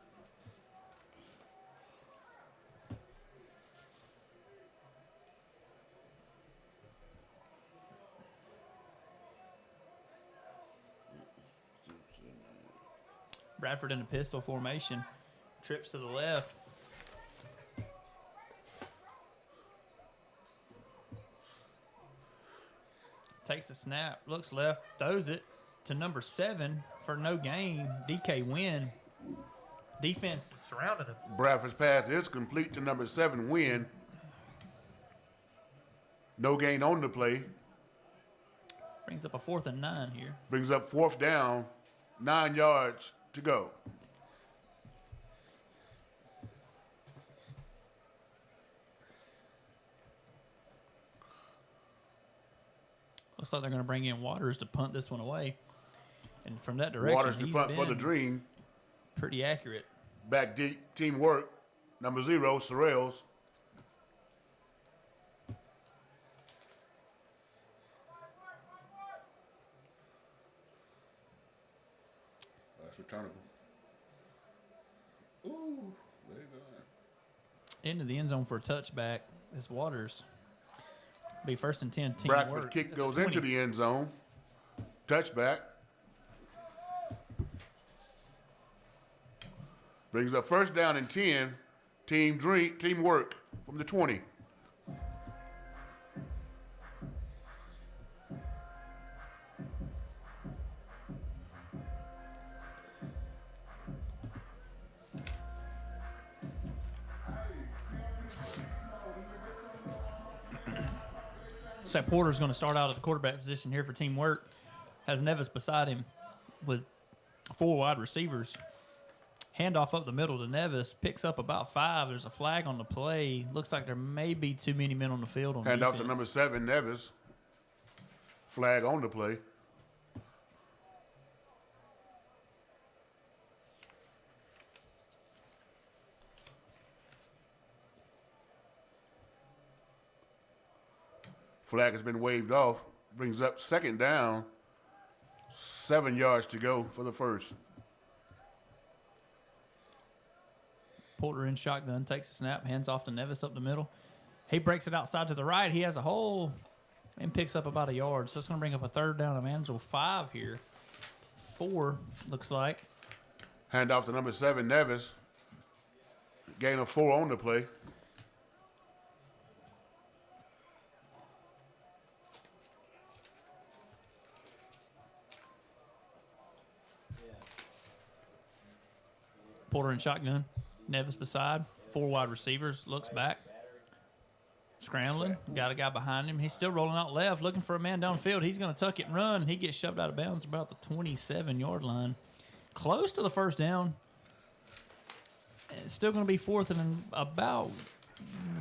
Bradford in a pistol formation, trips to the left. Takes the snap, looks left, throws it to number 7 for no gain. DK Wynn. Defense surrounded him. Bradford's pass is complete to number 7, Wynn. No gain on the play. Brings up a 4th and 9 here. Brings up 4th down, 9 yards to go. Looks like they're going to bring in Waters to punt this one away. And from that direction, Waters to punt for the Dream. Pretty accurate. Back deep, teamwork. Number 0, Sorrells. That's returnable. Ooh, there you go. Into the end zone for a touchback. This Waters. Be 1st and 10. Bradford kick goes into the end zone. Touchback. Brings up 1st down and 10. Teamwork from the 20. So Porter's going to start out at the quarterback position here for teamwork. Has Nevis beside him with 4 wide receivers. Handoff up the middle to Nevis. Picks up about 5. There's a flag on the play. Looks like there may be too many men on the field on Handoff defense. to number 7, Nevis. Flag on the play. Flag has been waved off. Brings up 2nd down. 7 yards to go for the first. Porter in shotgun, takes a snap, hands off to Nevis up the middle. He breaks it outside to the right. He has a hole. and picks up about a yard. So it's going to bring up a third down and manageable 5 here. 4, looks like. Hand off to number 7, Nevis. Gain of 4 on the play. Porter in shotgun. Nevis beside. 4 wide receivers. Looks back. Scrambling. Got a guy behind him. He's still rolling out left, looking for a man downfield. He's going to tuck it and run. He gets shoved out of bounds about the 27-yard line. Close to the first down. It's still going to be 4th and about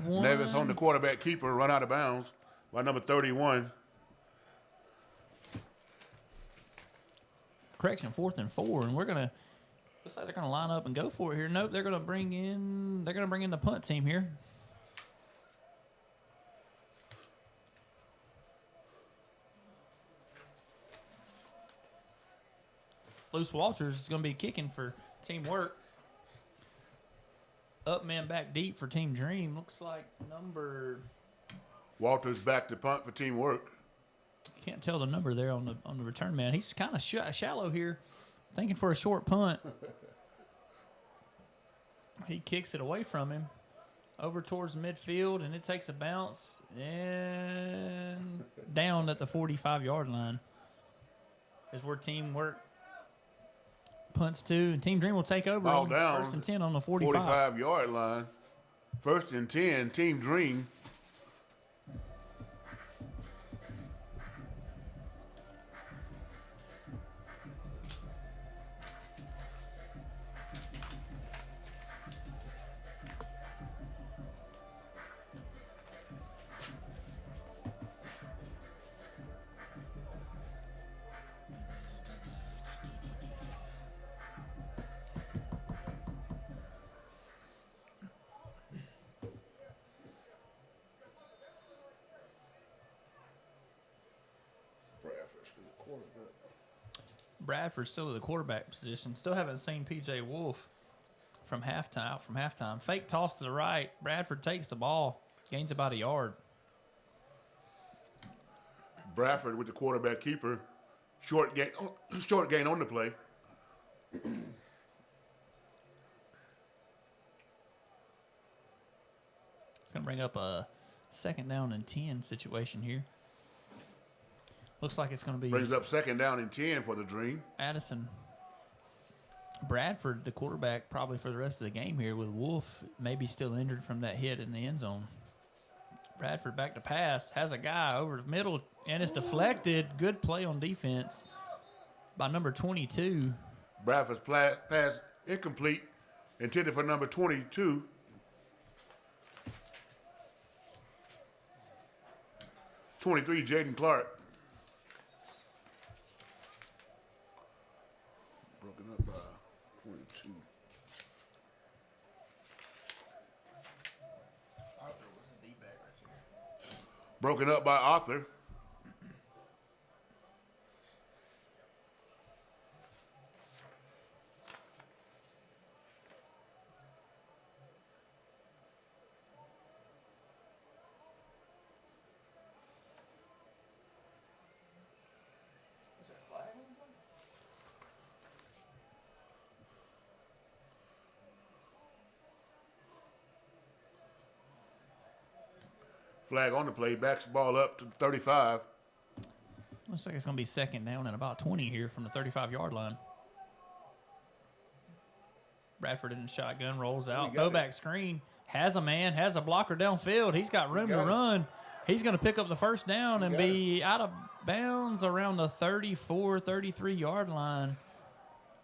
1. Nevis on the quarterback keeper, run out of bounds by number 31. Correction, 4th and 4, and we're going to. Looks like they're going to line up and go for it here. Nope, they're going to bring in. They're going to bring in the punt team here. Luce Walters is going to be kicking for teamwork. Up man back deep for Team Dream. Looks like number. Walters back to punt for teamwork. Can't tell the number there on the return man. He's kind of shallow here, thinking for a short punt. He kicks it away from him, over towards midfield, and it takes a bounce and down at the 45-yard line. Is where teamwork punts to, and Team Dream will take over. Ball On down. 1st and 10 on the 45. 45-yard line. 1st and 10, Team Dream. Bradford's still at the quarterback position. Still haven't seen P.J. Wolf from halftime. Fake toss to the right. Bradford takes the ball. Gains about a yard. Bradford with the quarterback keeper. Short gain on the play. It's going to bring up a 2nd down and 10 situation here. Looks like it's going to be. Brings up 2nd down and 10 for the Dream. Addison. Bradford, the quarterback, probably for the rest of the game here, with Wolf maybe still injured from that hit in the end zone. Bradford back to pass. Has a guy over the middle, and it's deflected. Good play on defense by number 22. Bradford's pass incomplete. Intended for number 22. Jaden Clark. Broken up by 22. Broken up by Arthur. Flag on the play, backs the ball up to 35. Looks like it's going to be 2nd down and about 20 here from the 35-yard line. Bradford in the shotgun, rolls out. Throwback screen. Has a man, has a blocker downfield. He's got room to run. He's going to pick up the 1st down and be out of bounds around the 34, 33-yard line.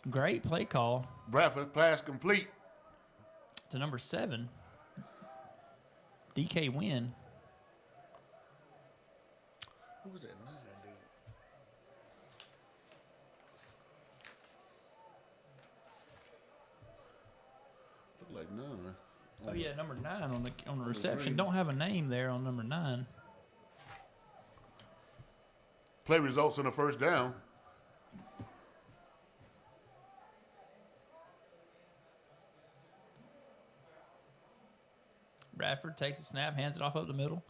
Great play call. Bradford pass complete. To number 7, DK Wynn. Who was that 9, dude? Looked like 9. Oh yeah, number 9 on the reception. Don't have a name there on number 9. Play results in the 1st down. Bradford takes a snap, hands it off up the middle.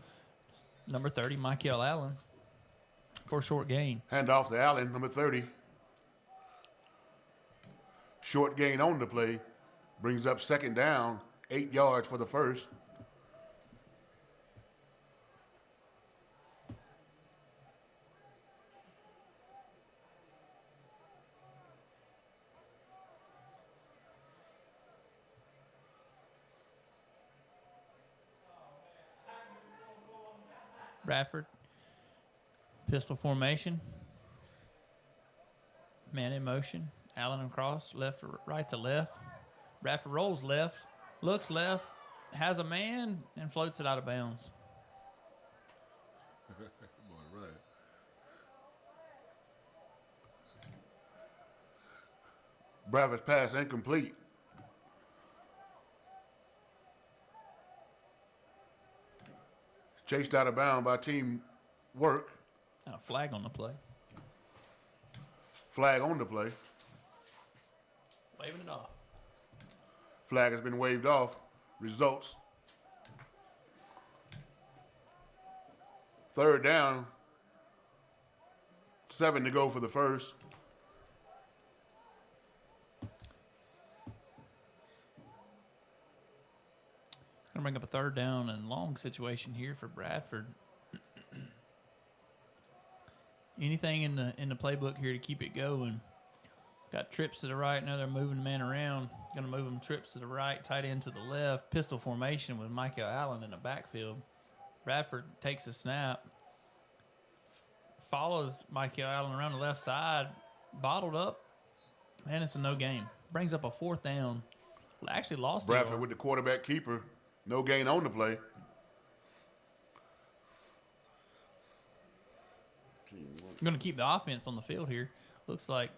Number 30, Michael Allen. for a short gain. Hand off to Allen, number 30. Short gain on the play. Brings up second down, 8 yards for the first. Bradford, pistol formation, man in motion, Allen and cross, left, right to left. Bradford rolls left, looks left, has a man, and floats it out of bounds. All right. Bradford's pass incomplete. Chased out of bounds by team work. And a flag on the play. Flag on the play. Waving it off. Flag has been waved off. Results. Third down. 7 to go for the first. Gonna bring up a third down and long situation here for Bradford. Anything in the playbook here to keep it going. Got trips to the right. Now they're moving the man around. Gonna move them trips to the right, tight end to the left. Pistol formation with Michael Allen in the backfield. Bradford takes a snap. Follows Michael Allen around the left side. Bottled up. And it's a no gain. Brings up a fourth down. Actually lost Bradford with the quarterback keeper. No gain on the play. I'm going to keep the offense on the field here. Looks like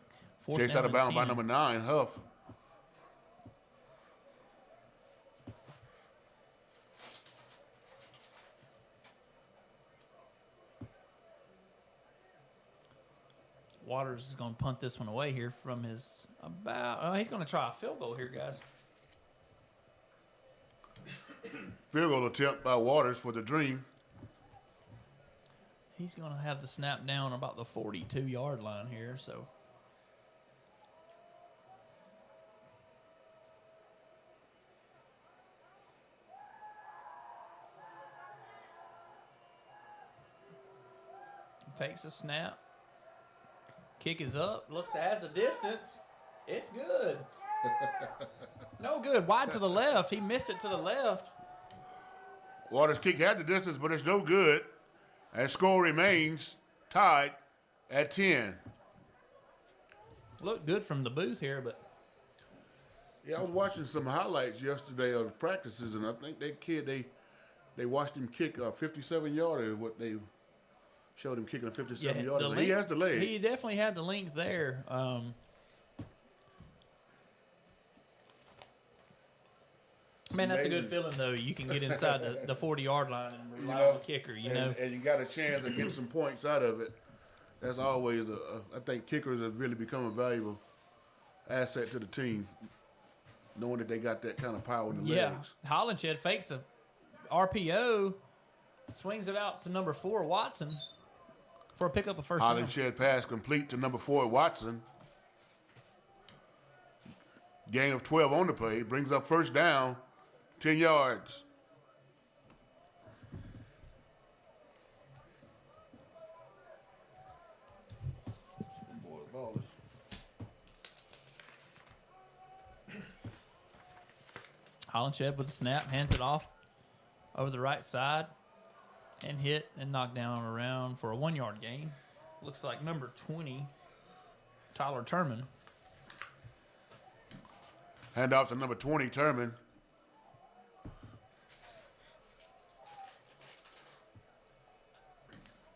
fourth Chased down out of and bounds by 10. number 9, Huff. Waters is going to punt this one away here from his he's going to try a field goal here, guys. Field goal attempt by Waters for the Dream. He's going to have the snap down about the 42-yard line here, so. Takes a snap. Kick is up. Has a distance. It's good. No good. Wide to the left. He missed it to the left. Waters' kick had the distance, but it's no good. And score remains tied at 10. Looked good from the booth here, but. Yeah, I was watching some highlights yesterday of practices, and I think that kid, they watched him kick a 57-yarder, what they showed him kicking a 57-yarder. He has the leg. He definitely had the length there. Man, that's a good feeling, though. You can get inside the 40-yard line and rely on the kicker, you know. And you got a chance of getting some points out of it. That's always, I think kickers have really become a valuable asset to the team, knowing that they got that kind of power in the legs. Hollinshed fakes a RPO, swings it out to number 4, Watson, for a pickup of first down. Hollinshed pass complete to number 4, Watson. Gain of 12 on the play, brings up first down, 10 yards. Hollinshed with the snap, hands it off over the right side, and hit and knocked down around for a 1-yard gain. Looks like number 20, Tyler Turman. Hand off to number 20, Turman.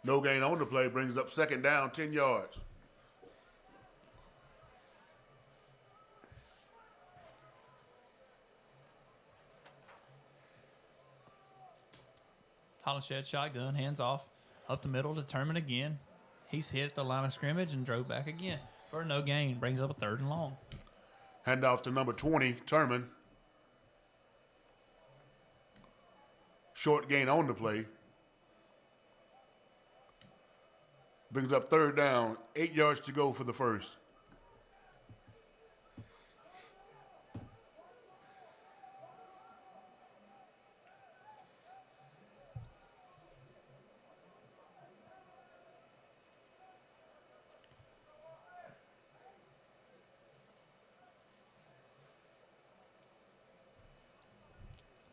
No gain on the play, brings up second down, 10 yards. Hollinshed shotgun, hands off, up the middle to Turman again. He's hit at the line of scrimmage and drove back again for no gain. Brings up a 3rd and long. Hand off to number 20, Turman. Short gain on the play. Brings up third down, 8 yards to go for the first.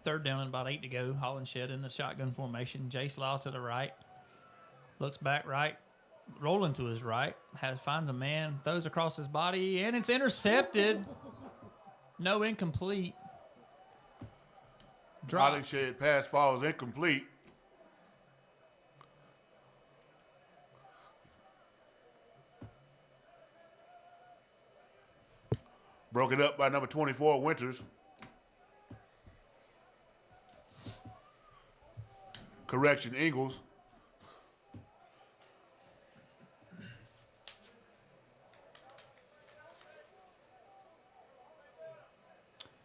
Third down and about 8 to go. Hollenshed in the shotgun formation. Jace Law to the right. Looks back right. Rolling to his right. Finds a man. Throws across his body. And it's intercepted. No, incomplete. Drop. Hollenshed pass falls incomplete. Broken up by number 24, Winters. Correction, Ingles.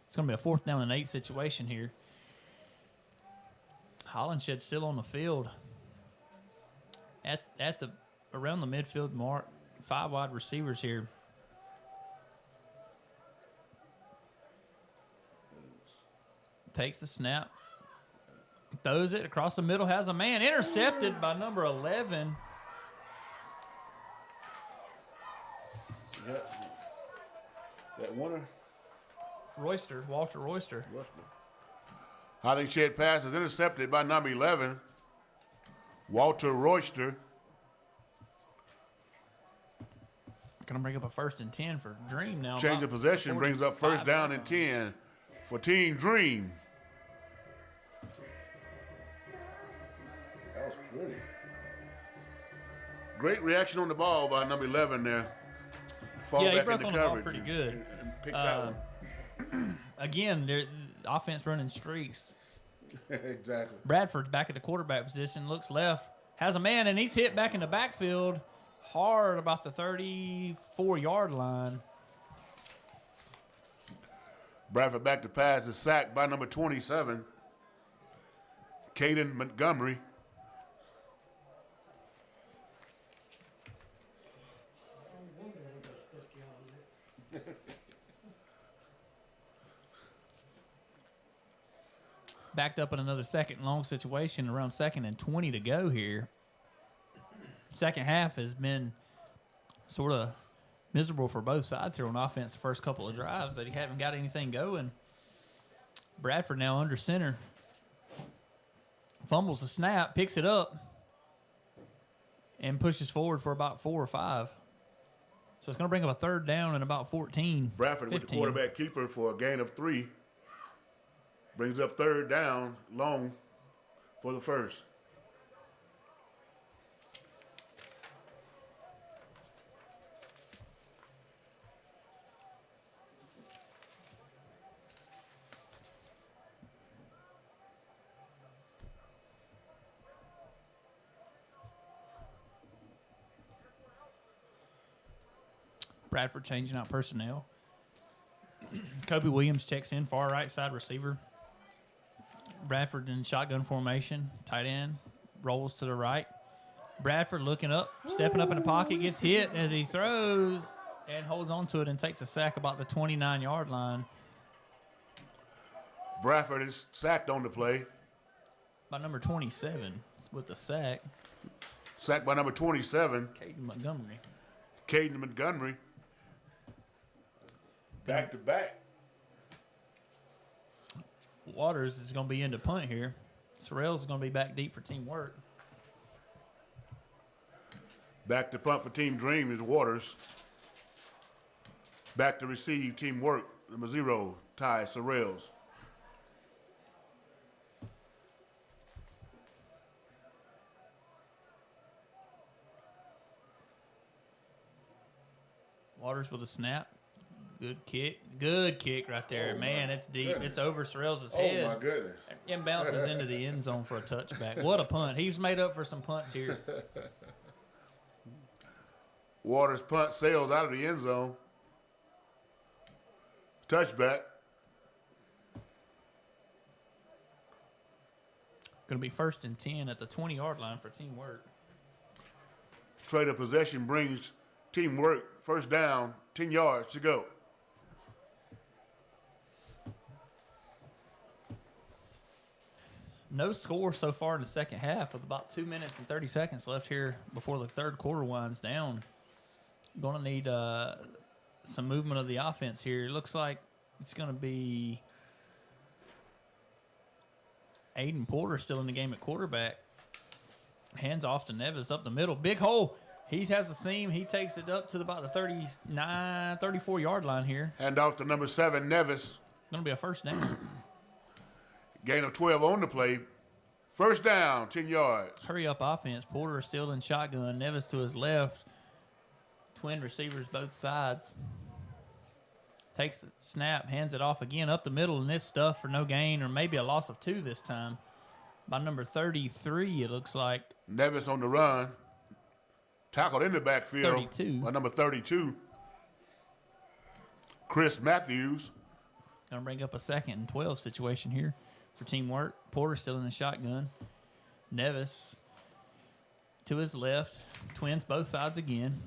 It's going to be a 4th down and 8 situation here. Hollenshed still on the field. At the around the midfield mark. 5 wide receivers here. Takes the snap. Throws it across the middle. Has a man. Intercepted by number 11. That winner. Royster, Walter Royster. Hollenshed pass is intercepted by number 11, Walter Royster. Going to bring up a 1st and 10 for Dream now. Change of possession brings up 1st down and 10 for Team Dream. That was pretty. Great reaction on the ball by number 11 there. Fall yeah, he back broke into on the ball coverage pretty good. And picked that one. Again, the offense running streaks. Exactly. Bradford's back at the quarterback position, looks left, has a man, and he's hit back in the backfield hard about the 34-yard line. Bradford back to pass is sacked by number 27, Caden Montgomery. Backed up in another 2nd and long situation, around 2nd and 20 to go here. Second half has been sort of miserable for both sides here on offense. The first couple of drives that he haven't got anything going. Bradford now under center. Fumbles the snap, picks it up, and pushes forward for about 4 or 5. So it's going to bring up a 3rd down and about 14. Bradford 15. with the quarterback keeper for a gain of 3. Brings up 3rd down, long for the first. Bradford changing out personnel. Kobe Williams checks in, far right side receiver. Bradford in shotgun formation, tight end, rolls to the right. Bradford looking up, stepping up in the pocket, gets hit as he throws and holds on to it and takes a sack about the 29-yard line. Bradford is sacked on the play. By number 27 with the sack. Sacked by number 27. Caden Montgomery. Caden Montgomery. Back to back. Waters is going to be into punt here. Sorrells is going to be back deep for teamwork. Back to punt for Team Dream is Waters. Back to receive teamwork, number 0, Ty Sorrells. Waters with a snap. Good kick. Good kick right there. Man, it's deep. Goodness. It's over Sorrells' head. Oh, my goodness. And bounces into the end zone for a touchback. What a punt. He's made up for some punts here. Waters punt sails out of the end zone. Touchback. Going to be 1st and 10 at the 20-yard line for teamwork. Trade of possession brings teamwork. First down, 10 yards to go. No score so far in the second half with about 2 minutes and 30 seconds left here before the third quarter winds down. Going to need some movement of the offense here. It looks like it's going to be Aiden Porter still in the game at quarterback. Hands off to Nevis up the middle. Big hole. He has the seam. He takes it up to about the 34-yard line here. Hand off to number 7, Nevis. Going to be a first down. Gain of 12 on the play. First down, 10 yards. Hurry up offense. Porter is still in shotgun. Nevis to his left. Twin receivers both sides. Takes the snap, hands it off again up the middle, and this stuff for no gain or maybe a loss of 2 this time. By number 33, it looks like. Nevis on the run. Tackled in the backfield 32. by number 32. Chris Matthews. Going to bring up a 2nd and 12 situation here for teamwork. Porter still in the shotgun. Nevis to his left. Twins both sides again.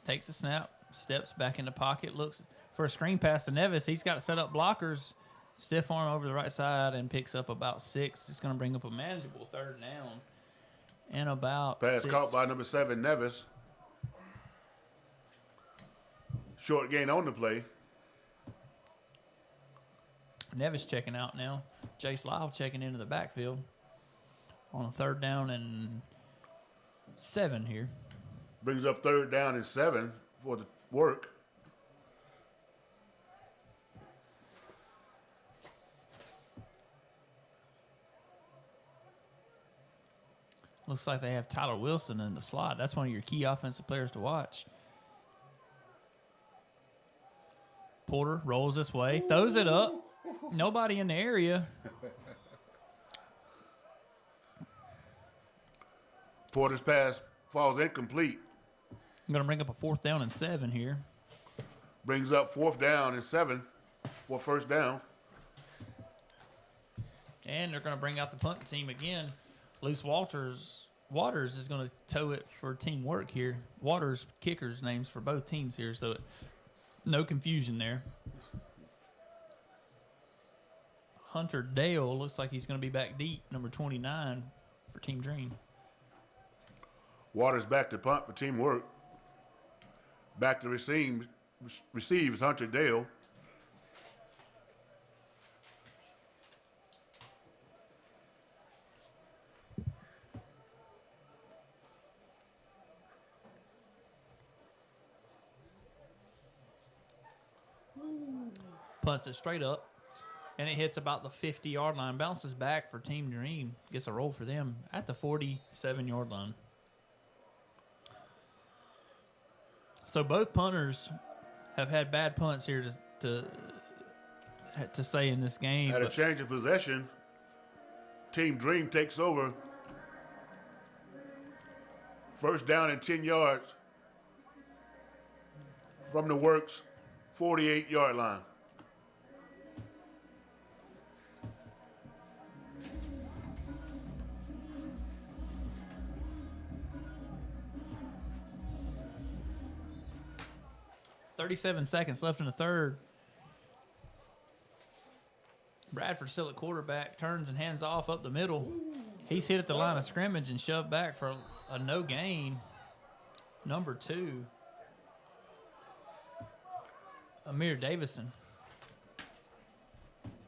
Takes a snap, steps back in the pocket, looks for a screen pass to Nevis. He's got to set up blockers. Stiff arm over the right side and picks up about 6. It's going to bring up a manageable third down. And about Pass 6. caught by number 7, Nevis. Short gain on the play. Nevis checking out now. Jace Lyle checking into the backfield on a 3rd down and 7 here. Brings up 3rd down and 7 for the work. Looks like they have Tyler Wilson in the slot. That's one of your key offensive players to watch. Porter rolls this way, throws it up. Nobody in the area. Porter's pass falls incomplete. I'm going to bring up a 4th down and 7 here. Brings up 4th down and 7 for first down. And they're going to bring out the punt team again. Luce Waters is going to tow it for teamwork here. Waters kickers names for both teams here, so no confusion there. Hunter Dale looks like he's going to be back deep, number 29 for Team Dream. Waters back to punt for teamwork. Back to receives Hunter Dale. Punts it straight up, and it hits about the 50-yard line. Bounces back for Team Dream. Gets a roll for them at the 47-yard line. So both punters have had bad punts here to say in this game. At a change of possession, Team Dream takes over. First down and 10 yards from the works 48-yard line. .37 seconds left in the third. Bradford still at quarterback, turns and hands off up the middle. He's hit at the line of scrimmage and shoved back for a no gain. Number 2, Amir Davison.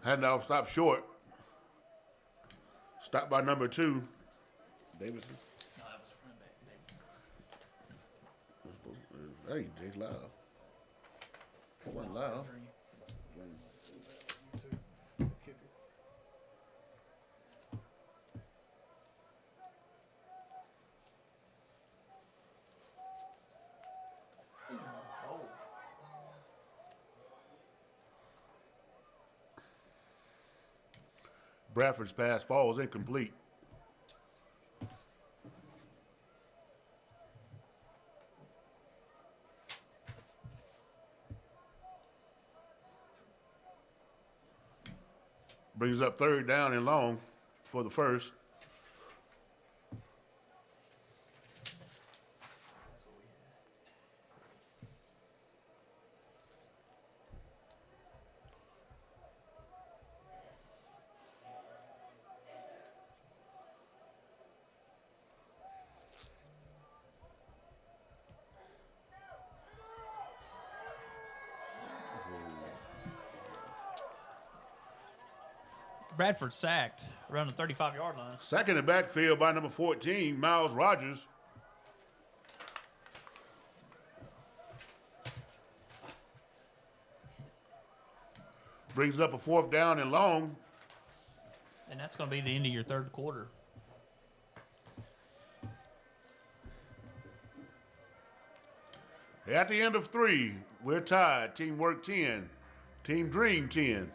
Handoff stopped short. Stopped by number 2, Davison. No, that was running back. Hey, Jay's loud. It wasn't loud. Bradford's pass falls incomplete. Brings up third down and long for the first. Bradford sacked around the 35-yard line. Sack in the backfield by number 14, Miles Rogers. Brings up a 4th down and long. And that's going to be the end of your third quarter. At the end of 3, we're tied. Teamwork 10. Team Dream 10.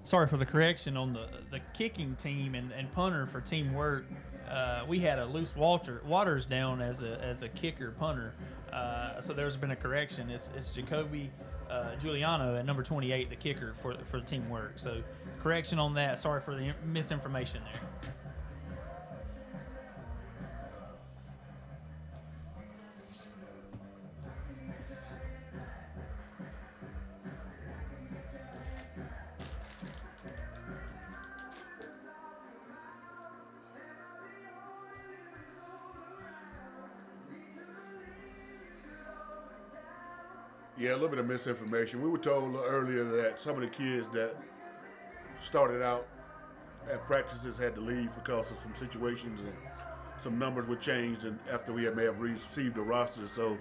Sorry for the correction on the kicking team and punter for teamwork. We had a loose Waters down as a kicker punter, so there's been a correction. It's Jacoby Giuliano at number 28, the kicker for the teamwork. So correction on that. Sorry for the misinformation there. Yeah, a little bit of misinformation. We were told earlier that some of the kids that started out at practices had to leave because of some situations and some numbers were changed and after we may have received a roster. So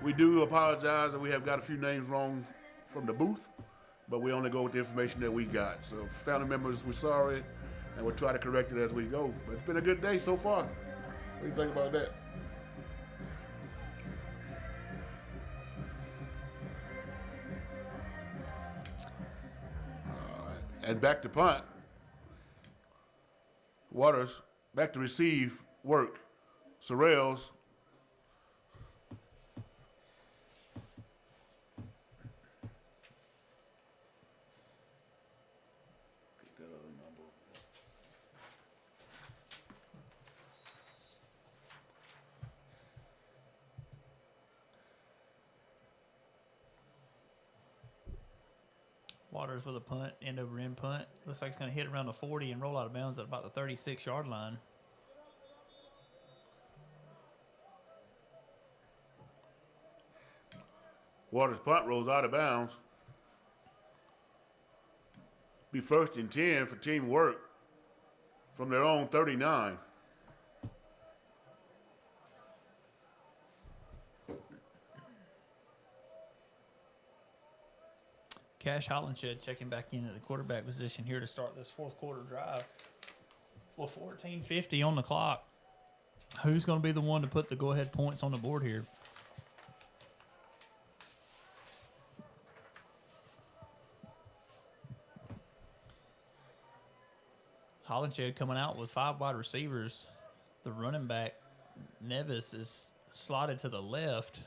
we do apologize that we have got a few names wrong from the booth, but we only go with the information that we got. So family members, we're sorry, and we'll try to correct it as we go. But it's been a good day so far. What do you think about that? And back to punt. Waters back to receive work. Sorrells. Waters with a punt, end over end punt. Looks like it's going to hit around the 40 and roll out of bounds at about the 36-yard line. Waters punt rolls out of bounds. Be 1st and 10 for teamwork from their own 39. Cash Hollinshed checking back in at the quarterback position here to start this fourth quarter drive. Well, 14:50 on the clock. Who's going to be the one to put the go-ahead points on the board here? Hollinshed coming out with 5 wide receivers. The running back, Nevis, is slotted to the left.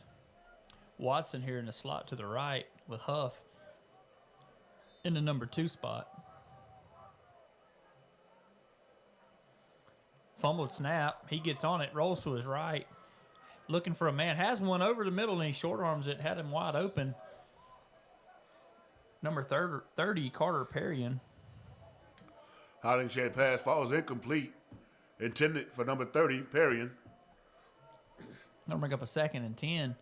Watson here in the slot to the right with Huff in the number 2 spot. Fumbled snap. He gets on it, rolls to his right. Looking for a man. Has one over the middle, and he short arms it. Had him wide open. Number 30, Carter Perrion. Hollinshed pass falls incomplete. Intended for number 30, Perrion. Gonna bring up a 2nd and 10.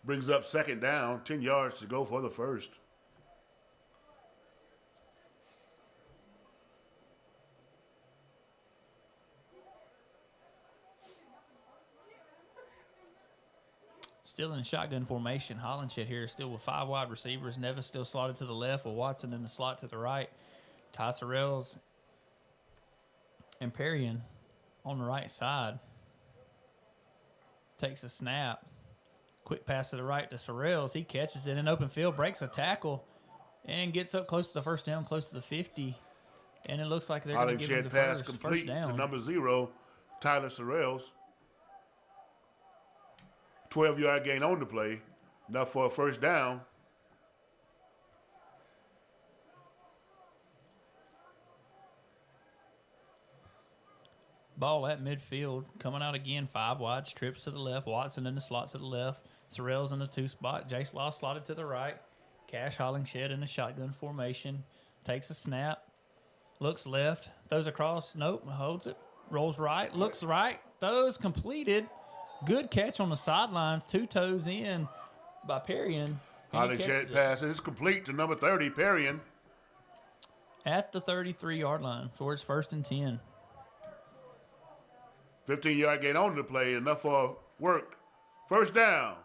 Brings up 2nd down, 10 yards to go for the first. Still in shotgun formation. Hollinshed here still with 5 wide receivers. Nevis still slotted to the left with Watson in the slot to the right. Ty Sorrells and Perrion on the right side. Takes a snap. Quick pass to the right to Sorrells. He catches it in open field, breaks a tackle, and gets up close to the first down, close to the 50. And it looks like they're going to give him the pass first complete down. to number 0, Tyler Sorrells. 12-yard gain on the play. Enough for a first down. Ball at midfield. Coming out again. 5 wide. Trips to the left. Watson in the slot to the left. Sorrell's in the 2 spot. Jace Law slotted to the right. Cash Hollingshed in the shotgun formation. Takes a snap. Looks left. Throws across. Nope. Holds it. Rolls right. Looks right. Throws completed. Good catch on the sidelines. 2 toes in by Perrion. Hollingshed pass is complete to number 30, Perrion. At the 33-yard line for his 1st and 10. 15-yard gain on the play. Enough for work. First down.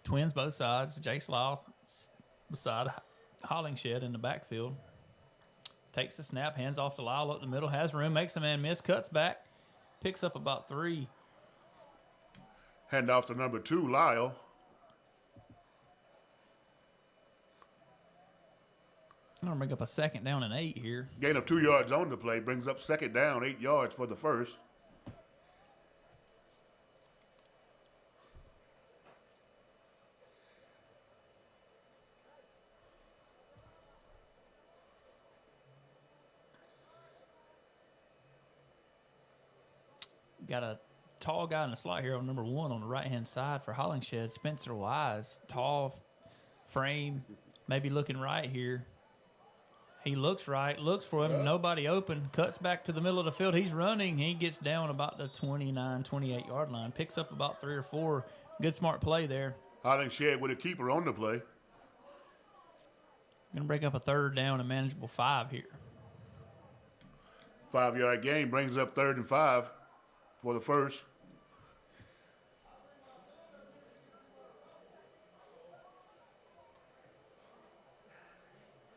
Twins both sides. Jace Law beside Hollingshed in the backfield. Takes the snap, hands off to Lyle up the middle, has room, makes a man miss, cuts back, picks up about 3. Hand off to number 2, Lyle. I'm going to bring up a 2nd down and 8 here. Gain of 2 yards on the play brings up 2nd down, 8 yards for the first. Got a tall guy in the slot here on number 1 on the right-hand side for Hollingshed. Spencer Wise, tall frame, maybe looking right here. He looks right, looks for him, nobody open, cuts back to the middle of the field. He's running. He gets down about the 29, 28-yard line, picks up about 3 or 4. Good, smart play there. Hollingshed with a keeper on the play. Going to break up a 3rd down and manageable 5 here. 5-yard gain brings up 3rd and 5 for the first.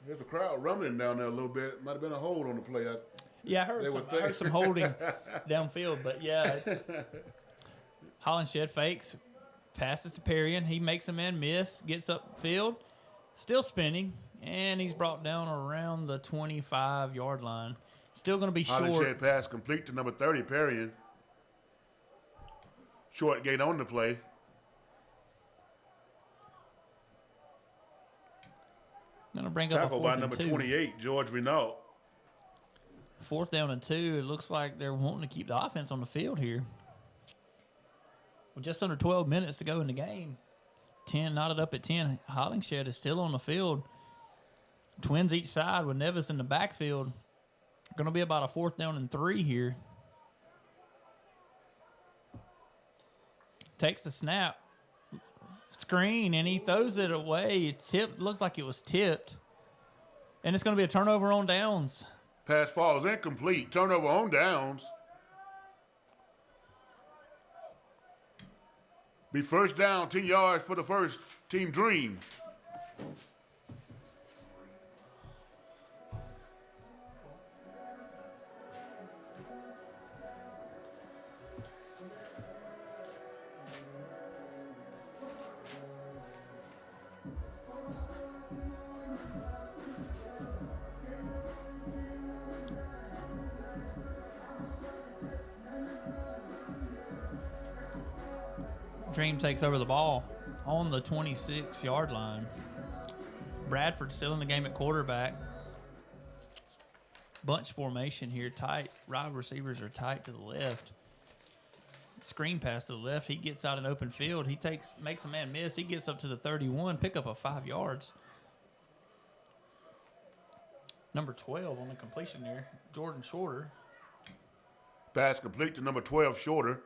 There's a crowd rumbling down there a little bit. Might have been a hold on the play. Yeah, I heard some holding downfield, but yeah. Hollingshed fakes, passes to Perrion. He makes a man miss, gets upfield, still spinning, and he's brought down around the 25-yard line. Still going to be short. Hollingshed pass complete to number 30, Perrion. Short gain on the play. Going to bring up a 4th by and number 2. 28, George Renault. 4th down and 2. It looks like they're wanting to keep the offense on the field here. With just under 12 minutes to go in the game. 10 knotted up at 10. Hollingshed is still on the field. Twins each side with Nevis in the backfield. Going to be about a 4th down and 3 here. Takes the snap. Screen, and he throws it away. It tipped. Looks like it was tipped. And it's going to be a turnover on downs. Pass falls incomplete. Turnover on downs. Be first down, 10 yards for the first team Dream. Dream takes over the ball on the 26-yard line. Bradford still in the game at quarterback. Bunch formation here, tight. Wide receivers are tight to the left. Screen pass to the left. He gets out in open field. He makes a man miss. He gets up to the 31, pick up a 5 yards. Number 12 on the completion there, Jordan Shorter. Pass complete to number 12, Shorter.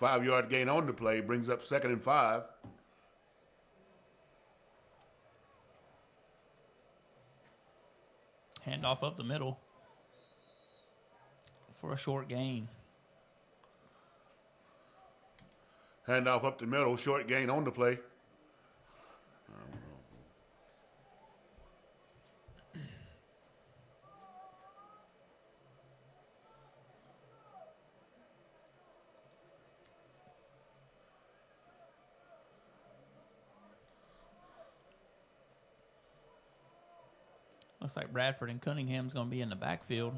5-yard gain on the play brings up 2nd and 5. Handoff up the middle for a short gain. Handoff up the middle, short gain on the play. Looks like Bradford and Cunningham's going to be in the backfield.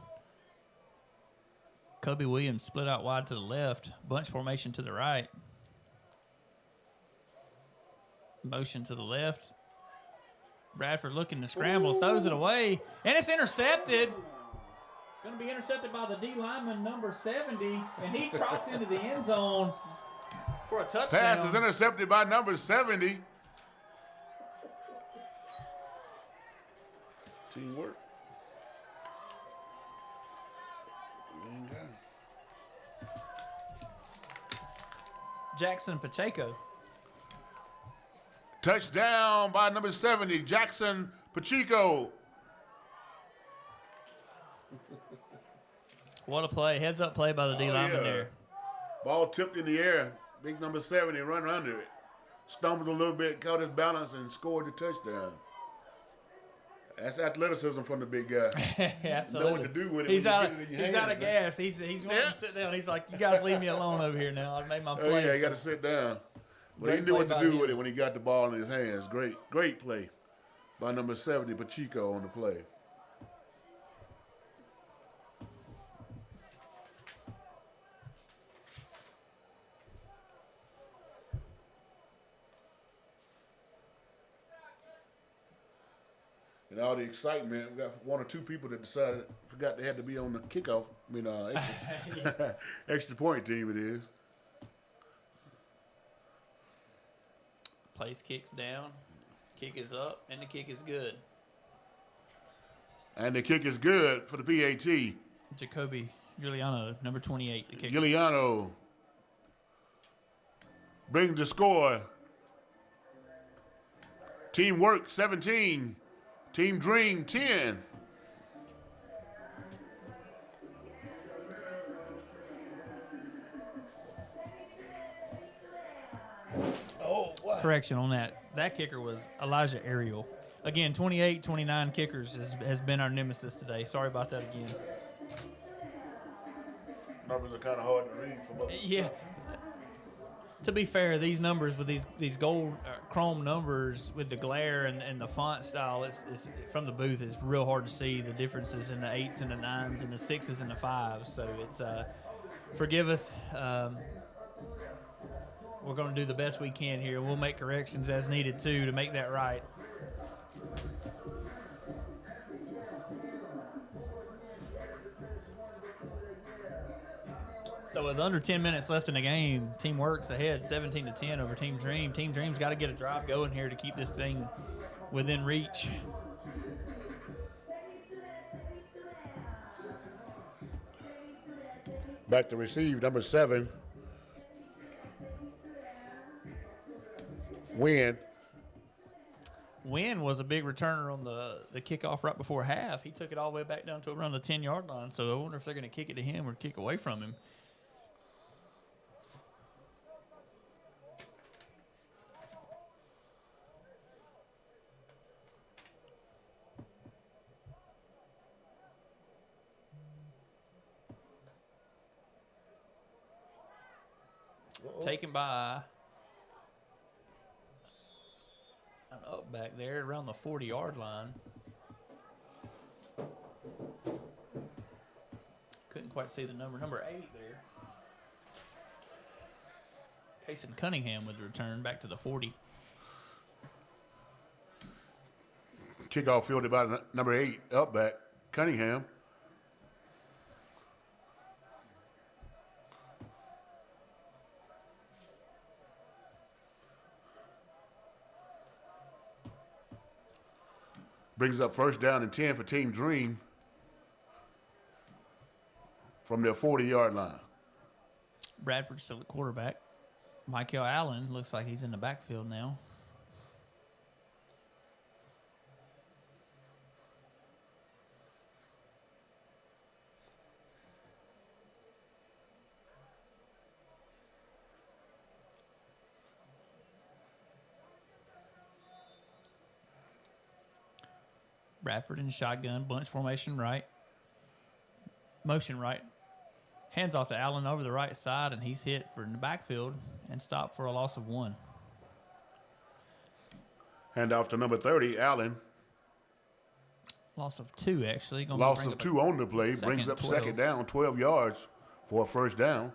Kobe Williams split out wide to the left. Bunch formation to the right. Motion to the left. Bradford looking to scramble, throws it away, and it's intercepted. Going to be intercepted by the D lineman, number 70, and he trots into the end zone for a touchdown. Pass is intercepted by number 70. Teamwork. Jackson Pacheco. Touchdown by number 70, Jackson Pacheco. What a play. Heads up play by the D lineman there. Ball tipped in the air. Big number 70 run under it. Stumbled a little bit, caught his balance, and scored the touchdown. That's athleticism from the big guy. Absolutely. Know what to do with it. He's out of gas. He's wanting to sit down. He's like, you guys leave me alone over here now. I made my play. Oh, yeah, he got to sit down. But he knew what to do with it when he got the ball in his hands. Great play by number 70, Pacheco, on the play. And all the excitement, we got one or two people that forgot they had to be on the kickoff. I mean, extra point team it is. Place kicks down, kick is up, and the kick is good. And the kick is good for the PAT. Jacoby Giuliano, number 28, the kicker. Giuliano brings the score. Teamwork 17, Team Dream 10. Correction on that. That kicker was Elijah Ariel. Again, 28, 29 kickers has been our nemesis today. Sorry about that again. Numbers are kind of hard to read for both. Yeah. To be fair, these numbers with these gold chrome numbers with the glare and the font style, it's from the booth, it's real hard to see the differences in the 8s and the 9s and the 6s and the 5s. So it's forgive us. We're going to do the best we can here. We'll make corrections as needed, too, to make that right. So with under 10 minutes left in the game, Team Works ahead 17-10 over Team Dream. Team Dream's got to get a drive going here to keep this thing within reach. Back to receive, number 7. Win was a big returner on the kickoff right before half. He took it all the way back down to around the 10-yard line. So I wonder if they're going to kick it to him or kick away from him. Taken by up back there around the 40-yard line. Couldn't quite see the number. Number 8 there. Kason Cunningham with the return back to the 40. Kickoff fielded by number 8 up back, Cunningham. Brings up first down and 10 for Team Dream from their 40-yard line. Bradford's still the quarterback. Michael Allen looks like he's in the backfield now. Bradford in shotgun, bunch formation right. Motion right. Hands off to Allen over the right side, and he's hit for in the backfield and stopped for a loss of 1. Hand off to number 30, Allen. Loss of 2, actually. Loss of 2 on the play. Brings up 12. second down, 12 yards for a first down.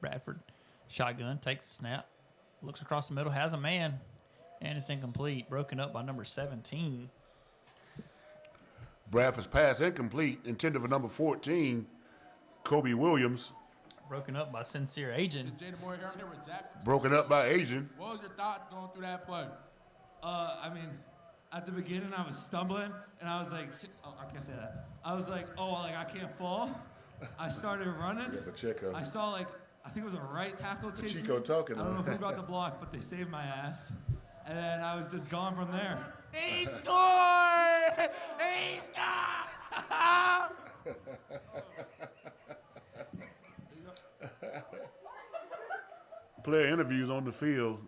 Bradford. Shotgun, takes the snap, looks across the middle, has a man, and it's incomplete. Broken up by number 17. Bradford's pass incomplete, intended for number 14, Kobe Williams. Broken up by Sincere Agent. Jaden Moore here. I'm here with Jackson. Broken up by Asian. What was your thoughts going through that play? I mean, at the beginning I was stumbling, and I was like, oh, I can't say that. I was like, oh, like I can't fall. I started running. Yeah, Pacheco. I saw I think it was a right tackle chasing Pacheco me. talking. I don't know who got the block, but they saved my ass. And then I was just gone from there. He scored! He scored! Player interviews on the field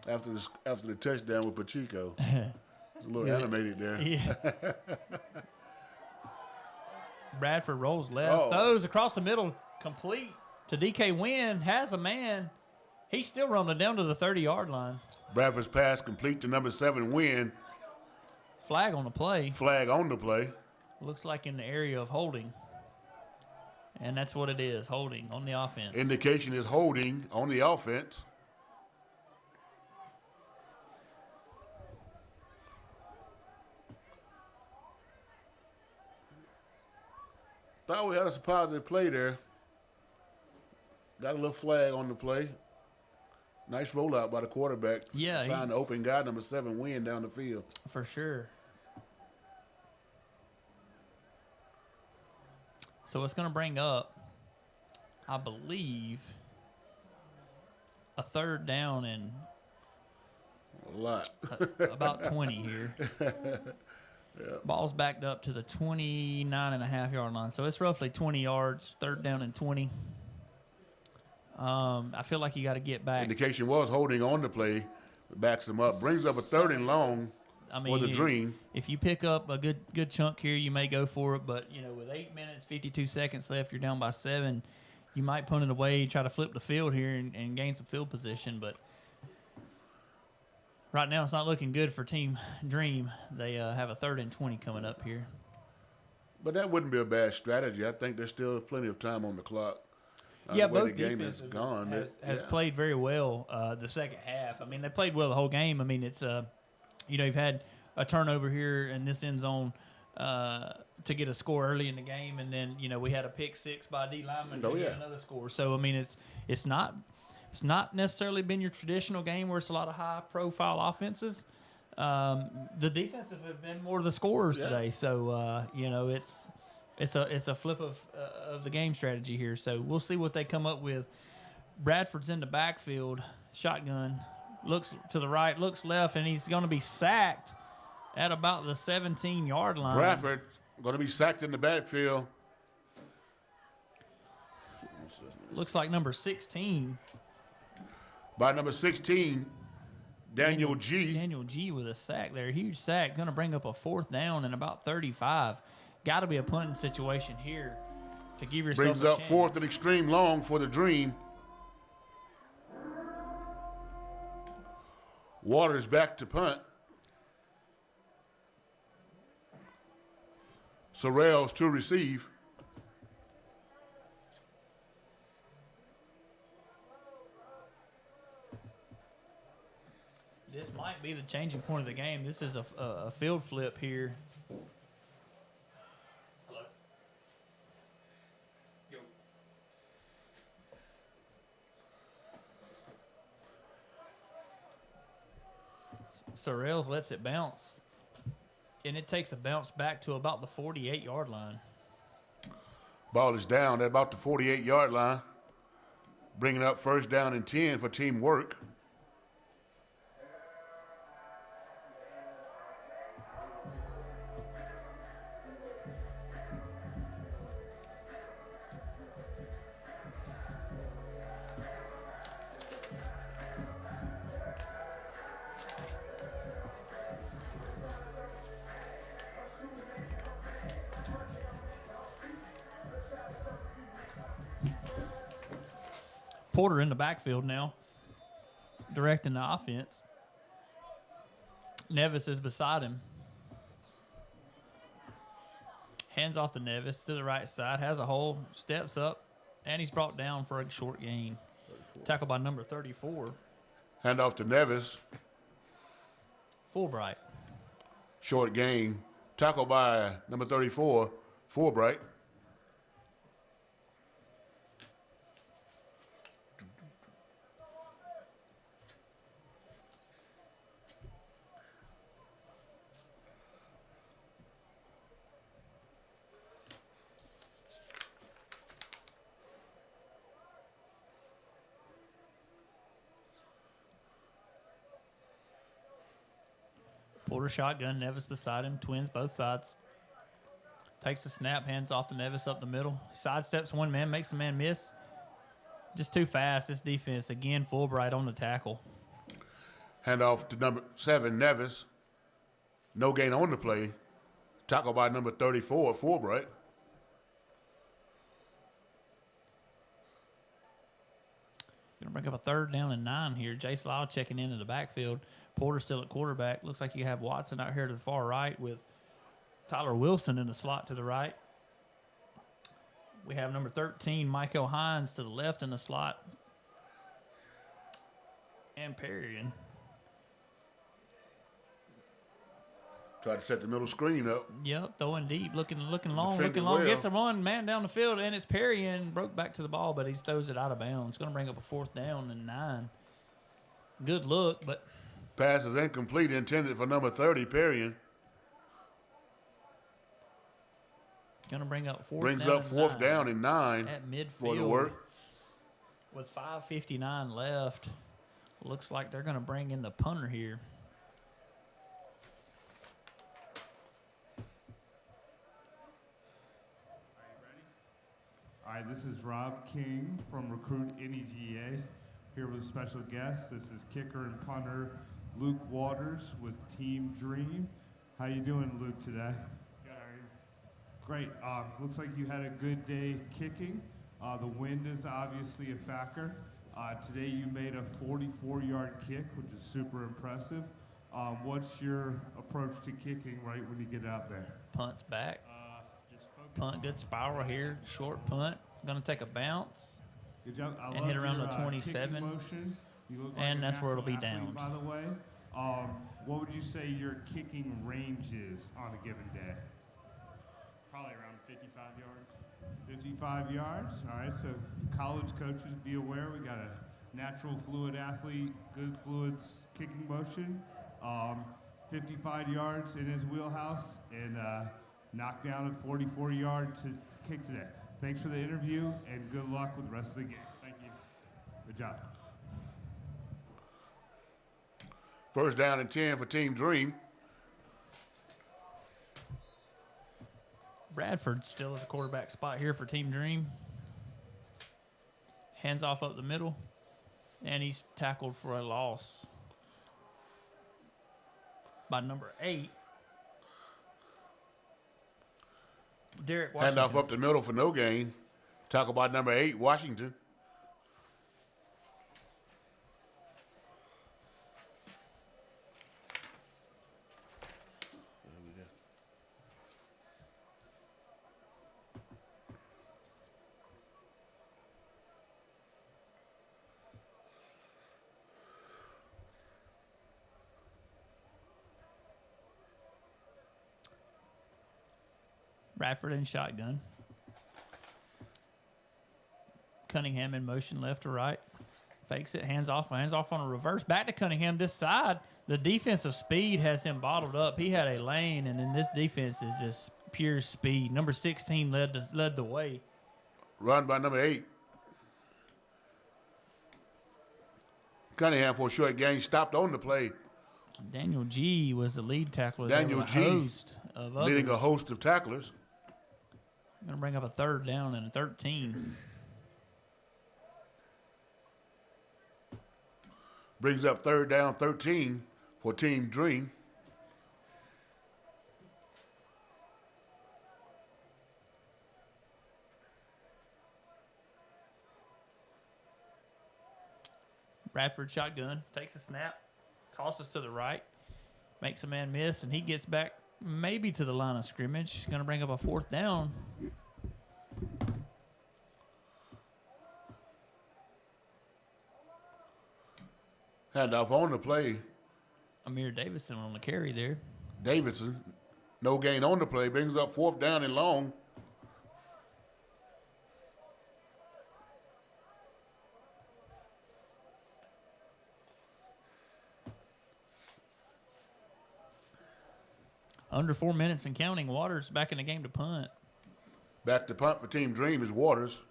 after the touchdown with Pacheco. It's a little animated there. Yeah. Bradford rolls left, throws across the middle, complete to DK Wynn, has a man. He's still running down to the 30-yard line. Bradford's pass complete to number 7, Wynn. Flag on the play. Flag on the play. Looks like in the area of holding. And that's what it is, holding on the offense. Indication is holding on the offense. Thought we had a positive play there. Got a little flag on the play. Nice rollout by the quarterback. Yeah. Found the open guy, number 7, Wynn, down the field. For sure. So it's going to bring up, I believe, a third down and a lot. About 20 here. Yeah. Ball's backed up to the 29.5-yard line. So it's roughly 20 yards, third down and 20. I feel like you got to get back. Indication was holding on the play. Backs him up. Brings up a third and long for the Dream. If you pick up a good chunk here, you may go for it. But, with 8 minutes, 52 seconds left, you're down by 7. You might punt it away, try to flip the field here and gain some field position. But right now it's not looking good for Team Dream. They have a third and 20 coming up here. But that wouldn't be a bad strategy. I think there's still plenty of time on the clock. Yeah, the way both the game defenses is gone. has played very well the second half. I mean, they played well the whole game. I mean, it's you've had a turnover here in this end zone to get a score early in the game, and then we had a pick 6 by D lineman to get another score. So I mean, it's not necessarily been your traditional game where it's a lot of high profile offenses. The defensive have been more the scorers today. So It's a flip of the game strategy here. So we'll see what they come up with. Bradford's in the backfield, shotgun, looks to the right, looks left, and he's going to be sacked at about the 17-yard line. Bradford going to be sacked in the backfield. Looks like number 16. By number 16, Daniel G. Daniel G with a sack there. Huge sack. Going to bring up a fourth down and about 35. Got to be a punting situation here to give yourself Brings a up chance. fourth and extreme long for the Dream. Waters back to punt. Sorrells to receive. This might be the changing point of the game. This is a field flip here. Sorrells lets it bounce, and it takes a bounce back to about the 48-yard line. Ball is down at about the 48-yard line. Bringing up first down and 10 for teamwork. Porter in the backfield now, directing the offense. Nevis is beside him. Hands off to Nevis to the right side, has a hole, steps up, and he's brought down for a short gain. Tackle by number 34, Handoff to Nevis. Fulbright. Short gain. Tackle by number 34, Fulbright. Porter shotgun, Nevis beside him, twins both sides. Takes the snap, hands off to Nevis up the middle. Sidesteps one man, makes the man miss. Just too fast, this defense. Again, Fulbright on the tackle. Handoff to number 7, Nevis. No gain on the play. Tackle by number 34, Fulbright. Gonna bring up a 3rd down and 9 here. Jace Lyle checking into the backfield. Porter still at quarterback. Looks like you have Watson out here to the far right with Tyler Wilson in the slot to the right. We have number 13, Michael Hines to the left in the slot. And Perrion. Try to set the middle screen up. Yep, throwing deep, looking long, Defended looking long. well. Gets a run, man down the field, and it's Perrion. Broke back to the ball, but he throws it out of bounds. Going to bring up a 4th down and 9. Good look, but Pass is incomplete, intended for number 30, Perrion. going to bring up 4th Brings down up and 4th 9 down and 9 at midfield for the work. with 5:59 left. Looks like they're going to bring in the punter here. All right, this is Rob King from Recruit NEGA, here with a special guest. This is kicker and punter Luke Waters with Team Dream. How you doing, Luke, today? Good, how are you? Great. Looks like you had a good day kicking. The wind is obviously a factor. Today you made a 44-yard kick, which is super impressive. What's your approach to kicking right when you get out there? Punts back. Punt, good spiral here. Short punt. Going to take a bounce. Good job. I And love hit around your, the 27. kicking motion. You look like And a that's where it'll be natural athlete, downed. By the way, what would you say your kicking range is on a given day? Probably around 55 yards. 55 yards. All right. So college coaches, be aware we got a natural fluid athlete, good fluids kicking motion. 55 yards in his wheelhouse and knocked down a 44 yard to kick today. Thanks for the interview and good luck with the rest of the game. Thank you. Good job. 1st down and 10 for Team Dream. Bradford still at the quarterback spot here for Team Dream. Hands off up the middle. And he's tackled for a loss by number 8. Derek Washington. Handoff up the middle for no gain. Tackle by number 8, Washington. Bradford in shotgun. Cunningham in motion left to right. Fakes it, hands off on a reverse. Back to Cunningham this side. The defensive speed has him bottled up. He had a lane, and then this defense is just pure speed. Number 16 led the way. Run by number 8. Cunningham for a short gain, stopped on the play. Daniel G was the lead tackler. Daniel there with a G host of others. leading a host of tacklers. Going to bring up a 3rd down and a 13. Brings up 3rd down, 13 for Team Dream. Bradford shotgun, takes a snap, tosses to the right, makes a man miss, and he gets back maybe to the line of scrimmage. Going to bring up a 4th down. Handoff on the play. Amir Davidson on the carry there. Davidson, no gain on the play, brings up 4th down and long. Under 4 minutes and counting. Waters back in the game to punt. Back to punt for Team Dream is Waters.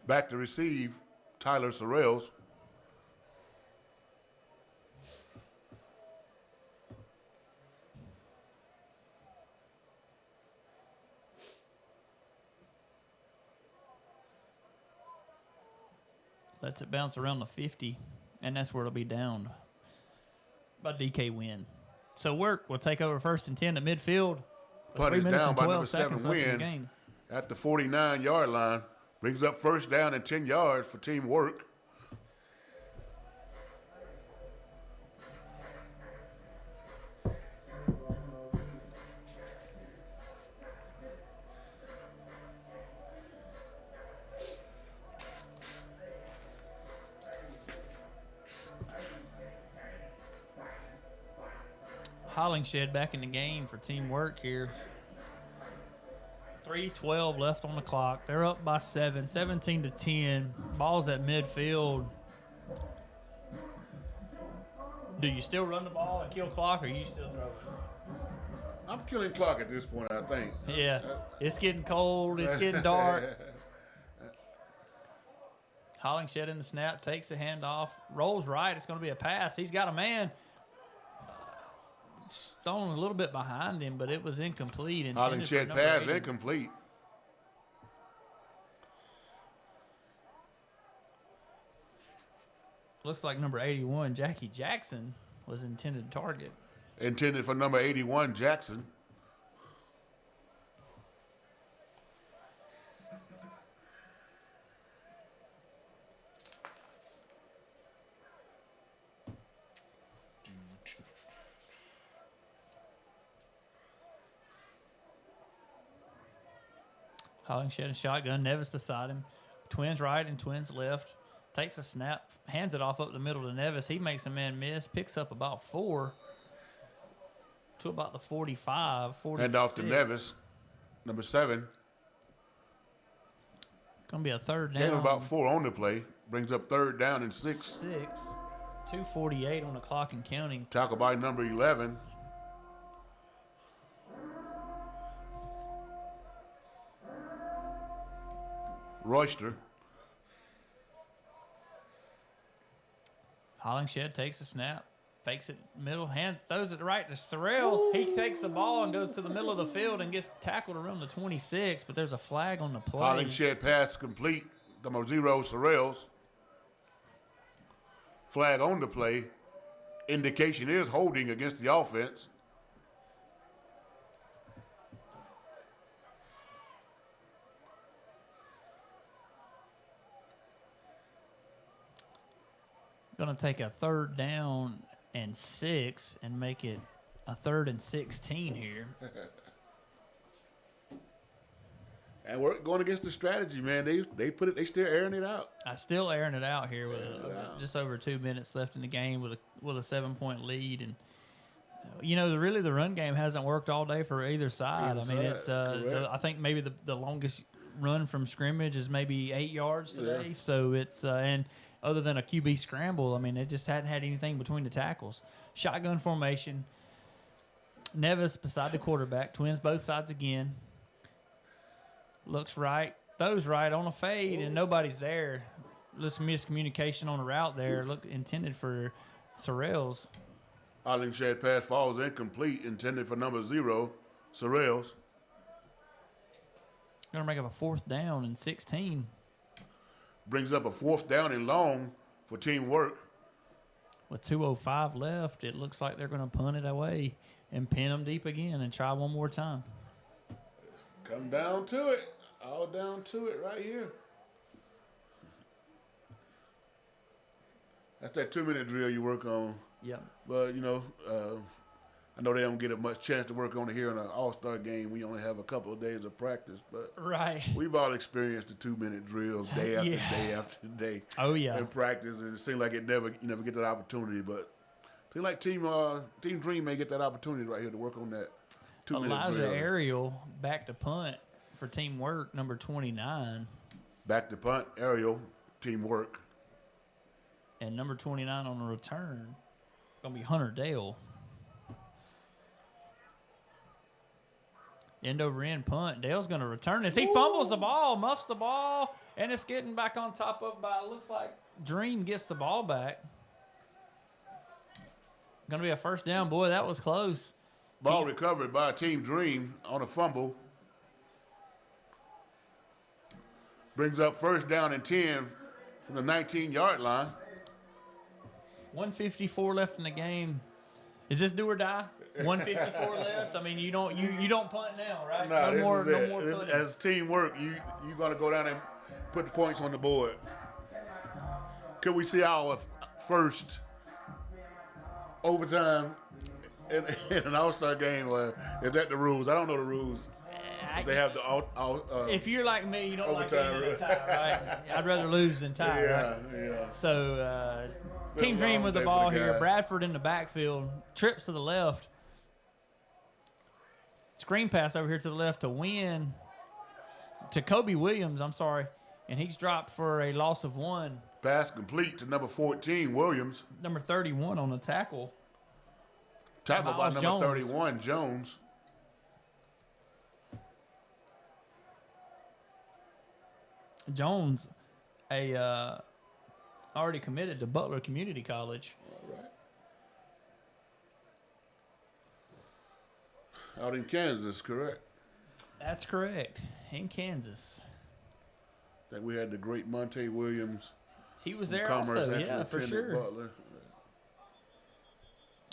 Back to receive, Tyler Sorrells. Lets it bounce around the 50, and that's where it'll be downed by DK Wynn. So Work will take over 1st and 10 at midfield. Punt is down by number 7 Win Win at the 49-yard line. Brings up 1st down and 10 yards for Team Work. Hollingshed back in the game for Team Work here. 3:12 left on the clock. They're up by 7, 17-10. Ball's at midfield. Do you still run the ball and kill clock, or you still throw it? I'm killing clock at this point, I think. Yeah, it's getting cold. It's getting dark. Hollingshed in the snap, takes the handoff, rolls right. It's going to be a pass. He's got a man. Thrown a little bit behind him, but it was incomplete. Hollingshed pass incomplete. Looks like number 81, Jackie Jackson, was intended target. Intended for number 81, Jackson. Hollingshed a shotgun, Nevis beside him. Twins right and twins left. Takes a snap, hands it off up the middle to Nevis. He makes a man miss, picks up about 4 to about the 45, 46. Hand off to Nevis, number 7. Gonna be a 3rd down. Gave him about 4 on the play. Brings up 3rd down and 6. 2:48 on the clock and counting. Tackle by number 11. Royster. Hollingshed takes a snap, fakes it middle, hand throws it right to Sorrells. He takes the ball and goes to the middle of the field and gets tackled around the 26, but there's a flag on the play. Hollingshed pass complete. Number 0, Sorrells. Flag on the play. Indication is holding against the offense. Going to take a 3rd down and 6 and make it a 3rd and 16 here. And we're going against the strategy, man. They still airing it out. Still airing it out here with just over 2 minutes left in the game with a 7-point lead, and really the run game hasn't worked all day for either side. It's I think maybe the longest run from scrimmage is maybe 8 yards today. Yeah. So it's and other than a QB scramble, they just hadn't had anything between the tackles. Shotgun formation. Nevis beside the quarterback. Twins both sides again. Looks right. Throws right on a fade, and nobody's there. Just miscommunication on the route there. Look, intended for Sorrells. Hollingshed pass falls incomplete. Intended for number 0, Sorrells. Going to make up a 4th down and 16. Brings up a 4th down and long for Team Work. With 2:05 left, it looks like they're going to punt it away and pin them deep again and try one more time. Come down to it. All down to it right here. That's that 2-minute drill you work on. Yep. But, I know they don't get a much chance to work on it here in an all-star game. We only have a couple of days of practice, but Right. we've all experienced the 2-minute drills day after Yeah. day after day. Oh, yeah. In practice, and it seems like you never get that opportunity. But I feel like Team Dream may get that opportunity right here to work on that 2-minute Elijah drill. Ariel back to punt for teamwork, number 29. Back to punt, Ariel, teamwork. And number 29 on the return, going to be Hunter Dale. End over end punt. Dale's going to return this. He fumbles the ball, muffs the ball, and it's getting back on top of by, it looks like Dream gets the ball back. Going to be a first down. Boy, that was close. Ball recovered by Team Dream on a fumble. Brings up first down and 10 from the 19-yard line. 154 left in the game. Is this do or die? 154 left. I mean, you don't punt now, right? No more punting. As teamwork, you're gonna go down and put the points on the board. Could we see our first overtime in an all-star game? Is that the rules? I don't know the rules. They have the if you're like me, you don't like overtime being in a tie, right? I'd rather lose than tie, right? Yeah. So Team Been a Dream long with the day for ball the here. guys. Bradford in the backfield. Trips to the left. Screen pass over here to the left to Win. To Kobe Williams, I'm sorry. And he's dropped for a loss of 1. Pass complete to number 14, Williams. Number 31 on the tackle. Tackle by Miles number Jones. 31, Jones. Jones, already committed to Butler Community College. All right. Out in Kansas, correct? That's correct. In Kansas. I think we had the great Monte Williams. He was from there Commerce, also, actually yeah, for attended sure. Butler.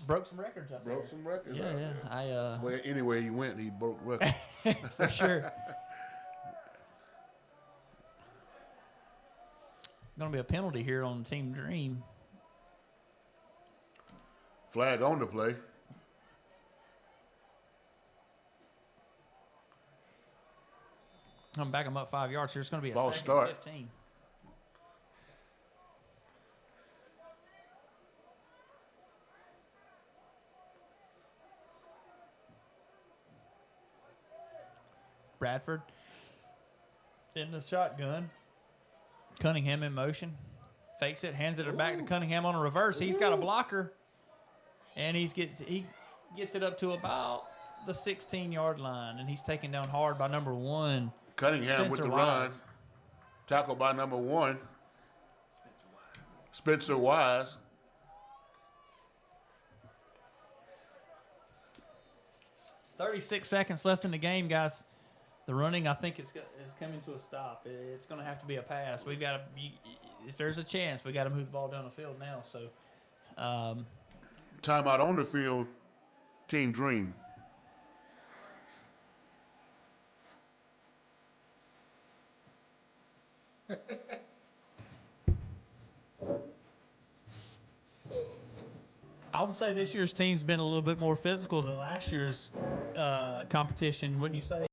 Broke some records up there. Broke some records. Yeah, out yeah. there. Well, anywhere he went, he broke records. For sure. Going to be a penalty here on Team Dream. Flag on the play. I'm back him up 5 yards here. It's going to be a False second start. 15. Bradford in the shotgun. Cunningham in motion. Fakes it, hands it back to Cunningham on a reverse. He's got a blocker. And he gets it up to about the 16-yard line. And he's taken down hard by number 1. Cunningham with the run. Tackled by number 1. Spencer Wise. .36 seconds left in the game, guys. The running, I think, is coming to a stop. It's going to have to be a pass. We've got to, if there's a chance, we got to move the ball down the field now. So, Timeout on the field. Team Dream. I would say this year's team's been a little bit more physical than last year's competition, wouldn't you say?